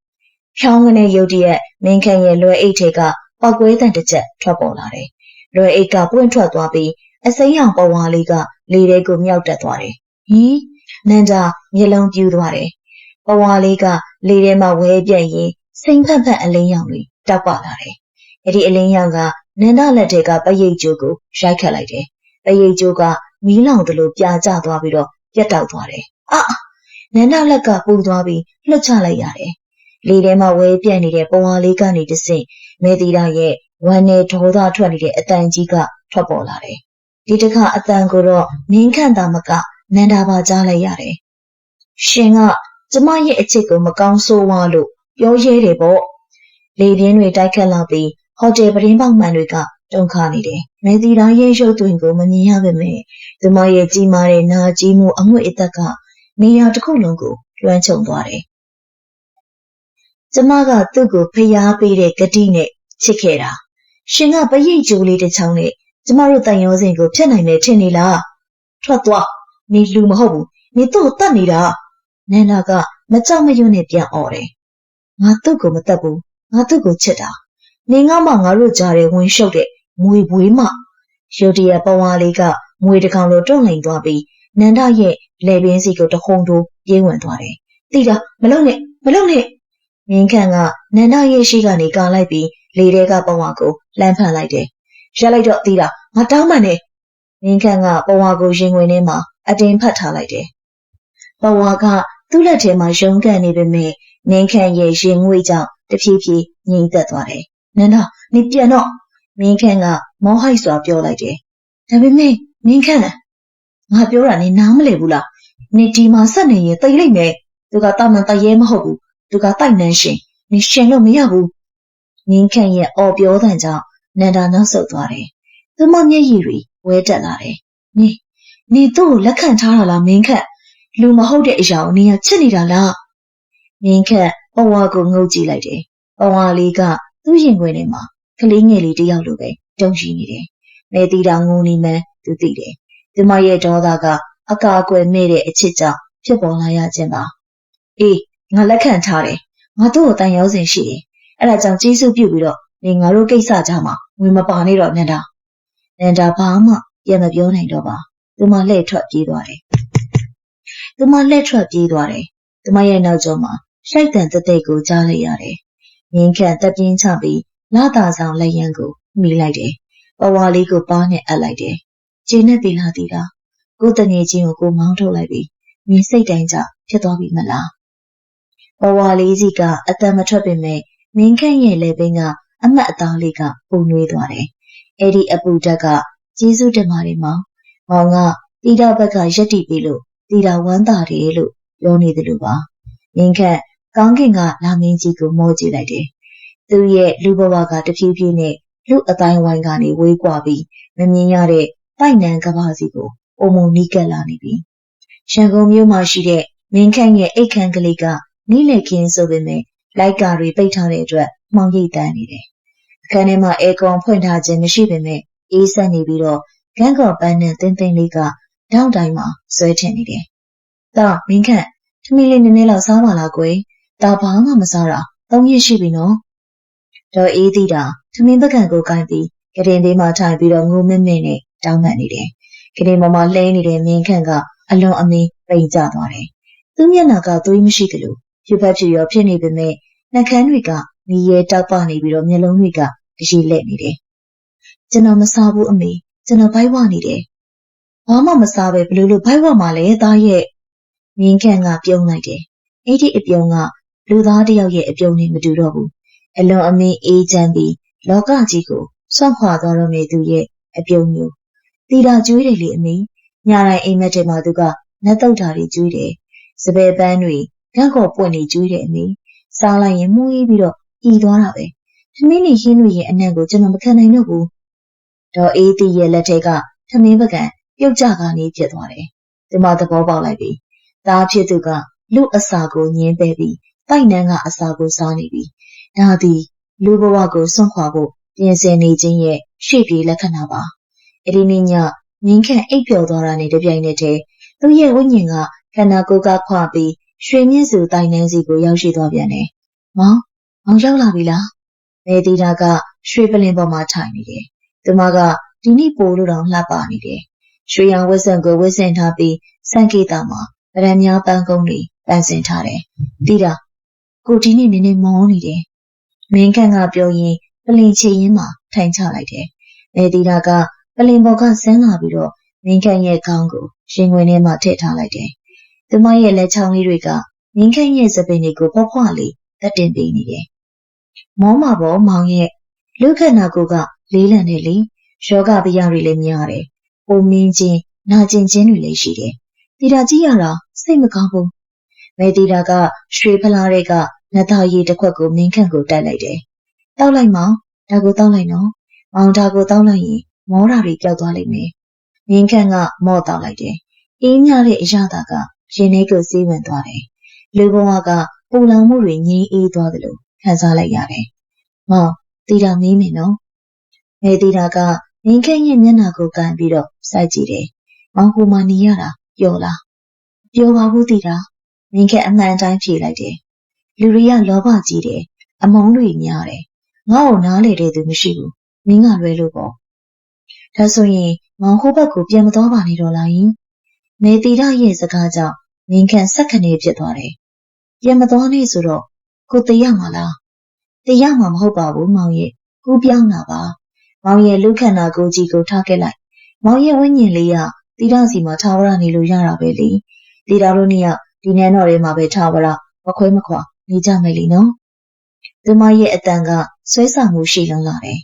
Speaker 1: ဖြောင်းကနေရုတ်တရက်မင်းခန့်ရဲ့လွယ်အိတ်ထဲကပောက်ကွဲတန်တစ်ချက်ထွက်ပေါ်လာတယ်လွယ်အိတ်ကပွင့်ထွက်သွားပြီးအစိမ်းရောင်ပဝါလေးကလေထဲကိုမြောက်တက်သွားတယ်ဟင်နန္ဒာမျက်လုံးပြူးသွားတယ်ပဝါလေးကလေထဲမှာဝဲပြက်ရင်စိမ်ဖက်ဖက်အလင်းရောင်တွေတောက်ပလာတယ်အဲ့ဒီအလင်းရောင်ကနန္ဒာလက်ထဲကပရိတ်ကျိုးကိုရိုက်ခတ်လိုက်တယ်ပရိတ်ကျိုးကမီးလောင်သလိုပြာကျသွားပြီးတော့ပြတ်တောက်သွားတယ်နန္ဒာလက်ကပူသွားပြီးလှုပ်ချလိုက်ရတယ်လေထဲမှာဝဲပြက်နေတဲ့ပဝါလေးကနေတဆင့်မေတီတာရဲ့ဝမ်းနဲ့ဒေါသထွက်နေတဲ့အတန်ကြီးကထွက်ပေါ်လာတယ်ဒီတစ်ခါအတန်ကိုတော့မင်းခန့်တာမကနန္ဒာပါကြားလိုက်ရတယ်ရှင်ကကျမရဲ့အချစ်ကိုမကောင်းဆိုးဝါးလို့ပြောရဲတယ်ပေါ့လေပြင်းတွေတိုက်ခတ်လာပြီးဟိုတယ်ပရင်းပေါက်မှန်တွေကတုန်ခါနေတယ်မေတီတာရဲ့ရုပ်သွင်းကိုမမြင်ရပါနဲ့ကျမရဲ့ကြီးမားတဲ့နာကြီးမှုအငွေ့အသက်ကနေရာတစ်ခုလုံးကိုလွှမ်းခြုံသွားတယ်ကျမကသူ့ကိုဖျားပေးတဲ့ဂတိနဲ့ချစ်ခဲ့တာရှင်ကပရိတ်ကျိုးလေးတစ်ချောင်းနဲ့ကျမတို့တန်ရောစင်ကိုဖျက်နိုင်မယ်ထင်နေလားထွက်သွားနေလူမဟုတ်ဘူးနေတော့တတ်နေတာနန္ဒာကမကြောက်မရွံ့နဲ့ပြန်អော်တယ်ငါသူ့ကိုမတတ်ဘူးငါသူ့ကိုချစ်တာနေငါမှငါတို့ကြားထဲဝင်ရှုပ်တဲ့မွေဘွေးမရုတ်တရက်ပဝါလေးကမွေတစ်ကောင်လိုတွန့်လှန်သွားပြီးနန္ဒာရဲ့လေပင်စီကိုတခုံတိုးပြေးဝင်သွားတယ်တိတာမလုံနဲ့မင်းခန့်ကနန္ဒာရဲ့ရှိကနေကာလိုက်ပြီးလေထဲကပဝါကိုလှမ်းဖန်လိုက်တယ်ရက်လိုက်တော့တိတာငါတောင်းပန်တယ်မင်းခန့်ကပဝါကိုရင်ဝင်ထဲမှာအတင်းဖတ်ထားလိုက်တယ်ပဝါကသူ့လက်ထဲမှာရုံးကန်နေပေမဲ့မင်းခန့်ရဲ့ရင်ငွေ့ကြောင့်တဖြည်းဖြည်းငြိမ်သက်သွားတယ်နန္ဒာနေပြန်တော့မင်းခန့်ကမောဟိုက်စွာပြောလိုက်တယ်ဒါပေမဲ့မင်းခန့်ငါပြောတာနေနားမလည်ဘူးလားနေဒီမှာဆက်နေရင်သိလိုက်မယ်သူကတာမန်တရဲမဟုတ်ဘူးသူကတိုက်နှန်းရှင်နေရှင်လို့မရဘူးမင်းခန့်ရဲ့အော်ပြောသံကြောင့်နန္ဒာနောက်ဆုတ်သွားတယ်သူမမျက်ရည်တွေဝဲတက်လာတယ်နေသူ့ကိုလက်ခံထားတာလားမင်းခန့်လူမဟုတ်တဲ့အရာကိုနေရချစ်နေတာလားမင်းခန့်ပဝါကိုငုံကြည့်လိုက်တယ်ပဝါလေးကသူ့ရင်ခွင်ထဲမှာကလေးငယ်လေးတစ်ယောက်လိုပဲတုံရှိနေတယ်မေတီတာငုံနေမှန်းသူသိတယ်သူမရဲ့ဒေါသကအကာအကွယ်မဲ့တဲ့အချစ်ကြောင့်ဖြစ်ပေါ်လာရခြင်းပါအေးငါလက်ခံထားတယ်ငါတို့ကိုတန်ရောစင်ရှိတယ်အဲ့ဒါကြောင့်ကျေးဇူးပြုပြီးတော့နေငါတို့ကိစ္စကြမှာဝင်မပါနဲ့တော့နန္ဒာဘာမှပြန်မပြောနိုင်တော့ပါသူမလှည့်ထွက်ပြေးသွားတယ်သူမရဲ့နောက်ကျောမှာရှိုက်တန်တဲ့ကိုကြားလိုက်ရတယ်ငင်းခန့်တက်ပြင်းချပြီးလာတာဆောင်လက်ရန်ကိုမိလိုက်တယ်ပဝါလေးကိုပါးနဲ့အပ်လိုက်တယ်ခြေနဲ့ပေးလာသည်လားကိုတငယ်ချင်းကိုမောင်းထုတ်လိုက်ပြီးမြင်စိတ်တိုင်းကြဖြစ်သွားပြီမလားပဝါလေးစီကအတန်မထွက်ပေမဲ့မင်းခန့်ရဲ့လက်ပင်ကအမတ်အသားလေးကပုံနှွေးသွားတယ်အဲ့ဒီအပူဓာတ်ကကျေးဇူးတင်ပါတယ်မောင်ကတီတာဘက်ကရက်တီပြီလို့တီတာဝမ်းသာတယ်လို့ပြောနေတယ်လို့ပါမင်းခန့်ကောင်းကင်ကလာမင်းကြီးကိုမောကြည့်လိုက်တယ်သူ့ရဲ့လူဘဝကတဖြည်းဖြည်းနဲ့လူအတိုင်းဝိုင်းကနေဝေးကွာပြီးမမြင်ရတဲ့ပိုက်နံကဘာစီကိုပုံမနီးကပ်လာနေပြီရန်ကုန်မြို့မှာရှိတဲ့မင်းခန့်ရဲ့အိတ်ခမ်းကလေးကနီးလေခင်းဆိုပေမဲ့လိုက်ကာတွေပိတ်ထားတဲ့အတွက်မှောင်ရိပ်တန်းနေတယ်အခန်းထဲမှာအေကွန်ဖွင့်ထားခြင်းမရှိပေမဲ့အေးဆက်နေပြီးတော့ဂန်းကော်ပန်းနဲ့တင်းတင်းလေးကတောင်းတိုင်းမှာဆွဲထင်နေတယ်ဒါမင်းခန့်ထမင်းလေးနည်းနည်းလောက်စားပါလားကွယ်ဒါဘာမှမစားတာ3 ရက်ရှိပြီနော်တော့အေးသေးတာထမင်းပကံကိုကိုင်းပြီးကရင်သေးမှထိုင်ပြီးတော့ငိုမင်းမင်းနဲ့တောင်းပန်နေတယ်ကရင်မမလှဲနေတဲ့မင်းခန့်ကအလွန်အမင်းပိန်ကျသွားတယ်သူ့မျက်နှာကသွေးမရှိသလိုဖြူဖက်ဖြူရောဖြစ်နေပေမဲ့နှာခမ်းတွေကမီးရဲတောက်ပနေပြီးတော့မျက်လုံးတွေကတရှိလက်နေတယ်ကျွန်တော်မစားဘူးအမေကျွန်တော်ဘိုက်ဝနေတယ်ဘာမှမစားပဲဘလို့ဘိုက်ဝမှာလဲသားရဲ့မင်းခန့်ကပြုံးလိုက်တယ်အဲ့ဒီအပြုံးက လူသားတယောက်ရဲ့အပြုံနဲ့မတူတော့ဘူးအလွန်အမင်းအေးချမ်းပြီးလောကကြီးကိုဆွန့်ခွာသွားတော့မယ့်သူရဲ့အပြုံမျိုးတီတာကျွေးတယ်လေအမေညတိုင်းအိမ်မက်ထဲမှာသူကနှက်တုတ်တာတွေကျွေးတယ်စပယ်ပန်းတွေဓာတ်ကော်ပွင့်တွေကျွေးတယ်အမေစားလိုက်ရင်မှုေးပြီးတော့ဤသွားတာပဲသမင်းလေးဟင်းတွေရဲ့အနံ့ကိုကျွန်တော်မခံနိုင်တော့ဘူးဒေါ်အေးတီရဲ့လက်ထက်ကသမင်းပကံပြုတ်ကျကနေဖြစ်သွားတယ်ဒီမှာသဘောပေါက်လိုက်ပြီဒါဖြစ်သူကလူအစာကိုညင်းပယ်ပြီးတိုက်နှန်းကအစာကိုစားနေပြီဒါသည်လူဘဝကိုစွန့်ခွာဖို့ပြင်ဆင်နေခြင်းရဲ့ရှေ့ပြေလက္ခဏာပါအဲ့ဒီနေ့ညမင်းခန့်အိပ်ပျော်သွားတာနဲ့တပြိုင်နက်တည်းသူ့ရဲ့ဝိညာဉ်ကခန္ဓာကိုယ်ကခွာပြီးရွှေမြင့်စုတိုက်နှန်းစီကိုရောက်ရှိသွားပြန်တယ်မောင်ရောက်လာပြီလားမေတီတာကရွှေပလင်ပေါ်မှာထိုင်နေတယ်သူမကဒီနေ့ပိုလို့တော့လှပနေတယ်ရွှေရောင်ဝတ်ဆံကိုဝတ်ဆင်ထားပြီးစံကေတာမှာဗရံများပန်းကုန်းတွေပန်းစင်ထားတယ်တီတာကိုဒီနေ့နည်းနည်းမောနေတယ်မင်းခန့်ကပြောရင်ပလင်ချေရင်းမှာထိုင်ချလိုက်တယ်မေတီတာကပလင်ပေါ်ကဆင်းလာပြီးတော့မင်းခန့်ရဲ့ခေါင်းကိုရင်ခွင်ထဲမှာထည့်ထားလိုက်တယ်သူမရဲ့လက်ချောင်းလေးတွေကမင်းခန့်ရဲ့စပင်တွေကိုဖွားဖွားလေးတက်တင်ပေးနေတယ်မောမှာပေါ့မောင်ရဲ့လူခန္ဓာကိုယ်ကလေးလံနေလေယောဂဗျာတွေလည်းများတယ်။ပုံမင်းချင်းနာကျင်ချင်းတွေလည်းရှိတယ်။တီတာကြီးရတာစိတ်မကောင်းဘူး။မဲတီတာကရွှေဖလားတွေကနတ်သားရည်တစ်ခွက်ကိုမင်းခန့်ကိုတိုက်လိုက်တယ်။တောက်လိုက်မောင်ဒါကိုတောက်လိုက်နော်။မောင်ဒါကိုတောက်လိုက်ရင်မောတာတွေပျောက်သွားလိမ့်မယ်။မင်းခန့်ကမော့တောက်လိုက်တယ်။အေးမြတဲ့အရာသာကရင်ထဲကိုစီးဝင်သွားတယ်။လူဘဝကပူလောင်မှုတွေငြိမ်းအေးသွားတယ်လို့ခံစားလိုက်ရတယ်။မောင်တီတာမင်းမင်းနော်။မဲတီတာကမင်းခန့်ရဲ့မျက်နှာကိုကန်ပြီးတော့စိုက်ကြည့်တယ်။မောင်ဟိုမှာနေရတာပျော်လား။ပျော်ပါဘူးတီတာ။မင်းခန့်အမှန်တိုင်းဖြေလိုက်တယ်။လူတွေကလောဘကြီးတယ်။အမုန်းတွေများတယ်။ငါ့ကိုနားလေတဲ့သူမရှိဘူး။မင်းကလွဲလို့ပေါ့။ဒါဆိုရင်မောင်ဟိုဘက်ကိုပြန်မသွားပါနဲ့တော့လားယင်။မဲတီတာရဲ့စကားကြောင့်မင်းခန့်ဆက်ခနေဖြစ်သွားတယ်။ပြန်မသွားနဲ့ဆိုတော့ကိုတေးရမှာလား။တေးရမှာမဟုတ်ပါဘူးမောင်ရဲ့။ကူးပြောင်းတာပါ။မောင်ရဲ့လူခန္ဓာကိုယ်ကြီးကိုထားခဲ့လိုက်မောင်ရဲ့ဝိညာဉ်လေးကတီတာစီမှာထားဝရနေလို့ရတာပဲလေတီတာတို့နှစ်ယောက်ဒီနန်းတော်ထဲမှာပဲထားဝရမခွဲမခွာနေကြမယ်လေနော်သူမရဲ့အတန်ကဆွဲဆောင်မှုရှိလွန်းလာတယ်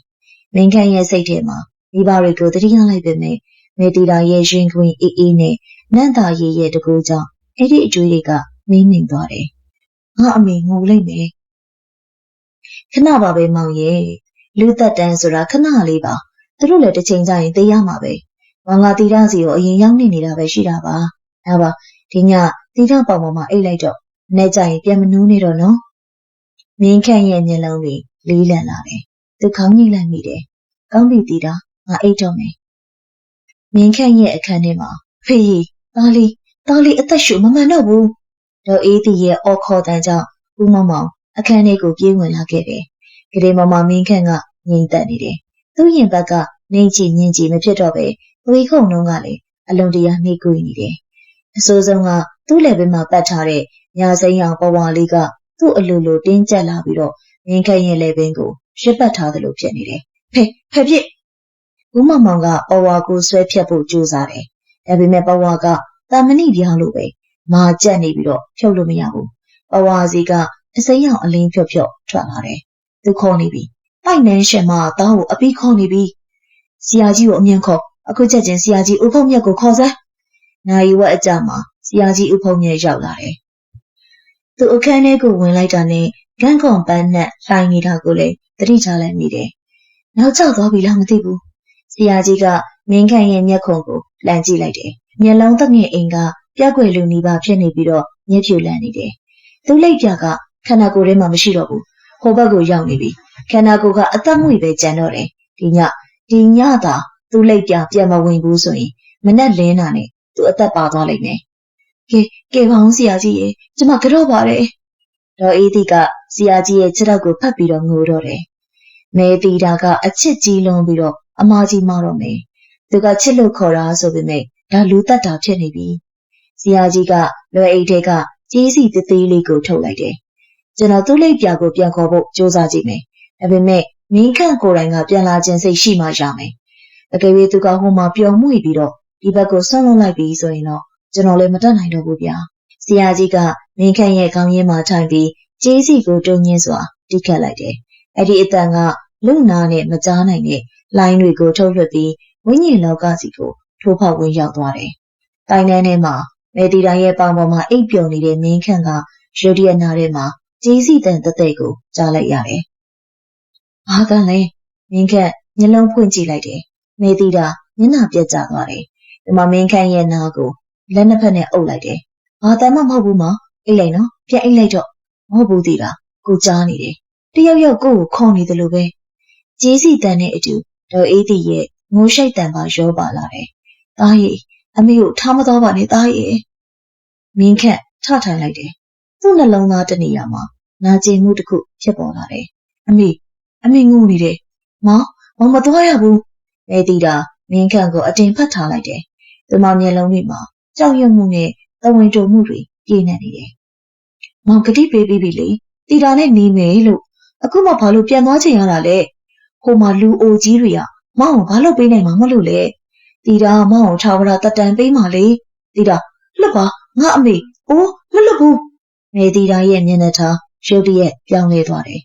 Speaker 1: မင်းခန့်ရဲ့စိတ်ထဲမှာမိဘတွေကိုတတိယလိုက်ပေမဲ့မေတီတာရဲ့ရင်ခွင်အေးအေးနဲ့နန့်တာရည်ရဲ့တကူကြောင့်အဲ့ဒီအကျွေးတွေကမင်းမြင်သွားတယ်ငါအမေငိုလိုက်မယ်ခဏပါပဲမောင်ရဲ့လူသက်တန်းဆိုတာခဏလေးပါသူတို့လည်းတစ်ချိန်ကျရင်သိရမှာပဲမောင်ကတီတာစီကိုအရင်ရောက်နေနေတာပဲရှိတာပါဒါပါဒီညတီတာပေါင်ပေါ်မှာအိတ်လိုက်တော့နေ့ကျရင်ပြန်မနူးနေတော့နော်မင်းခန့်ရဲ့မျက်လုံးတွေလေးလံလာတယ်သူခေါင်းညှိလိုက်မိတယ်ကောင်းပြီတီတာငါအိတ်တော့မယ်မင်းခန့်ရဲ့အခန်းထဲမှာဖေးသားလေးအသက်ရှူမမှန်တော့ဘူးဒေါ်အေးတီရဲ့အော်ခေါ်တန်းကြောင့်ဦးမောင်မောင်အခန်းထဲကိုပြေးဝင်လာခဲ့တယ်ကလေးမမမင်းခန့်ကငြိမ်သက်နေတယ်သူ့ရင်ဘက်ကနေကြည့်မြင်ကြည့်မဖြစ်တော့ပဲသွေးခုန်လုံးကလည်းအလွန်တရာနှိကွေးနေတယ်အဆိုးဆုံးကသူ့လက်ဘက်မှာပတ်ထားတဲ့ညာစိမ်းအောင်ပဝါလေးကသူ့အလိုလိုတင်းကျပ်လာပြီးတော့မင်းခန့်ရဲ့လက်ဘင်းကိုရှစ်ပတ်ထားသလိုဖြစ်နေတယ်ဖဲပြစ်ဦးမောင်မောင်ကပဝါကိုဆွဲဖြတ်ဖို့ကြိုးစားတယ်ဒါပေမဲ့ပဝါကတာမဏိပြောင်းလို့ပဲမာကျက်နေပြီးတော့ဖြုတ်လို့မရဘူးပဝါစီကအစိမ်းရောင်အလင်းဖြော့ထွက်လာတယ်သူခေါ်နေပြီပိုက်နှန်းရှင်မသားကိုအပီးခေါ်နေပြီဆရာကြီးကိုအမြန်ခေါ်အခုချက်ချင်းဆရာကြီးဦးဖုံးမြတ်ကိုခေါ်စမ်းနိုင်ဝက်အကြမှာဆရာကြီးဦးဖုံးမြတ်ရောက်လာတယ်သူအခန်းထဲကိုဝင်လိုက်တာနဲ့ဂန်းကွန်ပန်းနဲ့လှိုင်းနေတာကိုလည်းသတိထားလိုက်မိတယ်နောက်ကျသွားပြီလားမသိဘူးဆရာကြီးကမင်းခန့်ရဲ့မျက်ခုံကိုလှမ်းကြည့်လိုက်တယ်မျက်လုံးတစ်ငယ်အိမ်ကပြက်ွယ်လူနီးပါဖြစ်နေပြီးတော့မျက်ဖြူလန့်နေတယ်သူ့လက်ပြကခန္ဓာကိုယ်ထဲမှာမရှိတော့ဘူးဟိုဘက်ကိုရောက်နေပြီခန္ဓာကိုယ်ကအသက်မွေပဲကြံတော့တယ်ဒီညသာသူ့လက်ပြပြန်မဝင်ဘူးဆိုရင်မနဲ့လင်းတာနဲ့သူအသက်ပါသွားလိမ့်မယ်ကဲပါအောင်ဆရာကြီးရေကျမကြော့ပါတယ်ဒေါ်အေးတီကဆရာကြီးရဲ့ခြေထောက်ကိုဖတ်ပြီးတော့ငိုတော့တယ်မဲတီတာကအချစ်ကြီးလွန်ပြီးတော့အမကြီးမတော့မယ်သူကချစ်လို့ခေါ်တာဆိုပေမဲ့ဒါလူတက်တာဖြစ်နေပြီဆရာကြီးကလွယ်အိတ်ထဲကကြေးစီသေးသေးလေးကိုထုတ်လိုက်တယ်ကျွန်တော်သူ့လက်ပြကိုပြန်ခေါ်ဖို့ကြိုးစားကြည့်မယ်ဒါပေမဲ့မင်းခန့်ကိုယ်တိုင်ကပြန်လာခြင်းစိတ်ရှိမှရမယ်အကယ်၍သူကဟိုမှာပျော်မွေ့ပြီးတော့ဒီဘက်ကိုဆွန့်လွတ်လိုက်ပြီဆိုရင်တော့ကျွန်တော်လည်းမတတ်နိုင်တော့ဘူးဗျာဆရာကြီးကမင်းခန့်ရဲ့ခေါင်းရင်းမှာထိုင်ပြီး ကျေးစီကိုတုံညင်းစွာတိခတ်လိုက်တယ်။အဲ့ဒီအတန်ကလူနာနဲ့မကြားနိုင်တဲ့လိုင်းတွေကိုထုတ်လွှတ်ပြီးဝိညာဉ်လောကစီကိုထိုးဖောက်ဝင်ရောက်သွားတယ်။တိုင်တန်းထဲမှာမေတီတိုင်းရဲ့ပေါင်ပေါ်မှာအိပ်ပျော်နေတဲ့မင်းခန့်ကရုတ်တရက်နာထဲမှာကျေးစီတန်တသက်ကိုကြားလိုက်ရတယ်။ဘာကလဲမင်းခန့်မျက်လုံးဖွင့်ကြည့်လိုက်တယ်။မေတီတာမျက်နှာပြက်ကျသွားတယ်။ဒီမှာမင်းခန့်ရဲ့နားကိုလက်နှစ်ဖက်နဲ့အုပ်လိုက်တယ်။ဘာတမ်းမှမဟုတ်ဘူးမအိတ်လိုက်နော်ပြန်အိတ်လိုက်တော့မဟုတ်ဘူးသေးတာကိုကြားနေတယ်။တယောက်ယောက်ကိုယ်ကိုခေါ်နေတယ်လို့ပဲကျေးစီတန်နဲ့အတူဒေါ်အေးတီရဲ့ငိုရှိုက်တန်ပါရောပါလာတယ်။သားရီအမေကိုထားမတော်ပါနဲ့သားရီမင်းခန့်ထထိုင်လိုက်တယ်။သူ့နှလုံးသားတနေရာမှာနာကျင်မှုတစ်ခုဖြစ်ပေါ်လာတယ်။အမေငိုနေတယ်။မောင်မသွားရဘူး။မေတီတာမင်းခန့်ကိုအတင်ဖတ်ထားလိုက်တယ်။သူမမျက်လုံးတွေမှာကြောက်ရွံ့မှုနဲ့တဝင်းတုံမှုတွေပြည့်နေတယ်။မောင်ကတိပေးပြီးပြီလေ။တီတာနဲ့နေမယ်လို့အခုမှဘာလို့ပြန်သွားချင်ရတာလဲ။ဟိုမှာလူအိုကြီးတွေကမောင်ကိုဘာလို့ပေးနိုင်မှာမလို့လဲ။တီတာမောင်ကိုထာဝရတက်တန်ပေးမှလေ။တီတာလွတ်ပါငါအမေအိုးမလွတ်ဘူး။မေတီတာရဲ့မျက်နှာထားရုတ်တရက်ပြောင်းလဲသွားတယ်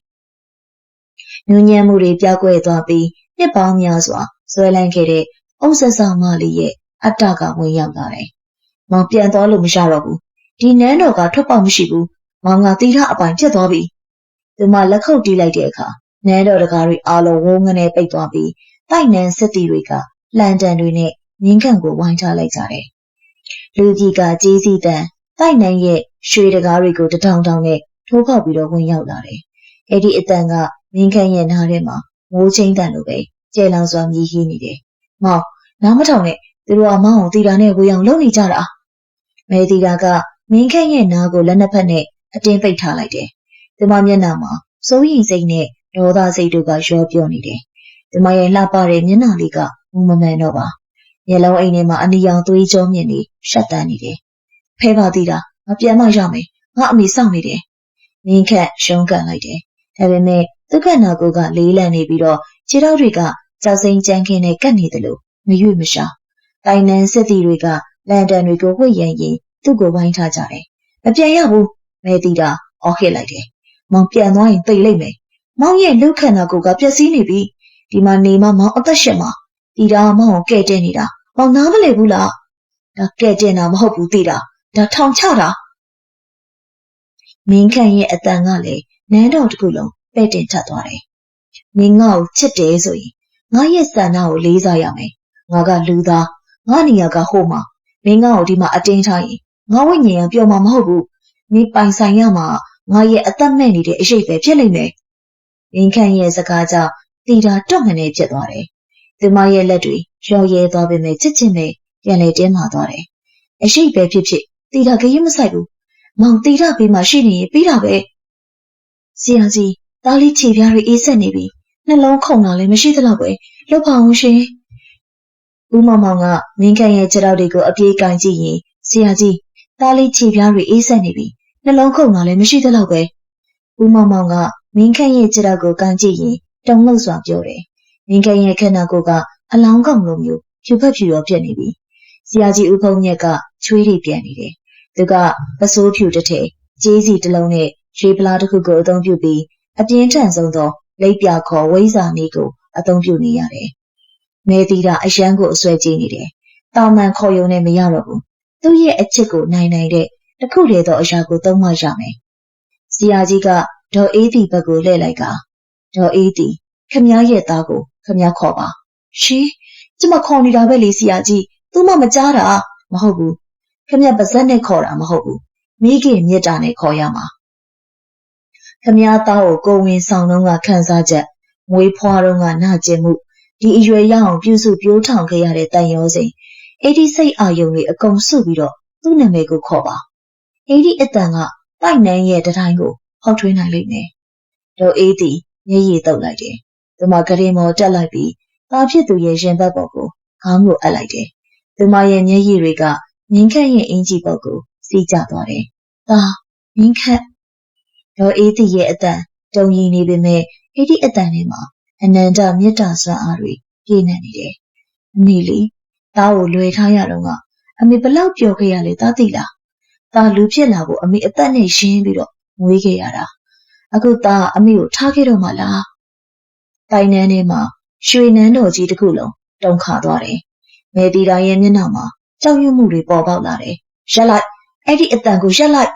Speaker 1: ။ညဉ့်ညမ်းမှုတွေပြောက်ကွယ်သွားပြီးနှစ်ပေါင်းများစွာဆွဲလန်းခဲ့တဲ့အုပ်ဆက်ဆောင်မလေးရဲ့အတ္တကဝင်ရောက်လာတယ်။မောင်ပြန်သွားလို့မရတော့ဘူး။ဒီနန်းတော်ကထွက်ပေါက်မရှိဘူး။မောင်ကတီတာအပိုင်ဖြစ်သွားပြီ။သူမလက်ခုပ်တီးလိုက်တဲ့အခါနန်းတော်တကားတွေအားလုံးဝုန်းကနေပိတ်သွားပြီးတိုက်နန်းစစ်တီတွေကလှန်တံတွေနဲ့မြင်းခန့်ကိုဝိုင်းထားလိုက်ကြတယ်။လူကြီးကကျေးစီတန်တိုက်နန်းရဲ့ရွှေတကားတွေကိုတထောင်ထောင်နဲ့ထိုးဖောက်ပြီးတော့ဝင်ရောက်လာတယ်။အဲ့ဒီအတန်ကမြင်းခန့်ရဲ့နားထဲမှာမိုးချင်းတန်လိုပဲကျဲလောင်စွာမြည်ဟီးနေတယ်။မောင်နားမထောင်နဲ့သူတို့ကမောင်ကိုတီတာနဲ့ဝေအောင်လုပ်နေကြတာ။မဲတီတာကမင်းခန့်ရဲ့နားကိုလက်နှစ်ဖက်နဲ့အတင်းပိတ်ထားလိုက်တယ်။သူမမျက်နှာမှာစိုးရိမ်စိတ်နဲ့ဒေါသစိတ်တို့ကရောပြောနေတယ်။သူမရဲ့လှပတဲ့မျက်နှာလေးကမူမမှန်တော့ပါ။မျက်လုံးအိမ်ထဲမှာအနီရောင်သွေးကြောမြင့်နေရှက်တန်းနေတယ်။ဖဲပါတီတာငါပြန်မရမယ်။ငါအမေစောင့်နေတယ်။မင်းခန့်ရှုံးကန်လိုက်တယ်။ဒါပေမဲ့သူ့ခန္ဓာကိုယ်ကလေးလံနေပြီးတော့ခြေထောက်တွေကကြောက်စိမ့်ကြမ်းခင်းနဲ့ကပ်နေတယ်လို့မရွေ့မရှာ။တိုင်နန်းစစ်တီတွေကလန်တန်တွေကိုဝှက်ရန်ရင်သူ့ကိုဝိုင်းထားကြတယ်။မပြန်ရဘူး။မဲတီတာအော်ဟစ်လိုက်တယ်။မောင်ပြန်သွားရင်သိလိမ့်မယ်။မောင်ရဲ့လူခန္ဓာကိုယ်ကပျက်စီးနေပြီ။ဒီမှာနေမှမောင်အသက်ရှင်မှာ။တီတာမောင်ကိုကဲ့တင်နေတာ။မောင်နားမလည်ဘူးလား။ဒါကဲ့တင်တာမဟုတ်ဘူးတီတာ။ဒါထောင်ချတာ။မင်းခန့်ရဲ့အတန်ကလည်းနန်းတော်တစ်ခုလုံးပဲ့တင်ထပ်သွားတယ်။မင်းငါ့ကိုချစ်တယ်ဆိုရင်ငါရဲ့ဆန္ဒကိုလေးစားရမယ်။ငါကလူသားငါနေရာကဟိုမှာမင်းငါ့ကိုဒီမှာအတင်းထားရင်ငါဝိညာဉ်ကပျော်မှာမဟုတ်ဘူး။မင်းပိုင်ဆိုင်ရမှာငါရဲ့အသက်မဲ့နေတဲ့အရေးပဲဖြစ်လိမ့်မယ်။မင်းခန့်ရဲ့စကားကြောင့်တီတာတော့ငနေဖြစ်သွားတယ်။သူမရဲ့လက်တွေရော်ရဲသွားပေမဲ့ချစ်ချင်းပဲပြန်လေတင်းမာသွားတယ်။အရှိပဲဖြစ်ဖြစ်တီတာခရီးမဆိုင်ဘူး။မောင်တီတာပေးမှရှိနေရင်ပြီးတာပဲ။ဆရာကြီးတားလေးခြေပြားတွေအေးဆက်နေပြီ။နှလုံးခုန်တာလည်းမရှိသလောက်ပဲ။လှုပ်ပါအောင်ရှင်။ဦးမောင်မောင်ကမင်းခန့်ရဲ့ခြေထောက်တွေကိုအပြေးကင်ကြည့်ရင်ဆရာကြီးတားလေးခြေပြားတွေအေးဆက်နေပြီ။နှလုံးခုန်တာလည်းမရှိသလောက်ပဲ။ဦးမောင်မောင်ကမင်းခန့်ရဲ့ခြေထောက်ကိုကန်ကြည့်ရင်တုံ့လှုပ်စွာပြောတယ်။မင်းခန့်ရဲ့ခန္ဓာကိုယ်ကအလောင်းကောင်လိုမျိုးဖြူဖက်ဖြူရောဖြစ်နေပြီ။ဆရာကြီးဦးဖုံးမြက်ကချွေးတွေပြန်နေတယ်။သူကပစိုးဖြူတစ်ထည်ကျေးစီတစ်လုံးနဲ့ရွှေဖလားတစ်ခုကိုအသုံးပြုပြီးအပြင်းထန်ဆုံးသောလိပ်ပြခေါ်ဝိဇာနည်းကိုအသုံးပြုနေရတယ်။မဲတီတာအရန်ကိုအဆွဲကြည့်နေတယ်။တာမန်ခေါ်ယုံနဲ့မရတော့ဘူး။သူ့ရဲ့အချစ်ကိုနိုင်တဲ့တခုတည်းသောအရာကိုသုံးမှရမယ်။ဆရာကြီးကဒေါ်အေးတီဘက်ကိုလှည့်လိုက်ကဒေါ်အေးတီခမည်းရဲ့သားကိုခမည်းခေါ်ပါ။ရှင်ကျမခေါ်နေတာပဲလေဆရာကြီး။သူမှမကြားတာမဟုတ်ဘူး။ခမည်းပါဇက်နဲ့ခေါ်တာမဟုတ်ဘူး။မိခင်မြတ်တာနဲ့ခေါ်ရမှာ။ခမည်းသားကိုကိုဝင်ဆောင်တော့ကခန်းစားချက်မွေးဖွားတော့ကနာကျင်မှုဒီအရွယ်ရောက်အောင်ပြုစုပြိုးထောင်ခဲ့ရတဲ့တန်ရောစိန်အဲ့ဒီစိတ်အာယုံတွေအကုန်စုပြီးတော့သူ့နာမည်ကိုခေါ်ပါအဲ့ဒီအတန်ကတိုက်နန်းရဲ့တတိုင်းကိုဟောက်ထွေးနိုင်လိမ့်မယ်ဒေါ်အေးသည်မျက်ရည်တုပ်လိုက်တယ်သူမကလေးမော်တက်လိုက်ပြီးသားဖြစ်သူရဲ့ရင်ဘတ်ပေါ်ကိုခေါင်းကိုအပ်လိုက်တယ်သူမရဲ့မျက်ရည်တွေကမြင်းခန့်ရဲ့အင်ကြီးပေါ်ကိုစီးကျသွားတယ်သားမြင်းခန့်ဒေါ်အေးသည်ရဲ့အတန်တုံရီနေပေမဲ့အဲ့ဒီအတန်ထဲမှာအနန္တမေတ္တာစွမ်းအားတွေပြည့်နေတယ်။အမေလေးသားကိုလွယ်ထားရတော့ကအမေဘလောက်ပျော်ခဲ့ရလဲသားသိလား။သားလူဖြစ်လာဖို့အမေအသက်နဲ့ရင်းပြီးတော့မွေးခဲ့ရတာ အခုသားအမေကိုထားခဲ့တော့မှလားပိုင်နန်းထဲမှာရွှေနန်းတော်ကြီးတစ်ခုလုံးတုန်ခါသွားတယ်မေတီတာရဲ့မျက်နှာမှာကြောက်ရွံ့မှုတွေပေါ်ပေါက်လာတယ်ရက်လိုက်အဲ့ဒီအတန်ကိုရက်လိုက်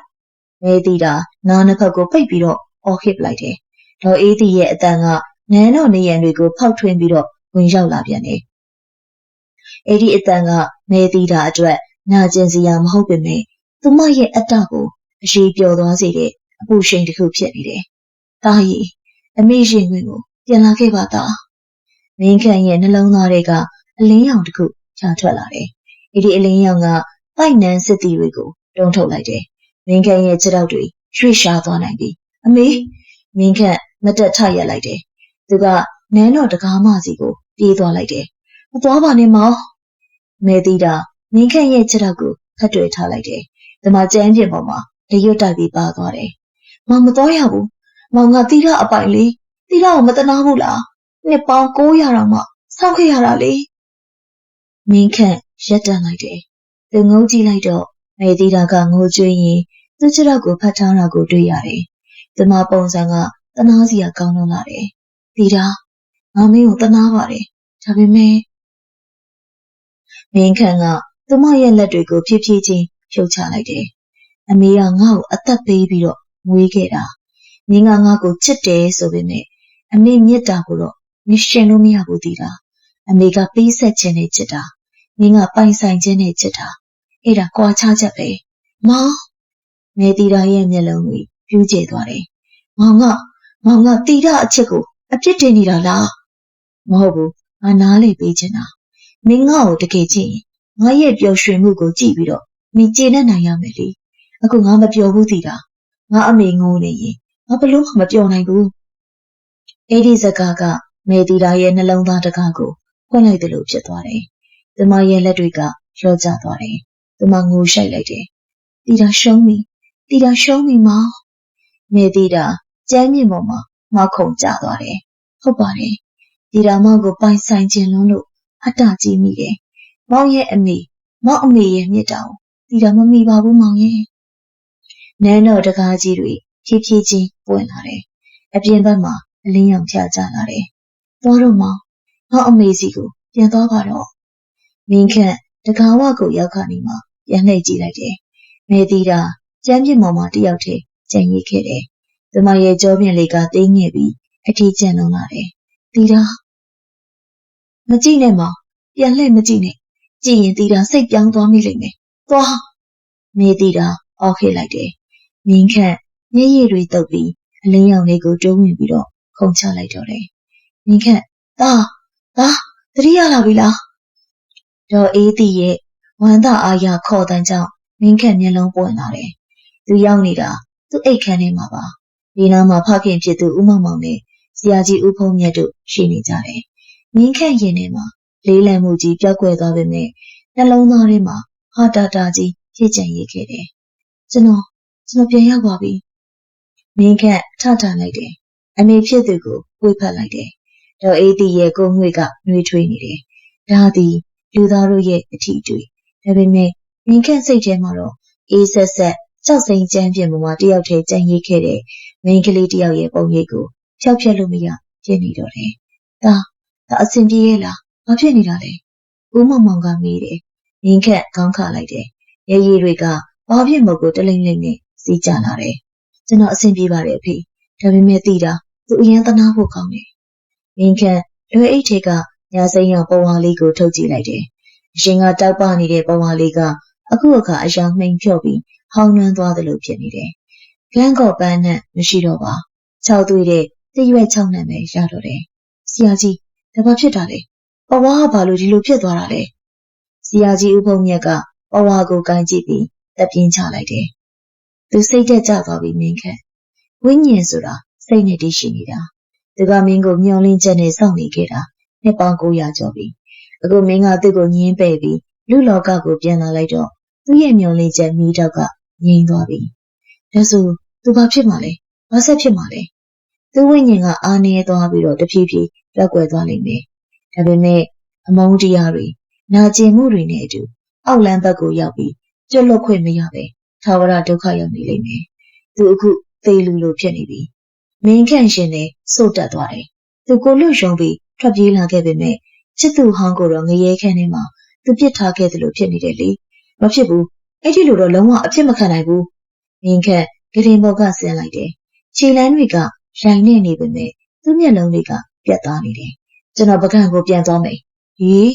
Speaker 1: မေတီတာနားနှစ်ဖက်ကိုပိတ်ပြီးတော့အော်ဟစ်လိုက်တယ်ဒေါ်အေးတီရဲ့အတန်ကနန်းတော်နေရံတွေကိုဖောက်ထွင်းပြီးတော့ဝင်ရောက်လာပြန်တယ်အဲ့ဒီအတန်ကမေတီတာအတွက်နာကျင်စရာမဟုတ်ပေမဲ့သူမရဲ့အတ္တကိုအရေးပျော်သွားစေတဲ့အပူရှိန်တစ်ခုဖြစ်နေတယ်။ဒါရီအမေရင်ဝင်ကိုပြန်လာခဲ့ပါသား။မင်းခန့်ရဲ့နှလုံးသားတွေကအလင်းရောင်တစ်ခုချထွက်လာတယ်။အဲ့ဒီအလင်းရောင်ကပိုက်နန်းစစ်တီတွေကိုတွန်းထုတ်လိုက်တယ်။မင်းခန့်ရဲ့ခြေထောက်တွေရွှေ့ရှားသွားနိုင်ပြီ။အမေမင်းခန့်မတက်ထရက်လိုက်တယ်။သူကနန်းတော်တကားမစီကိုပြေးသွားလိုက်တယ်။မသွားပါနဲ့မောင်။မေတီတာမင်းခန့်ရဲ့ခြေထောက်ကိုဖတ်တွေ့ထားလိုက်တယ်။ဒီမှာကျန်းပြင်းပေါ်မှာတရွတ်တိုက်ပြီးပါသွားတယ်။မောင်မတော်ရဘူး။မောင်ကတီလာအပိုင်လေးတီလာကိုမတနာဘူးလား။နှစ်ပေါင်း900တောင်မှစောင့်ခဲ့ရတာလေ။မင်းခန့်ရက်တန်လိုက်တယ်။သူငုံကြည့်လိုက်တော့မေတီတာကငိုကြွေးရင်သူ့ခြေထောက်ကိုဖတ်ထားတာကိုတွေ့ရတယ်။ဒီမှာပုံစံကတနာစီရကောင်းလွန်းလာတယ်။တီတာငါမင်းကိုတနာပါတယ်။ဒါပေမဲ့မင်းခန့်ကသူမရဲ့လက်တွေကိုဖြည်းဖြည်းချင်းဖြုတ်ချလိုက်တယ်။အမေကငါ့ကိုအသက်ပေးပြီးတော့မွေးခဲ့တာ။မင်းကငါ့ကိုချစ်တယ်ဆိုပေမဲ့အမေမြတ်တာကိုတော့မရှင်လို့မရဘူးတီလား။အမေကပေးဆက်ခြင်းနဲ့ချစ်တာ။မင်းကပိုင်ဆိုင်ခြင်းနဲ့ချစ်တာ။အဲ့ဒါကွာခြားချက်ပဲ။မောင်မေတီတာရဲ့မျက်လုံးတွေပြူးကျသွားတယ်။မောင်ကတီတာအချစ်ကိုအပြစ်တင်နေတာလား။မဟုတ်ဘူး။ငါနားလေပေးချင်တာ။မင်းငါ့ကိုတကယ်ချစ်ရင်ငါရဲ့ပျော်ရွှင်မှုကိုကြည့်ပြီးတော့မင်းကျေနပ်နိုင်ရမယ်လေအခုငါမပျော်ဘူးတည်တာငါအမေငိုနေရင်ငါဘလို့မှမပျော်နိုင်ဘူးအဲ့ဒီစကားကမေတီတာရဲ့နှလုံးသားတကားကိုဖွင့်လိုက်တယ်လို့ဖြစ်သွားတယ်သူမရဲ့လက်တွေကရော့ကျသွားတယ်သူမငိုရှိုက်လိုက်တယ်တီတာရှုံးပြီမောင်မေတီတာကျမ်းမြင့်ပေါ်မှာမောက်ခုံကျသွားတယ်ဟုတ်ပါတယ်တီတာမောင်ကိုပိုင်ဆိုင်ခြင်းလုံးလို့အတ္တကြီးမိတယ်မောင်ရဲ့အမေရဲ့မြစ်တာကိုတီတာမမီပါဘူးမောင်ရဲ့နန်းတော်တကားကြီးတွေဖြည်းဖြည်းချင်းပွင့်လာတယ်အပြင်ဘက်မှာအလင်းရောင်ဖြာကျလာတယ်သွားတော့မောင်ငါအမေစီကိုပြန်သွားပါတော့မင်းခန့်တကားဝကိုရောက်ခါနေမှပြန်လှည့်ကြည့်လိုက်တယ်မေတီတာကျမ်းပြစ်မောင်မတယောက်တည်းကြံ့ရစ်ခဲ့တယ်သူမရဲ့ကြောပြင်လေးကသိငယ်ပြီးအထီးကျန်လုံးလာတယ်တီတာမကြည့်နဲ့မောင်ပြန်လှည့်မကြည့်နဲ့ကြည့်ရင်တီတာစိတ်ပြောင်းသွားမိလိမ့်မယ်သွားမေတီတာအော်ခေလိုက်တယ်မင်းခန့်မျက်ရည်တွေတုပ်ပြီးအလင်းရောင်လေးကိုတိုးဝင်ပြီးတော့ခုန်ချလိုက်တော့တယ်မင်းခန့်သားတတိယလာပြီလားဒေါ်အေးတီရဲ့ဝမ်းသာအားရခေါ်တန်းကြောင့်မင်းခန့်မျက်လုံးပွင့်လာတယ်သူရောက်နေတာသူ့အိတ်ခမ်းထဲမှာပါဒီနားမှာဖခင်ဖြစ်သူဦးမောင်မောင်နဲ့ဆရာကြီးဦးဖုံးမြတ်တို့ရှိနေကြတယ်မင်းခန့်ရင်ထဲမှာလေးလံမှုကြီးပျောက်ကွယ်သွားပေမဲ့နှလုံးသားထဲမှာဟာတာကြီးပြည့်ကျန်ရခဲ့တယ်ကျွန်တော်ပြန်ရောက်ပါပြီမင်းခန့်ထလိုက်တယ်အမေဖြစ်သူကိုဝေဖက်လိုက်တယ်ဒေါ်အေးတီရဲ့ကိုငွေကနှွေးထွေးနေတယ်ဒါသည်လူသားတို့ရဲ့အထီးတွေဒါပေမဲ့မင်းခန့်စိတ်ထဲမှာတော့အေးဆက်ကြောက်စိမ်ကြမ်းပြင်ပေါ်မှာတယောက်တည်းကြံ့ရစ်ခဲ့တဲ့မိန်းကလေးတယောက်ရဲ့ပုံရိပ်ကိုဖျောက်ဖျက်လို့မရဖြစ်နေတော့တယ်ဒါအဆင်ပြေရဲ့လားဘာဖြစ်နေတာလဲဦးမောင်မောင်ကမေးတယ်မင်းခန့်ခေါင်းခါလိုက်တယ်ရဲရည်တွေကဘာဖြစ်မုတ်ကိုတလိမ့်လိမ့်နဲ့စီးကြလာတယ်ကျွန်တော်အဆင်ပြေပါတယ်အဖေဒါပေမဲ့သိတာသူအရင်သနာဖို့ကောင်းတယ်မင်းခန့်လွယ်အိတ်ထဲကညာစိမ်းရောင်ပုံဝါလေးကိုထုတ်ကြည့်လိုက်တယ်အရှင်ကတောက်ပနေတဲ့ပုံဝါလေးကအခုအခါအယောင်နှိမ်ဖြော့ပြီးဟောင်းနှွမ်းသွားတယ်လို့ဖြစ်နေတယ်ဂန်းကော့ပန်းနဲ့မရှိတော့ပါ၆သွေးတဲ့တရွက်၆နဲ့ပဲရတော့တယ်ဆရာကြီးဒါဘာဖြစ်တာလဲပဝါကဘာလို့ဒီလိုဖြစ်သွားတာလဲဆရာကြီးဦးဖုံးမြတ်ကပဝါကိုကိုင်းကြည့်ပြီးတက်ပြင်းချလိုက်တယ်သူစိတ်တက်ကြသွားပြီးမင်းခန့်ဝိညာဉ်ဆိုတာစိတ်နဲ့တည်ရှိနေတာသူကမင်းကိုမျောလင်းချက်နဲ့စောင့်နေခဲ့တာနှစ်ပေါင်း900ကျော်ပြီအခုမင်းကသူ့ကိုညှင်းပယ်ပြီးလူလောကကိုပြန်လာလိုက်တော့သူ့ရဲ့မျောလင်းချက်မိတော့ကငြိမ်သွားပြီဒါဆိုသူဘာဖြစ်မှာလဲဘာဆက်ဖြစ်မှာလဲသူ့ဝိညာဉ်ကအာနေသွားပြီးတော့တဖြည်းဖြည်းပြတ်ကွယ်သွားလိမ့်မယ်ဒါပေမဲ့အမုန်းတရားတွေနာကျင်မှုတွေနဲ့အတူအောက်လမ်းဘက်ကိုရောက်ပြီးကျွတ်လွတ်ခွင့်မရပဲထာဝရဒုက္ခရောက်နေလိမ့်မယ်သူအခုသေလူလိုဖြစ်နေပြီ မင်းခန့်ရှင်နဲ့စို့တက်သွားတယ်သူကိုလွတ်ရှုံပြီးထွက်ပြေးလာခဲ့ပေမဲ့ချစ်သူဟောင်းကိုတော့ငရဲခန်းထဲမှာသူပြစ်ထားခဲ့တယ်လို့ဖြစ်နေတယ်လေမဖြစ်ဘူးအဲ့ဒီလိုတော့လုံးဝအဖြစ်မခံနိုင်ဘူးမင်းခန့်ဂရင်ဘော်ကဆင်းလိုက်တယ်ခြေလမ်းတွေကရိုင်နေနေပေမဲ့သူ့မျက်လုံးတွေကပြတ်သားနေတယ်ကျွန်တော်ပကံကိုပြန်သွားမယ်ဟေး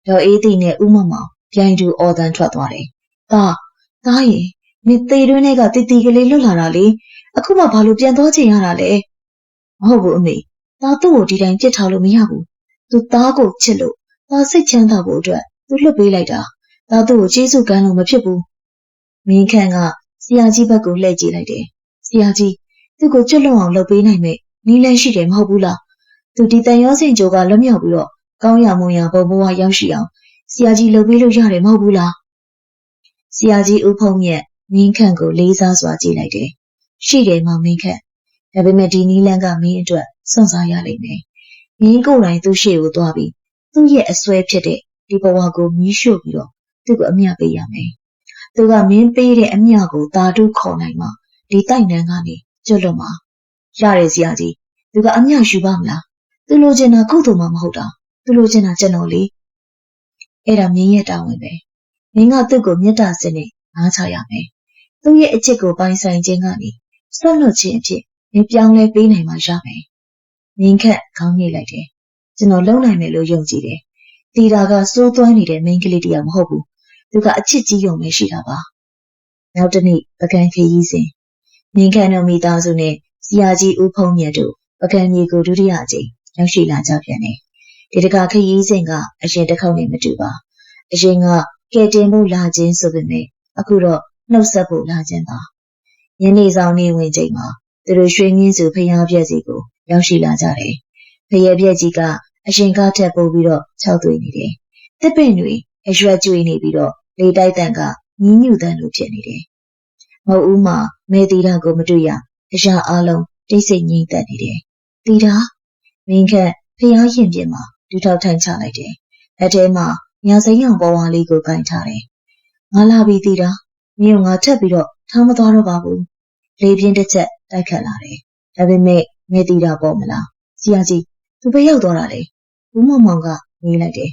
Speaker 1: တော့အေးတီနဲ့ဥမမောင်ပြိုင်တူအော်တန်ထွက်သွားတယ်ဒါရင်မင်းသေးတွင်းတွေကတီတီကလေးလွတ်လာတာလေအခုမှဘာလို့ပြန်သွားချင်ရတာလဲမဟုတ်ဘူးအမေဒါသူ့ကိုဒီတိုင်းပြစ်ထားလို့မရဘူးသူသားကိုချစ်လို့ဒါစိတ်ချမ်းသာဖို့အတွက်သူလွတ်ပေးလိုက်တာဒါသူ့ကိုကျေးဇူးကမ်းလို့မဖြစ်ဘူးမင်းခန့်ကဆရာကြီးဘက်ကိုလှည့်ကြည့်လိုက်တယ်ဆရာကြီးသူ့ကိုကျွတ်လွန်အောင်လုပ်ပေးနိုင်မဲ့နီးလန်းရှိတယ်မဟုတ်ဘူးလားသူဒီတန်ရောစင်ကြိုကလွတ်မြောက်ပြီးတော့ကောင်းရမွန်ရဘုံဘဝရောက်ရှိအောင်ဆရာကြီးလုပ်ပေးလို့ရတယ်မဟုတ်ဘူးလားဆရာကြီးဦးဖုံးမြတ်မင်းခန့်ကိုလေးစားစွာကြည့်လိုက်တယ်ရှိတယ်မောင်မင်းခန့်ဒါပေမဲ့ဒီနီးလန်းကမင်းအတွက်စွန့်စားရလိမ့်မယ်မင်းကိုယ်တိုင်သူ့ရှေ့ကိုသွားပြီးသူ့ရဲ့အစွဲဖြစ်တဲ့ဒီဘဝကိုမီးရှို့ပြီးတော့သူ့ကိုအမျှပေးရမယ်သူကမင်းပေးတဲ့အမျှကိုတာတုခေါ်နိုင်မှဒီတိုက်နှန်းကနေကျွတ်လွတ်မှာရတယ်ဆရာကြီးသူကအမျှယူပါမလားသူလိုချင်တာကုသိုလ်မှမဟုတ်တာသူလိုချင်တာကျွန်တော်လေအဲ့ဒါမင်းရဲ့တာဝန်ပဲမင်းကသူ့ကိုမေတ္တာစနစ်နားချရမယ်သူ့ရဲ့အချစ်ကိုပိုင်ဆိုင်ခြင်းကနေဆွတ်လွတ်ခြင်းအဖြစ်မင်းပြောင်းလဲပေးနိုင်မှရမယ်မင်းခန့်ခေါင်းငိတ်လိုက်တယ်ကျွန်တော်လုံနိုင်မယ်လို့ယုံကြည်တယ်တီတာကစိုးသွမ်းနေတဲ့မိန်းကလေးတယောက်မဟုတ်ဘူးသူကအချစ်ကြီးယုံပဲရှိတာပါနောက်တစ်နေ့ပကံခရီးစဉ်မင်းခန့်တို့မိသားစုနဲ့ဆရာကြီးဦးဖုံးမြတ်တို့ပကံမြေကိုဒုတိယအကြိမ်ရောက်ရှိလာကြပြန်တယ်ဒီတခါခရီးစဉ်ကအရင်တစ်ခေါက်နဲ့မတူပါအရင်ကကဲတင်ဖို့လာခြင်းဆိုပေမဲ့အခုတော့နှုတ်ဆက်ဖို့လာခြင်းပါညနေဆောင်နေဝင်ချိန်မှာသူတို့ရွှေမြင့်စုဖျားပြက်စီကိုရောက်ရှိလာကြတယ်ဖျားပြက်ကြီးကအရင်ကထက်ပိုပြီးတော့ခြောက်သွေးနေတယ်တစ်ပင်တွေအရွက်ကျွေးနေပြီးတော့လေတိုက်တန်ကညင်းညူတန်လိုဖြစ်နေတယ်မဟုတ်ဦးမှာမဲတီတာကိုမတွေ့ရအရာအလုံးတိတ်ဆိတ်ငြိမ်သက်နေတယ်တီတာမင်းခန့်ဖျားရင်ပြင်မှာဒူထောက်ထိုင်ချလိုက်တယ်လက်ထဲမှာညာစိမ်းရောင်ပေါ်ဝါလေးကိုကင်ထားတယ်ငါလာပြီတီတာမင်းကငါထပ်ပြီးတော့ထားမသွားတော့ပါဘူးလေပြင်းတစ်ချက်တိုက်ခတ်လာတယ်ဒါပေမဲ့မဲတီတာပေါ်မလားဆရာကြီးသူပဲရောက်သွားတာလေဦးမောင်မောင်ကမေးလိုက်တယ်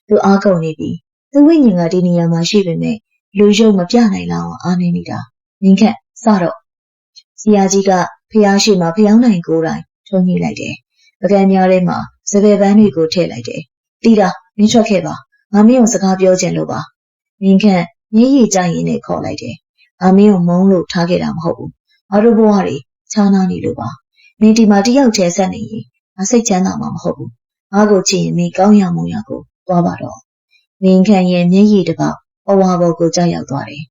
Speaker 1: သူအားကုန်နေပြီသူဝိညာဉ်ကဒီနေရာမှာရှိပေမဲ့လူရုပ်မပြနိုင်လောက်အားနေနေတာမင်းခန့်စတော့ဆရာကြီးကဖျားရှိမှဖျောင်းနိုင်ကိုယ်တိုင်ထုံးညှိလိုက်တယ်ပကံများထဲမှာစပယ်ပန်းတွေကိုထည့်လိုက်တယ်တီတာမင်းထွက်ခဲ့ပါငါမင်းကိုစကားပြောချင်လို့ပါမင်းခန့်ညည်းရည်ကြရင်နဲ့ခေါ်လိုက်တယ်ငါမင်းကိုမုန်းလို့ထားခဲ့တာမဟုတ်ဘူးငါတို့ဘဝတွေခြားနားနေလို့ပါမင်းဒီမှာတယောက်တည်းဆက်နေရင်ငါစိတ်ချမ်းသာမှာမဟုတ်ဘူးငါကိုချစ်ရင်မင်းကောင်းရမွန်ရကိုသွားပါတော့မင်းခန့်ရဲ့မျက်ရည်တစ်ပေါက်အဝါပေါ်ကိုကြောက်ရောက်သွားတယ်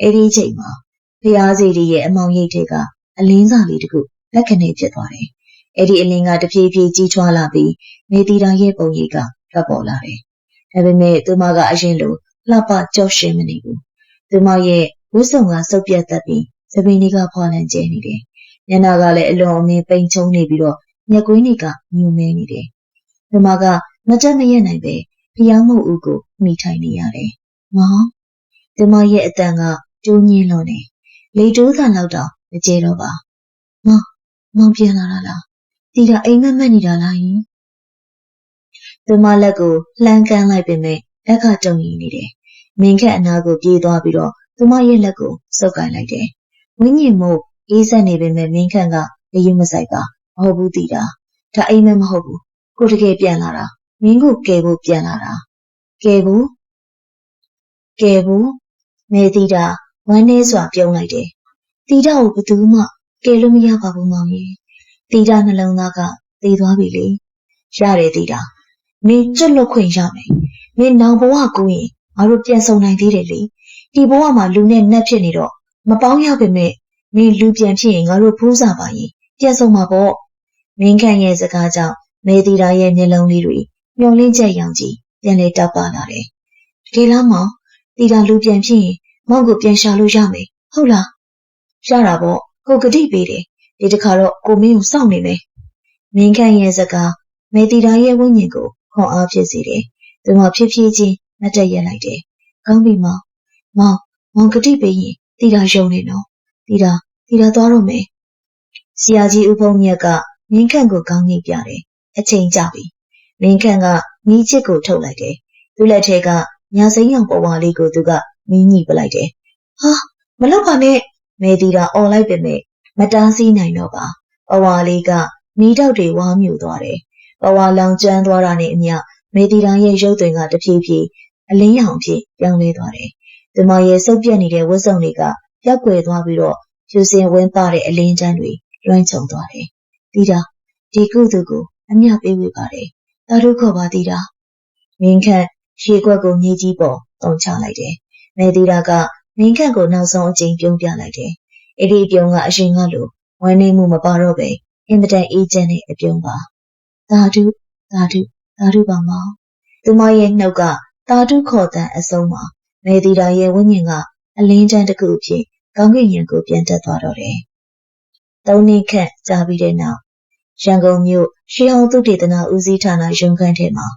Speaker 1: အဲ့ဒီချိန်မှာဖျားစီရီရဲ့အမောင်ရိပ်တွေကအလင်းစာလေးတစ်ခုလက်ခဏိဖြစ်သွားတယ်အဲ့ဒီအလင်းကတဖြည်းဖြည်းကြီးထွားလာပြီးမေတီတာရဲ့ပုံရိပ်ကထွက်ပေါ်လာတယ်ဒါပေမဲ့သူမကအရင်လိုလှပကြောက်ရွံ့မနေဘူးသူမရဲ့ဝတ်စုံကစုပ်ပြတ်သက်ပြီးသပင်းတွေကဖွာလန်ကျဲနေတယ်မျက်နှာကလည်းအလွန်အမင်းပိန်ချုံနေပြီးတော့မျက်ကွင်းတွေကမြူမဲနေတယ်သူမကမတက်မရက်နိုင်ပဲဖျားမှုဦးကိုမိထိုင်နေရတယ်မောင်သူမရဲ့အတန်ကကျိုးညင်းလွန်နေလေတိုးသံလောက်တော့မကျေတော့ပါမောင်ပြန်လာတာလားတီတာအိမ်မက်မက်နေတာလားယင်သူမလက်ကိုလှမ်းကမ်းလိုက်ပေမဲ့လက်ကတုံရင်နေတယ်မင်းခက်အနာကိုပြေးသွားပြီးတော့သူမရဲ့လက်ကိုစုပ်ကိုင်လိုက်တယ်ဝင်းညင်မို့အေးဆက်နေပေမဲ့မင်းခန့်ကရေမဆိုင်ပါမဟုတ်ဘူးတီတာဒါအိမ်မက်မဟုတ်ဘူးကိုတကယ်ပြန်လာတာမင်းကိုကယ်ဖို့ပြန်လာတာကယ်ဖို့မေတီတာဝမ်းနေစွာပြုံးလိုက်တယ်တီတာကိုဘယ်သူမှကယ်လို့မရပါဘူးမောင်ကြီးတီတာနှလုံးသားကသေသွားပြီလေရတယ်တီတာမင်းကျွတ်လွတ်ခွင့်ရမယ်မင်းနောင်ဘဝကိုရင်ငါတို့ပြန်ဆုံနိုင်သေးတယ်လေဒီဘဝမှာလူနဲ့နတ်ဖြစ်နေတော့မပေါင်းရပေမဲ့မင်းလူပြန်ဖြစ်ရင်ငါတို့ဖိုးစားပါရင်ပြန်ဆုံမှာပေါ့မင်းခန့်ရဲ့စကားကြောင့်မေတီတာရဲ့မျက်လုံးလေးတွေမျောလင်းချက်ရောင်ကြီးပြန်လေတောက်ပါလာတယ်တကယ်လားမောင်တီတာလူပြန်ဖြစ်ရင်မောင်ကိုပြန်ရှာလို့ရမယ်ဟုတ်လားရတာပေါ့ကိုကတိပေးတယ်ဒီတစ်ခါတော့ကိုမင်းကိုစောင့်နေမယ်မင်းခန့်ရဲ့စကားမေတီတာရဲ့ဝိညာဉ်ကိုခွန်အားဖြစ်စေတယ်သူမဖြည်းဖြည်းချင်းမတ်တက်ရက်လိုက်တယ်ကောင်းပြီမောင်ကတိပေးရင်တီတာယုံနေနော်တီတာသွားတော့မယ် ဆရာကြီးဦးဖုံးမြတ်ကမင်းခန့်ကိုခေါင်းငိတ်ပြတယ်။အချိန်ကြပြီ။မင်းခန့်ကမီးချစ်ကိုထုတ်လိုက်တယ်။သူ့လက်ထဲကညာစိမ်းရောင်ပေါ်ဝါလေးကိုသူကမီးညှိပလိုက်တယ်။ဟာမလုပ်ပါနဲ့မေတီတာអော်လိုက်ပေမဲ့မတားဆီးနိုင်တော့ပါ။ပေါ်ဝါလေးကမီးတောက်တွေဝါမြူသွားတယ်။ပေါ်ဝါလောင်ကျွမ်းသွားတာနဲ့အမျှမေတီတာရဲ့ရုပ်သွင်းကတဖြည်းဖြည်းအလင်းရောင်အဖြစ်ပြောင်းလဲသွားတယ်။သူမရဲ့စုပ်ပြတ်နေတဲ့ဝတ်စုံတွေကပျောက်ကွယ်သွားပြီးတော့ဖြူစင်ဝင်းပတဲ့အလင်းချမ်းတွေလွှမ်းခြုံသွားတယ်။တီတာဒီကုသိုလ်ကိုအမျှပေးဝေပါတယ်။သာဓုခေါ်ပါတီတာ။မင်းခန့်ရေခွက်ကိုမြေကြီးပေါ်တုံချလိုက်တယ်။မေတီတာကမင်းခန့်ကိုနောက်ဆုံးအကြိမ်ပြုံးပြလိုက်တယ်။အဲ့ဒီပြုံးကအရှင်ကလိုဝမ်းနေမှုမပါတော့ပဲအင်မတန်အေးချမ်းတဲ့အပြုံးပါ။သာဓုသာဓုသာဓုပါမောင်။သူမရဲ့နှုတ်ကသာဓုခေါ်တဲ့အဆုံးမှာမေတီတာရဲ့ဝိညာဉ်ကအလင်းချမ်းတစ်ခုအဖြစ်ကောင်းကင်ယံကိုပြန်တက်သွားတော့တယ်။၃ နှစ်ခန့်ကြာပြီးတဲ့နောက်ရန်ကုန်မြို့ရှေးဟောင်းသုတေသနဦးစီးဌာနရုံးခန်းထဲမှာ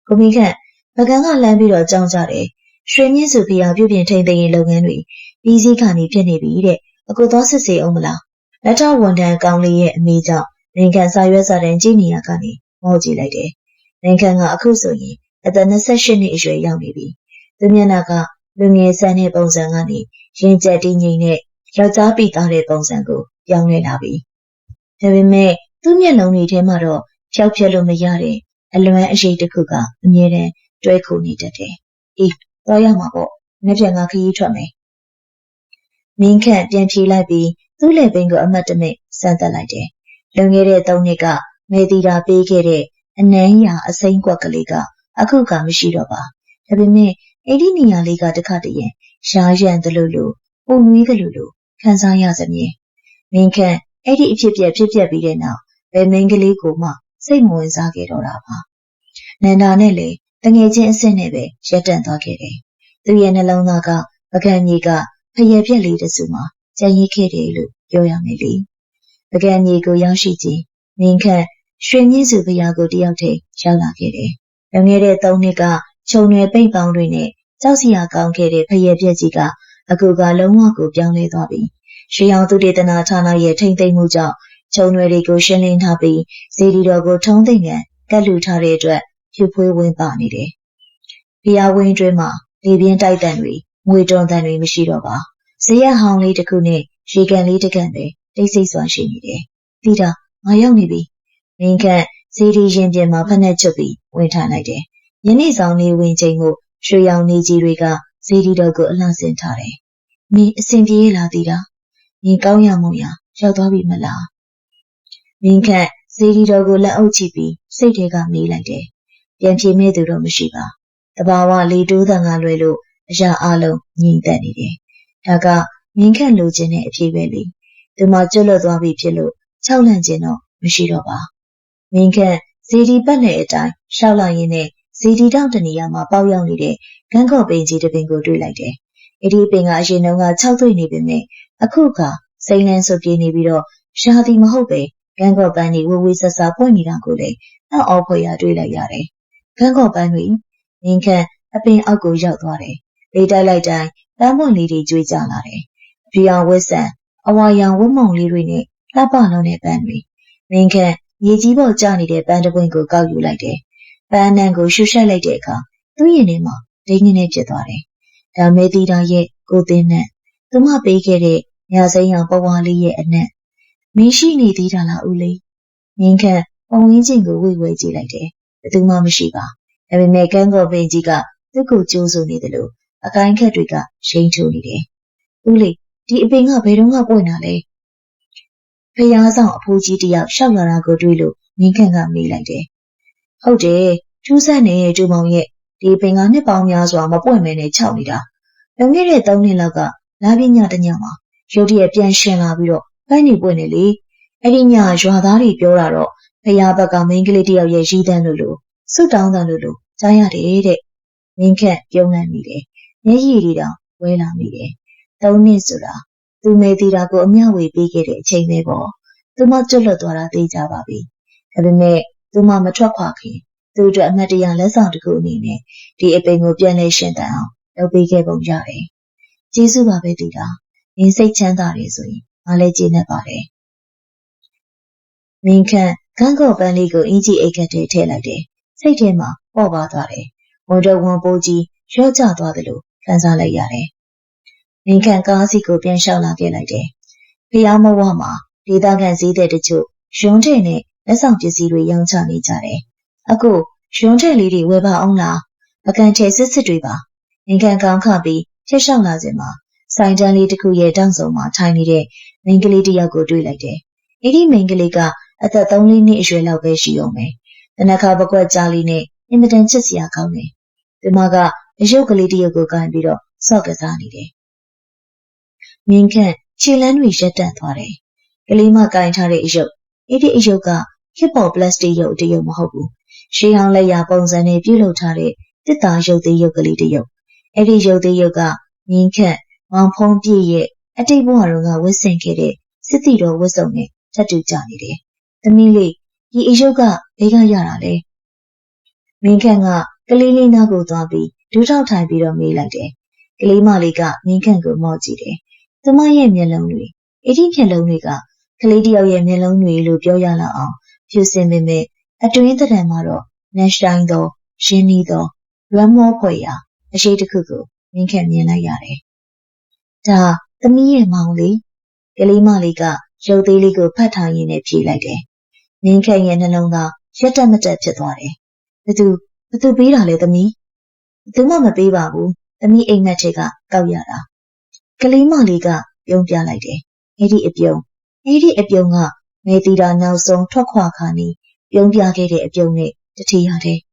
Speaker 1: ကိုမင်းခန့်ပကံကလမ်းပြီးတော့ကြောင်းကြတယ်။ရွှေမြင့်စုဖျားပြုပြင်ထိန်သိမ်းရေးလုပ်ငန်းတွေပြီးစီးခါနေဖြစ်နေပြီတဲ့။အခုသွားစစ်ဆေးအောင်မလား။လက်ထောက်ဝန်ထမ်းကောင်းလေးရဲ့အမေကြောင့်မင်းခန့်စာရွက်စာတမ်းကြည့်နေရကနေမောကြည့်လိုက်တယ်။မင်းခန့်ကအခုဆိုရင်အသက်28နှစ်အရွယ်ရောက်နေပြီ။သူမျက်နှာကလူငယ်ဆန်တဲ့ပုံစံကနေရင်ကျက်တည်ငြိမ်တဲ့ယောက်ျားပိသားတဲ့ပုံစံကိုပြောင်းလဲလာပြီ။ဒါပေမဲ့သူ့မျက်လုံးတွေထဲမှာတော့ဖျောက်ဖျက်လို့မရတဲ့အလွမ်းအရေးတစ်ခုကအမြဲတမ်းတွဲခိုနေတတ်တယ်။အေးသွားရမှာပေါ့။နှစ်ပြန်ကခရီးထွက်မယ်။မင်းခန့်ပြန်ဖြေလိုက်ပြီးသူ့လက်ပင်ကိုအမတ်တမဲ့ဆန်းသက်လိုက်တယ်။လွန်ခဲ့တဲ့3 နှစ်ကမေတီတာပေးခဲ့တဲ့အနမ်းရာအစိမ်းကွက်ကလေးကအခုကမရှိတော့ပါ။ဒါပေမဲ့အဲ့ဒီနေရာလေးကတခါတည်းရင်ရှားရံတယ်လို့ပုံနွေးတယ်လို့ခံစားရစမြဲမင်းခန့်အဲ့ဒီအဖြစ်ပြက်ပြီးတဲ့နောက်ဘယ်မင်းကလေးကိုမှစိတ်မဝင်စားခဲ့တော့တာပါနန္ဒာနဲ့လေတငယ်ချင်းအစ်စ်နဲ့ပဲရက်တန့်သွားခဲ့တယ်သူရဲ့နှလုံးသားကပကံကြီးကဖျက်ပြက်လေးတစုမှာကြံရစ်ခဲ့တယ်လို့ပြောရမယ်လေပကံကြီးကိုရောက်ရှိခြင်းမင်းခန့်ရွှေမြင့်စုဖျားကိုတယောက်တည်းရောက်လာခဲ့တယ်လွန်ခဲ့တဲ့3 နှစ်ကခြုံရွယ်ပိတ်ပေါင်းတွေနဲ့ကြောက်စရာကောင်းခဲ့တဲ့ဖျက်ပြက်ကြီးကအခုကလုံးဝကိုပြောင်းလဲသွားပြီရှေးအောင်သုတေသနဌာနရဲ့ထိမ့်သိမ့်မှုကြောင့်ခြုံရွယ်တွေကိုရှင်းလင်းထားပြီးစေတီတော်ကိုထုံးသိမ့်ကန်ကတ်လူထားတဲ့အတွက်ဖြူဖွေးဝင်ပါနေတယ်။ဘုရားဝင်းတွင်းမှာလေပြင်းတိုက်တန်တွေငွေတွန်တန်တွေမရှိတော့ပါ။ဇေယျဟောင်းလေးတစ်ခုနဲ့ရေကန်လေးတစ်ကန်ပဲတိတ်ဆိတ်စွာရှိနေတယ်။တီတာငါရောက်နေပြီ။မင်းခန့်စေတီရင်ပြင်မှာဖက်နှက်ချွတ်ပြီးဝင်ထားလိုက်တယ်။ယနေ့ဆောင်လေးဝင်ချိန်ကိုရွှေရောင်နေကြီးတွေကစေတီတော်ကိုအလှဆင်ထားတယ်။မင်းအစဉ်ပြေးလာတီတာ။မင်းကောင်းရမုံရရောက်သွားပြီမလား။မင်းခန့်စေတီတော်ကိုလက်အုပ်ချပြီးစိတ်ထဲကမေးလိုက်တယ်။ပြန်ပြေးမဲ့သူတော့မရှိပါ။တဘာဝလေတိုးတန်ကလွယ်လို့အရာအလုံးငြိမ်သက်နေတယ်။ဒါကမင်းခန့်လိုချင်တဲ့အဖြစ်ပဲလေ။သူမကျွတ်လွတ်သွားပြီဖြစ်လို့ခြောက်လန့်ခြင်းတော့မရှိတော့ပါ။မင်းခန့်စေတီပတ်နဲ့အတိုင်းရှောက်လာရင်းနဲ့စေတီတောင်တနေရာမှာပေါက်ရောက်နေတဲ့ဂန်းကော့ပင်ကြီးတစ်ပင်ကိုတွေ့လိုက်တယ်။အဲ့ဒီပင်ကအရင်တုန်းက6သွေ့နေပေမဲ့အခုကစိမ့်လန်းဆုပ်ပြေးနေပြီးတော့ရှာသည်မဟုတ်ပဲဂန်းကော့ပန်းကြီးဝဝဆဆပွင့်နေတာကိုလည်းအောက်အောက်ဖွယ်ရတွေ့လိုက်ရတယ်။ဂန်းကော့ပန်းတွေမင်းခန့်အပင်အောက်ကိုရောက်သွားတယ်။လေတိုက်လိုက်တိုင်းပန်းပွင့်လေးတွေကျွေးကြလာတယ်။အပြောင်ဝတ်ဆန်အဝါရောင်ဝတ်မုံလေးတွေနဲ့လှပလုံးတဲ့ပန်းတွေမင်းခန့်ရေကြီးပေါ်ကျနေတဲ့ပန်းတစ်ပွင့်ကိုကောက်ယူလိုက်တယ်။ပန်းနံကိုရှူရှက်လိုက်တဲ့အခါသူ့ရင်ထဲမှာဒိန်းကနေဖြစ်သွားတယ်။ဒါမေတီတာရဲ့ကိုသိန်းနဲ့သူမပေးခဲ့တဲ့ညစိမ်းရောင်ပဝါလေးရဲ့အနက်မင်းရှိနေသေးတာလားဦးလေး။မင်းခန့်ပုံဝင်းချင်းကိုဝေဝဲကြည့်လိုက်တယ်။ဘယ်သူမှမရှိပါ။ဒါပေမဲ့ကန်းကော်ပင်ကြီးကသူ့ကိုကြိုးဆိုနေတယ်လို့အကိုင်းခက်တွေကရှိန်ထိုးနေတယ်။ဦးလေးဒီအပင်ကဘယ်တော့မှပွင့်တာလဲ။ဖျားဆောင်အဖိုးကြီးတယောက်ရှောက်လာတာကိုတွေ့လို့မင်းခန့်ကမေးလိုက်တယ်။ဟုတ်တယ်ကျူးဆန်းနေရဲ့ကျူမောင်ရဲ့ဒီပင်ကနှစ်ပေါင်းများစွာမပွင့်မဲနဲ့ခြောက်နေတာ။လွန်ခဲ့တဲ့3 နှစ်လောက်ကလာပြညတညမှာရုတ်တရက်ပြန်ရှင်လာပြီးတော့ပန်းနေပွင့်နေလေ။အဲ့ဒီညရွာသားတွေပြောတာတော့ဖျားဘက်ကမင်းကလေးတယောက်ရဲ့ရီးတန်းလို့စွတ်တောင်းတန်းလို့ကြားရတယ်တဲ့။မင်းခန့်ပြုံးလန့်နေတယ်။မျက်ရည်တွေတောင်ဝဲလာမိတယ်။3 နှစ်ဆိုတာသူမေတီတာကိုအမျှဝေပေးခဲ့တဲ့အချိန်ပဲပေါ့။သူမကျွတ်လွတ်သွားတာသိကြပါပြီ။ဒါပေမဲ့သူမမထွက်ခွာခင်သူတို့အမတ်တရလက်ဆောင်တစ်ခုအနေနဲ့ဒီအပင်ကိုပြန်လဲရှင်တန်အောင်လုပ်ပေးခဲ့ပုံရတယ်။ကျေးဇူးပါပဲတီတာ။မင်းစိတ်ချမ်းသာတယ်ဆိုရင်ငါလည်းကျေနပ်ပါတယ် မင်းခန့်ခန်းကော့ပန်းလေးကိုအင်ကြီးအိတ်ခတ်ထဲထည့်လိုက်တယ်။စိတ်ထဲမှာပေါ့ပါသွားတယ်။ဝန်တော့ဝန်ပိုးကြီးရော့ကျသွားတယ်လို့ခံစားလိုက်ရတယ်။မင်းခန့်ကားစီကိုပြန်လျှောက်လာခဲ့လိုက်တယ်။ဖျားမဝမှာဒေသခံဈေးတဲ့တချို့ရွှန်းထဲနဲ့လက်ဆောင်ပစ္စည်းတွေရောင်းချနေကြတယ်။အခုရွှန်းထဲလေးတွေဝယ်ပါအောင်လား။ပကံထဲစစ်တွေပါ။မင်းခန့်ကောင်းခပြီးဖြတ်လျှောက်လာစဉ်မှာဆိုင်တန်းလေးတစ်ခုရဲ့တောင်စုံမှာထိုင်နေတဲ့မိန်းကလေးတစ်ယောက်ကိုတွေ့လိုက်တယ်။အဲ့ဒီမိန်းကလေးကအသက်3-4နှစ်အရွယ်လောက်ပဲရှိအောင်ပဲ။တနခါပကွက်ကြားလေးနဲ့အင်မတန်ချစ်စရာကောင်းတယ်။ဒီမှာကအရုပ်ကလေးတစ်ယောက်ကိုကိုင်ပြီးတော့စော့ကစားနေတယ်။မင်းခန့်ခြေလမ်းတွေရက်တန့်သွားတယ်။ကလေးမကိုင်ထားတဲ့အရုပ်အဲ့ဒီအရုပ်ကဟစ်ပေါ်ပလတ်စတစ်ရုပ်တစ်ရုပ်မဟုတ်ဘူး။ရှေးဟောင်းလက်ရာပုံစံနဲ့ပြုလုပ်ထားတဲ့တစ်သားရုပ်သေးရုပ်ကလေးတစ်ရုပ်။အဲ့ဒီရုပ်သေးရုပ်ကမင်းခန့်မောင်ဖုံးပြည့်ရဲ့အတိတ်ဘဝတုန်းကဝတ်ဆင်ခဲ့တဲ့စစ်တီတော်ဝတ်စုံနဲ့ထပ်တူကြနေတယ်။သမီးလေးဒီအရုပ်ကဘေးကရတာလေ။မင်းခန့်ကကလေးလေးနားကိုသွားပြီးဒူးထောက်ထိုင်ပြီးတော့မေးလိုက်တယ်။ကလေးမလေးကမင်းခန့်ကိုမော့ကြည့်တယ်။သူမရဲ့မျက်လုံးတွေအဲ့ဒီမျက်လုံးတွေကကလေးတယောက်ရဲ့မျက်လုံးတွေလို့ပြောရလောက်အောင်ဖြူစင်ပေမဲ့အတွင်းသဏ္ဍာန်မှာတော့နက်တိုင်းသောရင်းနှီးသောလွမ်းမောဖွယ်ရာအရှိတစ်ခုကိုမင်းခန့်မြင်လိုက်ရတယ်။ဒါသမီးရဲ့မောင်လေးကလေးမလေးကရုပ်သေးလေးကိုဖတ်ထားရင်းနဲ့ဖြေလိုက်တယ်။မင်းခန့်ရဲ့နှလုံးသားရက်တက်မတက်ဖြစ်သွားတယ်။ဘသူပေးတာလဲသမီး။သူမှမပေးပါဘူး။သမီးအိမ်မက်ထဲကကောက်ရတာ။ကလေးမလေးကပြုံးပြလိုက်တယ်။အဲ့ဒီအပြုံးကမဲတီတာနောက်ဆုံးထွက်ခွာခါနီးပြုံးပြခဲ့တဲ့အပြုံးနဲ့တထီရတယ်။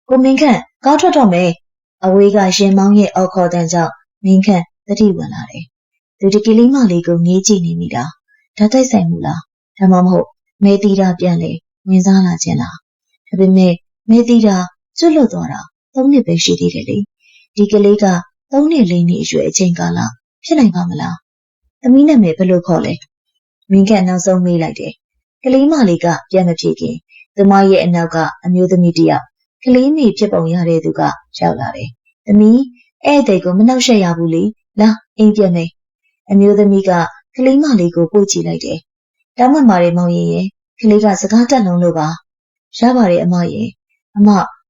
Speaker 1: ကိုမင်းခန့်ကားထွက်တော့မယ်။အဝေးကရင်မောင်းရဲ့အော်ခေါ်တန်ကြောင့်မင်းခန့်သတိဝင်လာတယ်။သူဒီကလေးမလေးကိုငေးကြည့်နေမိတာ။ဒါတိုက်ဆိုင်မှုလား။ဒါမှမဟုတ်မဲတီတာပြန်လေဝင်စားလာခြင်းလား။ဒါပေမဲ့မဲတီတာကျွတ်လွတ်သွားတာ3နှစ်ပဲရှိသေးတယ်လေ။ဒီကလေးက3နှစ်4နှစ်အရွယ်အချိန်ကာလဖြစ်နိုင်ပါမလား။သမီးနာမည်ဘယ်လိုခေါ်လဲ။မင်းခန့်နောက်ဆုံးမေးလိုက်တယ်။ကလေးမလေးကပြန်မဖြေခင်သူမရဲ့အနောက်ကအမျိုးသမီးတစ်ယောက်ကလေးမိဖြစ်ပုံရတဲ့သူကရောက်လာတယ်။သမီးအဲ့တဲ့ကိုမနှောက်ယှက်ရဘူးလေ။လာအိမ်ပြန်မယ်။အမျိုးသမီးကကလေးမလေးကိုပို့ကြည့်လိုက်တယ်။တောင်းပန်ပါတယ်မောင်ရင်ရဲ့ကလေးကစကားတက်လုံးလို့ပါ။ရပါတယ်အမရဲ့။အမ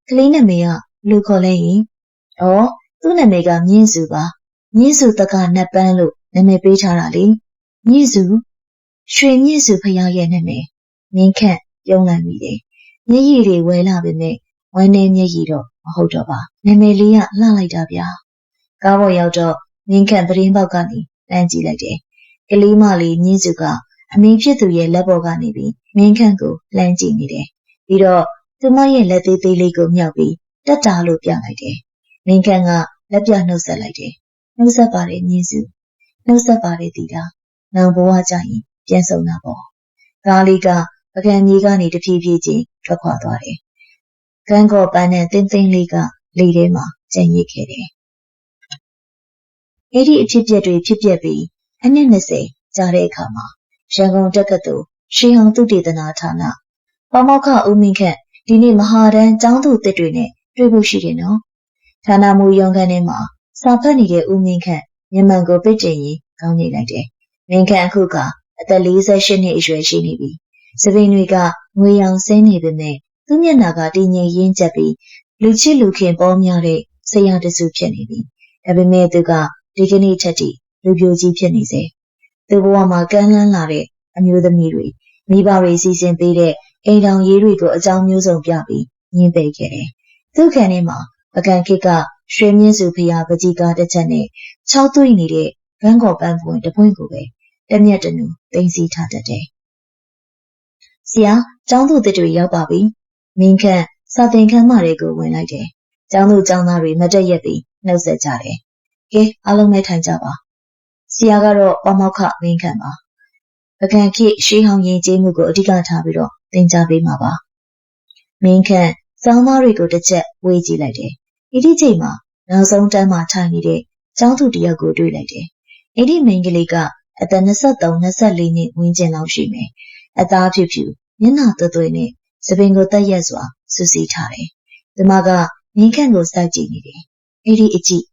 Speaker 1: ကလေးနာမည်ကလူခေါ်လဲရင်။အော်သူ့နာမည်ကမြင့်စုပါ။မြင့်စုတကနတ်ပန်းလို့နာမည်ပေးထားတာလေ။မြင့်စုရွှေမြင့်စုဖရားရဲ့နာမည်မင်းခန့်ပြုံးလိုက်မိတယ်။မျက်ရည်တွေဝဲလာပေမဲ့ဝမ်းနဲ့မျက်ရည်တော့မဟုတ်တော့ပါ။နာမည်လေးကလှလိုက်တာဗျာ။ကားပေါ်ရောက်တော့မင်းခန့်သတင်းပေါက်ကနေတန်းကြည့်လိုက်တယ်။ကလေးမလေးမြင့်စုကအမေဖြစ်သူရဲ့လက်ပေါ်ကနေပြီးမင်းခန့်ကိုလှမ်းကြည့်နေတယ်။ပြီးတော့သူမရဲ့လက်သေးသေးလေးကိုမြောက်ပြီးတက်တာလို့ပြလိုက်တယ်။မင်းခန့်ကလက်ပြနှုတ်ဆက်လိုက်တယ်။နှုတ်ဆက်ပါတယ်မြင့်စု။နှုတ်ဆက်ပါတယ်တီတာ။နောင်ဘဝကြရင်ပြန်ဆုံတာပေါ့။ကားလေးကပကံမြေကနေတဖြည်းဖြည်းချင်းထွက်ခွာသွားတယ်။ကန်းကော့ပန်းနဲ့တင်းတင်းလေးကလေထဲမှာကျန်ရစ်ခဲ့တယ်။အဲ့ဒီအဖြစ်အပျက်တွေဖြစ်ပျက်ပြီးအနှစ်20ကြာတဲ့အခါမှာရန်ကုန်တက္ကသိုလ်ရှေးဟောင်းသုတေသနဌာနပါမောက္ခဦးမင်းခန့်ဒီနေ့မဟာတန်းကျောင်းသူသစ်တွေနဲ့တွေ့ဖို့ရှိတယ်နော်။ဌာနမှူးရုံးခန်းထဲမှာစာဖတ်နေတဲ့ဦးမင်းခန့်မျက်မှန်ကိုပိတ်တင်ရင်ကောင်းနေလိုက်တယ်။မင်းခန့်အခုကအသက်48နှစ်အရွယ်ရှိနေပြီ။စပင်းတွေကငွေရောင်ဆင်းနေပေမဲ့သူ့မျက်နှာကတည်ငြိမ်ရင်းကျက်ပြီးလူချစ်လူခင်ပေါ်များတဲ့ဆရာတစုဖြစ်နေပြီ။ဒါပေမဲ့သူကဒီကနေ့ထက်ထိလူပြိုကြီးဖြစ်နေစေ။သူ့ဘဝမှာကမ်းလှမ်းလာတဲ့အမျိုးသမီးတွေမိဘတွေစီစဉ်ပေးတဲ့အိမ်ထောင်ရေးတွေကိုအကြောင်းမျိုးစုံပြပြီးညှင်းပယ်ခဲ့တယ်။သူ့ခံထဲမှာပကံခေတ်ကရွှေမြင့်စုဖျားပကြီးကားတစ်ချက်နဲ့6သွိနေတဲ့ဘန်းကော်ပန်းပွင့်တပွင့်ကိုပဲတမျက်တနူသိမ်းစီထားတတ်တယ်။ဆရာကျောင်းသူသစ်တွေရောက်ပါပြီ။မင်းခန့်စာသင်ခန်းမတွေကိုဝင်လိုက်တယ်။ကျောင်းသူကျောင်းသားတွေမတက်ရက်ပြီးနှုတ်ဆက်ကြတယ်။ကဲအားလုံးပဲထိုင်ကြပါ။ဆရာကတော့ပါမောက္ခမင်းခန့်ပါ။ပကံခေတ်ရှေးဟောင်းယဉ်ကျေးမှုကိုအဓိကထားပြီးတော့သင်ကြားပေးမှာပါ။မင်းခန့်ကျောင်းသားတွေကိုတစ်ချက်ဝေးကြည့်လိုက်တယ်။ဒီချိန်မှာနောက်ဆုံးတန်းမှာထိုင်နေတဲ့ကျောင်းသူတစ်ယောက်ကိုတွေ့လိုက်တယ်။အဲ့ဒီမိန်းကလေးကအသက်23-24နှစ်ဝန်းကျင်လောက်ရှိမယ်။အသားဖြူဖြူမျက်နှာသွဲ့သွဲ့နဲ့စပင်ကိုတက်ရက်စွာဆူဆီထားတယ်။ဒီမှာကမင်းခန့်ကိုစိုက်ကြည့်နေတယ်။အဲ့ဒီအကြည့်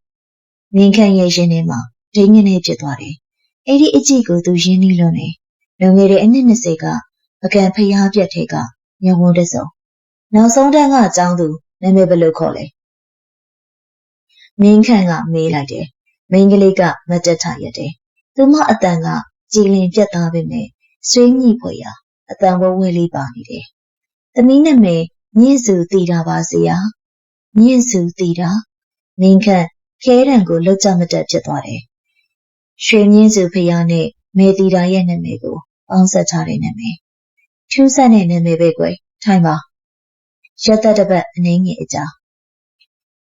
Speaker 1: မင်းခန့်ရဲ့ရင်ထဲမှာဒိန်းငနေဖြစ်သွားတယ်။အဲ့ဒီအကြည့်ကိုသူရင်းနှီးလွန်းတယ် လုံငယ်တဲ့အနှစ်20ကပကံဖျားပြက်ထဲကညဝန်းတစုံနောက်ဆုံးတန်းကအကြောင်းသူနာမည်ဘယ်လိုခေါ်လဲမင်းခန့်ကမေးလိုက်တယ်မိန်းကလေးကမတ်တက်ထရက်တယ်သူမအတန်ကကြည်လင်ပြတ်သားပေမဲ့ဆွေးညိဖွယ်ရာအတန်ဝဲဝဲလေးပါနေတယ်သမီးနာမည်မြင့်စုတည်တာပါဆရာမြင့်စုတည်တာမင်းခန့်ခဲတံကိုလှုပ်ကြမတက်ဖြစ်သွားတယ်ရွှေမြင့်စုဖျားနဲ့မေတီတာရဲ့နာမည်ကိုပေါင်းစပ်ထားတဲ့နာမည်ထူးဆန်းတဲ့နာမည်ပဲကွယ်ထိုင်ပါရက်သက်တစ်ပတ်အနည်းငယ်အကြာ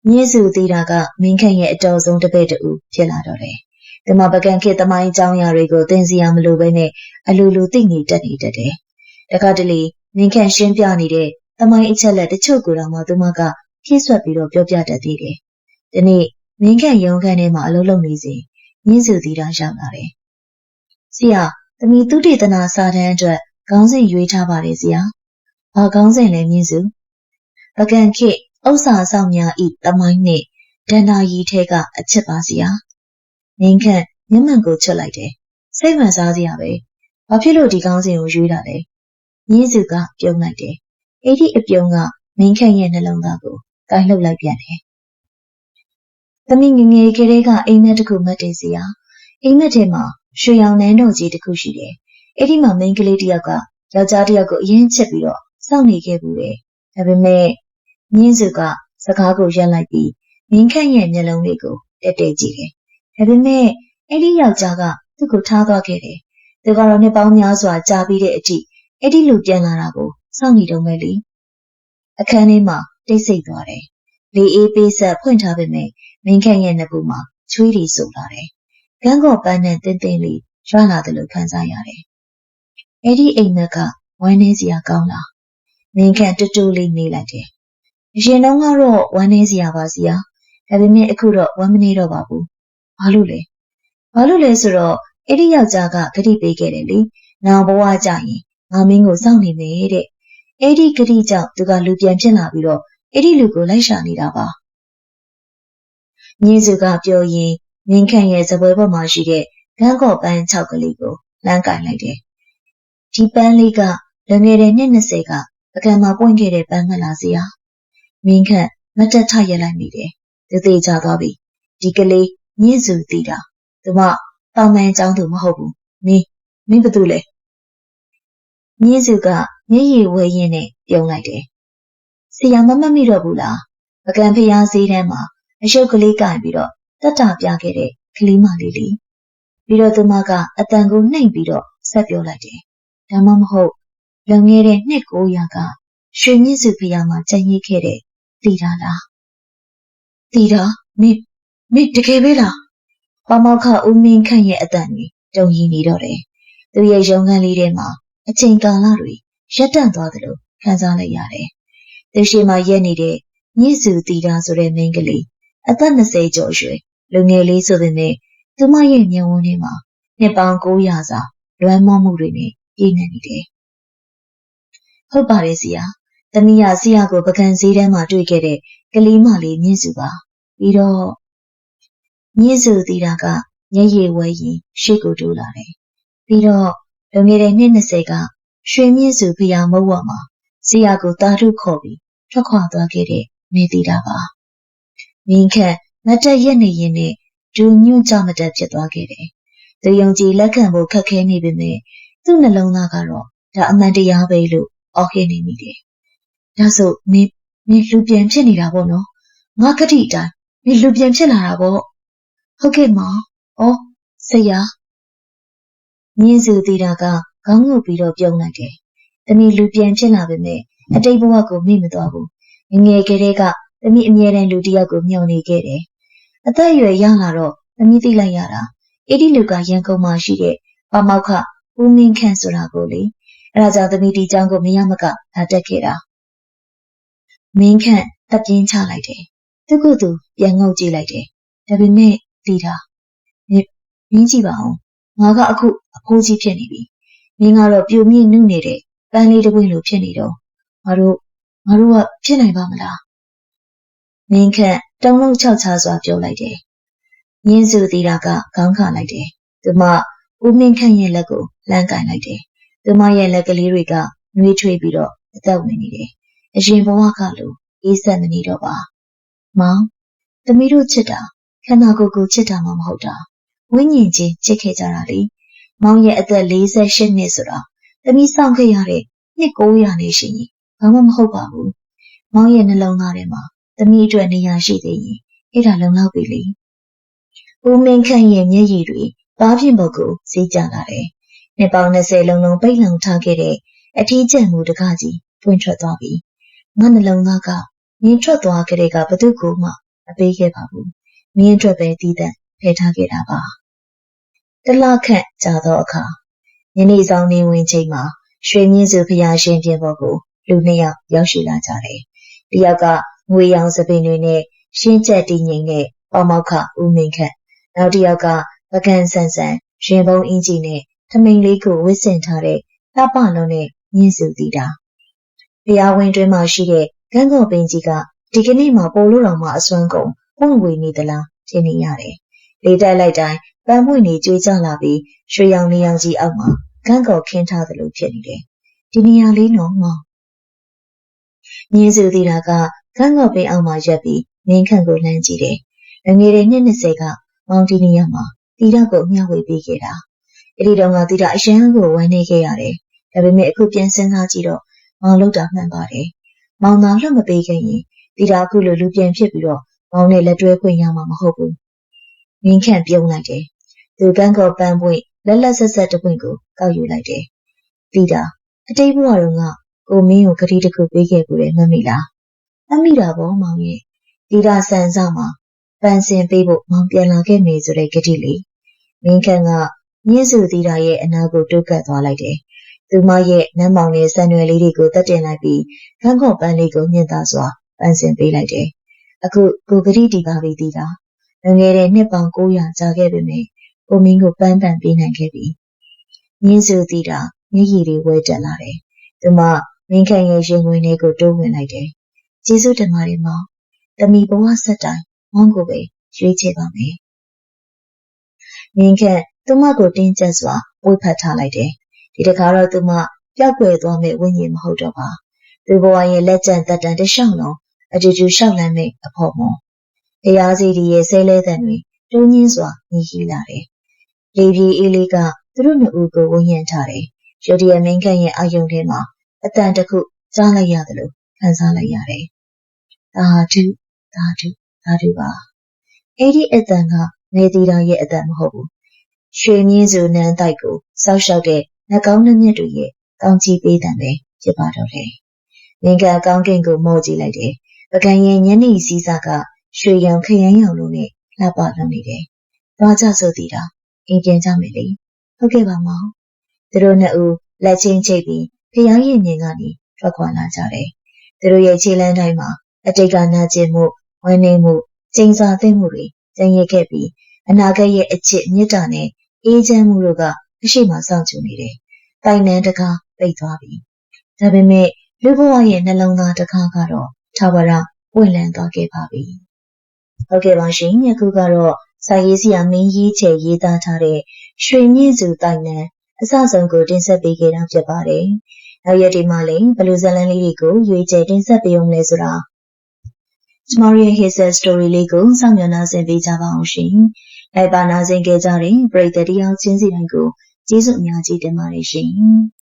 Speaker 1: မြင့်စုသေးတာကမင်းခန့်ရဲ့အတော်ဆုံးတစ်ပည့်တူဖြစ်လာတော့တယ်။ဒီမှာပကံခေတ်သမိုင်းအကြောင်းအရာတွေကိုသင်စီရမလို့ပဲနဲ့အလိုလိုသိနေတတ်နေတတ်တယ်။တခါတလေမင်းခန့်ရှင်းပြနေတဲ့သမိုင်းအချက်လက်တချို့ကိုတော့မှသူမကဖြည့်ဆွတ်ပြီးတော့ပြောပြတတ်သေးတယ်။ဒီနေ့မင်းခန့်ရုံးခန်းထဲမှာအလုပ်လုပ်နေစဉ်မြင့်စုသေးတာရောက်လာတယ်။ဆရာသမီးသူတေသနာစာတမ်းအတွက်ခေါင်းစဉ်ရွေးထားပါတယ်ဆရာ။ဘာခေါင်းစဉ်လဲမြင့်စုပကံခေတ်ဥစ္စာဆောင်များဤသမိုင်းနှင့်ဒန္တာရီထဲကအချက်ပါစီယာမင်းခန့်မျက်မှန်ကိုချွတ်လိုက်တယ်စိတ်ဝင်စားစရာပဲဘာဖြစ်လို့ဒီကောင်းစဉ်ကိုရွေးတာလဲမြင်းစုကပြုံးလိုက်တယ်အဲ့ဒီအပြုံးကမင်းခန့်ရဲ့နှလုံးသားကိုကိုင်းလှုပ်လိုက်ပြန်တယ်သမီးငငယ်ကလေးကအိမ်မက်တစ်ခုမှတ်တယ်စီယာအိမ်မက်ထဲမှာရွှေရောင်နန်းတော်ကြီးတစ်ခုရှိတယ်အဲ့ဒီမှာမိန်းကလေးတစ်ယောက်ကယောက်ျားတစ်ယောက်ကိုအရင်ချစ်ပြီးတော့စောင့်နေခဲ့ဘူးတယ်ဒါပေမဲ့မြင်းစုကစကားကိုရပ်လိုက်ပြီးမင်းခန့်ရဲ့မျက်လုံးလေးကိုတက်တက်ကြည့်တယ်။ဒါပေမဲ့အဲ့ဒီယောက်ျားကသူ့ကိုထားသွားခဲ့တယ်။သူကတော့နှစ်ပေါင်းများစွာကြာပြီးတဲ့အထိအဲ့ဒီလူပြန်လာတာကိုစောင့်နေတော့မယ်လေ။အခန်းထဲမှာတိတ်ဆိတ်သွားတယ်။လေအေးပေးဆက်ဖွင့်ထားပေမဲ့မင်းခန့်ရဲ့နှပူမှာချွေးတွေစုပ်လာတယ်။ကန်းကော့ပန်းနဲ့တင်းတင်းလေးရွာလာတယ်လို့ခံစားရတယ်။အဲ့ဒီအိမ်မက်ကဝမ်းနေစရာကောင်းလား။မင်းခန့်တူတူလေးနေလိုက်တယ်။အရင်တုန်းကတော့ဝမ်းနေစရာပါစီယာဒါပေမဲ့အခုတော့ဝမ်းမနေတော့ပါဘူးဘာလို့လဲဆိုတော့အဲ့ဒီယောက်ျားကဂတိပေးခဲ့တယ်လေနောင်ဘဝကြရင်ငါမင်းကိုစောင့်နေမယ်တဲ့အဲ့ဒီဂတိကြောင့်သူကလူပြန်ဖြစ်လာပြီးတော့အဲ့ဒီလူကိုလိုက်ရှာနေတာပါမြင်းစုကပြောရင်မင်းခန့်ရဲ့စပွဲပေါ်မှာရှိတဲ့ဂန်းကော့ပန်း6ကလေးကိုလမ်းကင်လိုက်တယ်ဒီပန်းလေးကလွန်ခဲ့တဲ့နှစ်20ကပကံမှာပွင့်ခဲ့တဲ့ပန်းမလားစီယာမင်းခန့်မတက်ထရက်လိုက်မိတယ်သူသေးချသွားပြီဒီကလေးမြင့်စုတည်တာသူမတောင်ပန်းကျောင်းသူမဟုတ်ဘူးမင်းဘာတူလဲမြင့်စုကမျက်ရည်ဝဲရင်းနဲ့ပြုံးလိုက်တယ်ဆရာမမှတ်မိတော့ဘူးလားပကံဖျားဈေးထဲမှာအရှုပ်ကလေးကင်ပြီးတော့တက်တာပြခဲ့တဲ့ကလေးမလေးလေးပြီးတော့သူမကအတန်ကိုနှိမ်ပြီးတော့ဆက်ပြောလိုက်တယ်ဒါမှမဟုတ်လွန်ခဲ့တဲ့နှစ်900ကရွှေမြင့်စုဖျားမှာကျန်ရစ်ခဲ့တဲ့တည်တာလားတည်တာမင်းတကယ်ပဲလားပမောက္ခဦးမင်းခန့်ရဲ့အတန်ကြီးတုံရည်နေတော့တယ်သူရဲ့ရုံခန်းလေးထဲမှာအချိန်ကာလတွေရပ်တန့်သွားတယ်လို့ခံစားလိုက်ရတယ်သူရှိမှရက်နေတဲ့မြင့်စုတည်တာဆိုတဲ့မိန်းကလေးအသက်20ကျော်ရွယ်လူငယ်လေးဆိုပေမဲ့သူမရဲ့မျက်ဝန်းထဲမှာနှစ်ပေါင်း900စာလွမ်းမောမှုတွေနဲ့ပြည့်နေနေတယ်ဟုတ်ပါတယ်ဆရာသမီးကဆရာကိုပကံစည်းထဲမှာတွေ့ခဲ့တဲ့ကလေးမလေးမြင့်စုပါပြီးတော့မြင့်စုတည်တာကမျက်ရည်ဝဲရင်ရှေ့ကိုတိုးလာတယ်ပြီးတော့လွန်ခဲ့တဲ့နှစ်20ကရွှေမြင့်စုဖျားမုတ်ဝမှာဆရာကိုတာထုခေါ်ပြီးထွက်ခွာသွားခဲ့တဲ့မေတည်တာပါမင်းခန့်မတ်တက်ရက်နေရင်နဲ့ဒူညွန့်ကြမတက်ဖြစ်သွားခဲ့တယ်သူယုံကြည်လက်ခံဖို့ခက်ခဲနေပေမဲ့သူ့နှလုံးသားကတော့ဒါအမှန်တရားပဲလို့အော်ဟစ်နေမိတယ်ဒါဆိုမင်းလူပြန်ဖြစ်နေတာပေါ့နော်ငါကတိအတိုင်းမင်းလူပြန်ဖြစ်လာတာပေါ့ဟုတ်ကဲ့မောင်ဩဆရာမြင်းစုသေးတာကခေါင်းငုပ်ပြီးတော့ပြုံးလိုက်တယ်တမီလူပြန်ဖြစ်လာပေမဲ့အတိတ်ဘဝကိုမေ့မသွားဘူးငယ်ကလေးကတမီအမြဲတမ်းလူတစ်ယောက်ကိုမျှော်နေခဲ့တယ်အသက်အရွယ်ရောက်လာတော့တမီသိလိုက်ရတာအဲ့ဒီလူကရန်ကုန်မှာရှိတဲ့ပမောက္ခဦးမင်းခန့်ဆိုတာကိုလေအဲ့ဒါကြောင့်တမီဒီကျောင်းကိုမရမကလာတက်ခဲ့တာမင်းခန့်တပ်ပြင်းချလိုက်တယ်သူကသူပြန်ငုပ်ကြည့်လိုက်တယ်ဒါပေမဲ့သိတာမင်းကြည့်ပါဦးငါကအခုအဖိုးကြီးဖြစ်နေပြီမင်းကတော့ပြိုမြင့်နုနေတဲ့ပန်းလေးတစ်ပွင့်လိုဖြစ်နေတော့ငါတို့ကဖြစ်နိုင်ပါမလားမင်းခန့်တုံလုံးချောက်ချစွာပြောလိုက်တယ်မြင်းစုသေးတာကခေါင်းခါလိုက်တယ်သူမ ဦးမင်းခန့်ရဲ့လက်ကိုလှမ်းကင်လိုက်တယ်။သူမရဲ့လက်ကလေးတွေကနှွေးထွေးပြီးတော့အသက်ဝင်နေတယ်။အရင်ဘဝကလိုအေးဆက်မနေတော့ပါ။မောင်သမီးတို့ချစ်တာခန္ဓာကိုယ်ကိုချစ်တာမှမဟုတ်တာ။ဝိညာဉ်ချင်းချစ်ခဲ့ကြတာလေ။မောင်ရဲ့အသက်48နှစ်ဆိုတာသမီးစောင့်ခဲ့ရတဲ့နှစ်900နေရှိရင်ဘာမှမဟုတ်ပါဘူး။မောင်ရဲ့နှလုံးသားထဲမှာသမီးအတွက်နေရာရှိသေးရင်အဲ့ဒါလုံလောက်ပြီလေ။ဦးမင်းခန့်ရဲ့မျက်ရည်တွေဘားပြင်ဘက်ကိုစီးကျလာတယ်။နှစ်ပေါင်း20လုံးလုံးပိတ်လုံထားခဲ့တဲ့အထီးကျန်မှုတကားကြီးဖွင့်ထွက်သွားပြီ။ငါနှလုံးသားကမြင်ထွက်သွားကြတဲ့ကဘသူ့ကိုမှမပေးခဲ့ပါဘူး။မြင်ထွက်ပဲတည်တံ့ဖယ်ထားခဲ့တာပါ။တလခန့်ကြာသောအခါညနေဆောင်နေဝင်ချိန်မှာရွှေမြင့်စုဖျားရှင်ပြင်ပေါ်ကိုလူနှစ်ယောက်ရောက်ရှိလာကြတယ်။တစ်ယောက်ကငွေရောင်စပင်တွေနဲ့ရှင်းချက်တည်ငြိမ်တဲ့ပေါမောက်ခဦးမင်းခန့်နောက်တစ်ယောက်ကပကံဆန်ဆန်ရင်ပုံအင်ကြီးနဲ့ထမိန်လေးကိုဝစ်ဆင်ထားတဲ့လှပလုံးနဲ့မြင့်စုတည်တာဖျားဝင်တွင်းမှာရှိတဲ့ဂန်းကော်ပင်ကြီးကဒီကနေ့မှပိုလို့တော်မှအစွမ်းကုန်ပွင့်ဝေနေသလားထင်နေရတယ်။လေတိုက်လိုက်တိုင်းပန်းပွင့်နေကြွေးကြလာပြီးရွှေရောင်နေရောင်ကြီးအောက်မှာဂန်းကော်ခင်းထားသလိုဖြစ်နေတယ်။ဒီနေရာလေးနော်မောင်မြင်းစုသေးတာကဂန်းကော်ပင်အောက်မှာရက်ပြီးမင်းခန့်ကိုလှမ်းကြည့်တယ်။ငွေတွေနှစ်20ကမောင်ဒီနေရာမှာတီတာကိုမျှဝေပေးခဲ့တာ။အဲ့ဒီတော့ကတီတာအရန်ကိုဝမ်းနေခဲ့ရတယ်။ဒါပေမဲ့အခုပြန်စဉ်းစားကြည့်တော့မောင်လောက်တာမှန်ပါတယ်။မောင်သာလွတ်မပေးခဲ့ရင်တီတာအခုလိုလူပြန်ဖြစ်ပြီးတော့မောင်နဲ့လက်တွဲခွင့်ရမှာမဟုတ်ဘူး။မင်းခန့်ပြုံးလိုက်တယ်။သူကန်းကောပန်းပွင့်လက်လက်ဆက်ဆက်တပွင့်ကိုကောက်ယူလိုက်တယ်။တီတာအတိတ်ဘဝတုန်းကကိုမင်းကိုဂတိတစ်ခုပေးခဲ့ဘူးလေမမိလား။မမိတာပေါ့မောင်ရဲ့တီတာဆန်စားမှာပန်းစင်ပေးဖို့မောင်ပြန်လာခဲ့မယ်ဆိုတဲ့ဂတိလေ။မင်းခန့်ကမြင့်စုတီတာရဲ့အနာကိုတိုးကပ်သွားလိုက်တယ်။သူမရဲ့နမ်းမောင်နဲ့ဆန်ရွယ်လေးတွေကိုတက်တင်လိုက်ပြီးခန်းကော့ပန်းလေးကိုညှင်သာစွာပန်းစင်ပေးလိုက်တယ်။အခုကိုဂတိတီပါပြီတီတာ။ငယ်တဲ့နှစ်ပေါင်း900ကြာခဲ့ပြီမယ်။ကိုမင်းကိုပန်းပေးနိုင်ခဲ့ပြီ။မြင့်စုတီတာမျက်ရည်တွေဝဲတက်လာတယ်။သူမမင်းခန့်ရဲ့ရင်ဝင်လေးကိုတိုးဝင်လိုက်တယ်။ကျေးဇူးတင်ပါတယ်မောင်။တမီဘဝဆက်တိုင်းမောင်ကိုပဲရွေးချယ်ပါမယ်။မင်းခန့်သူမကိုတင်းကျပ်စွာဝှေ့ဖက်ထားလိုက်တယ်။ဒီတခါတော့သူမပျောက်ကွယ်သွားမဲ့ဝိညာဉ်မဟုတ်တော့ပါ။သူဘဝရဲ့လက်ကျန်တက်တန်တလျှောက်လုံးအတူတူရှောက်လန်းမဲ့အဖို့မော်။တရားစီဒီရဲ့ဆဲလဲတန်တွေတိုးညင်းစွာမြည်ရှိလာတယ်။လေပြေအေးလေးကသူတို့နှစ်ဦးကိုဝန်းရံထားတယ်။ရုတ်တရက်မင်းခန့်ရဲ့အာယုံထဲမှာအတန်တစ်ခုကြားလိုက်ရတယ်လို့ခံစားလိုက်ရတယ်။သာဓုသာဓုပါ။အဲ့ဒီအတန်ကမေတီတာရဲ့အတန်မဟုတ်ဘူး။ရွှေမြင့်စုနန်းတိုက်ကိုစောက်ရှောက်တဲ့နှကောင်းနှမျက်တွေရဲ့ကောင်းချီးပေးတံပဲဖြစ်ပါတော့တယ်။မင်းကကောင်းကင်ကိုမော့ကြည့်လိုက်တယ်။ပကံရဲ့ညနေစည်းစားကရွှေရောင်ခရမ်းရောင်လိုနဲ့လှပလွန်နေတယ်။သွားကြဆိုသည်တာအိမ်ပြန်ကြမယ်လေ။ဟုတ်ကဲ့ပါမောင်။သူတို့နှစ်ဦးလက်ချင်းချိတ်ပြီးဖျားရင်မြင်ကနေထွက်ခွာလာကြတယ်။သူတို့ရဲ့ခြေလမ်းတိုင်းမှာအတိတ်ကနာကျင်မှုဝမ်းနည်းမှုချိန်စာသိမ့်မှုတွေကျန်ရခဲ့ပြီးအနာဂတ်ရဲ့အချစ်မြတ်တာနဲ့အေးချမ်းမှုတို့ကအရှိမစောင့်ကြနေတယ်။တိုင်နှံတကားပိတ်သွားပြီ။ဒါပေမဲ့လူဘဝရဲ့နှလုံးသားတကားကတော့ထာဝရပွင့်လန်းသွားခဲ့ပါပြီ။ဟုတ်ကဲ့ပါရှင်။အခုကတော့စာရေးဆရာမင်းရေးချယ်ရေးသားထားတဲ့ရွှေမြင့်စုတိုင်နှံအစဆုံးကိုတင်ဆက်ပေးခဲ့တာဖြစ်ပါတယ်။နောက်ရက်ဒီမှာလည်းဘလူဇလန်လေးတွေကိုရွေးချယ်တင်ဆက်ပေးအောင်လဲဆိုတာကျမရဲ့ Hazel Story လေးကိုစောင့်မျှော်နှားဆင်ပေးကြပါအောင်ရှင်။လိုက်ပါနာဆင်ကြတဲ့ပရိသတ်တယောက်ချင်းစီတိုင်းကိုကျေးဇူးအများကြီးတင်ပါတယ်ရှင်။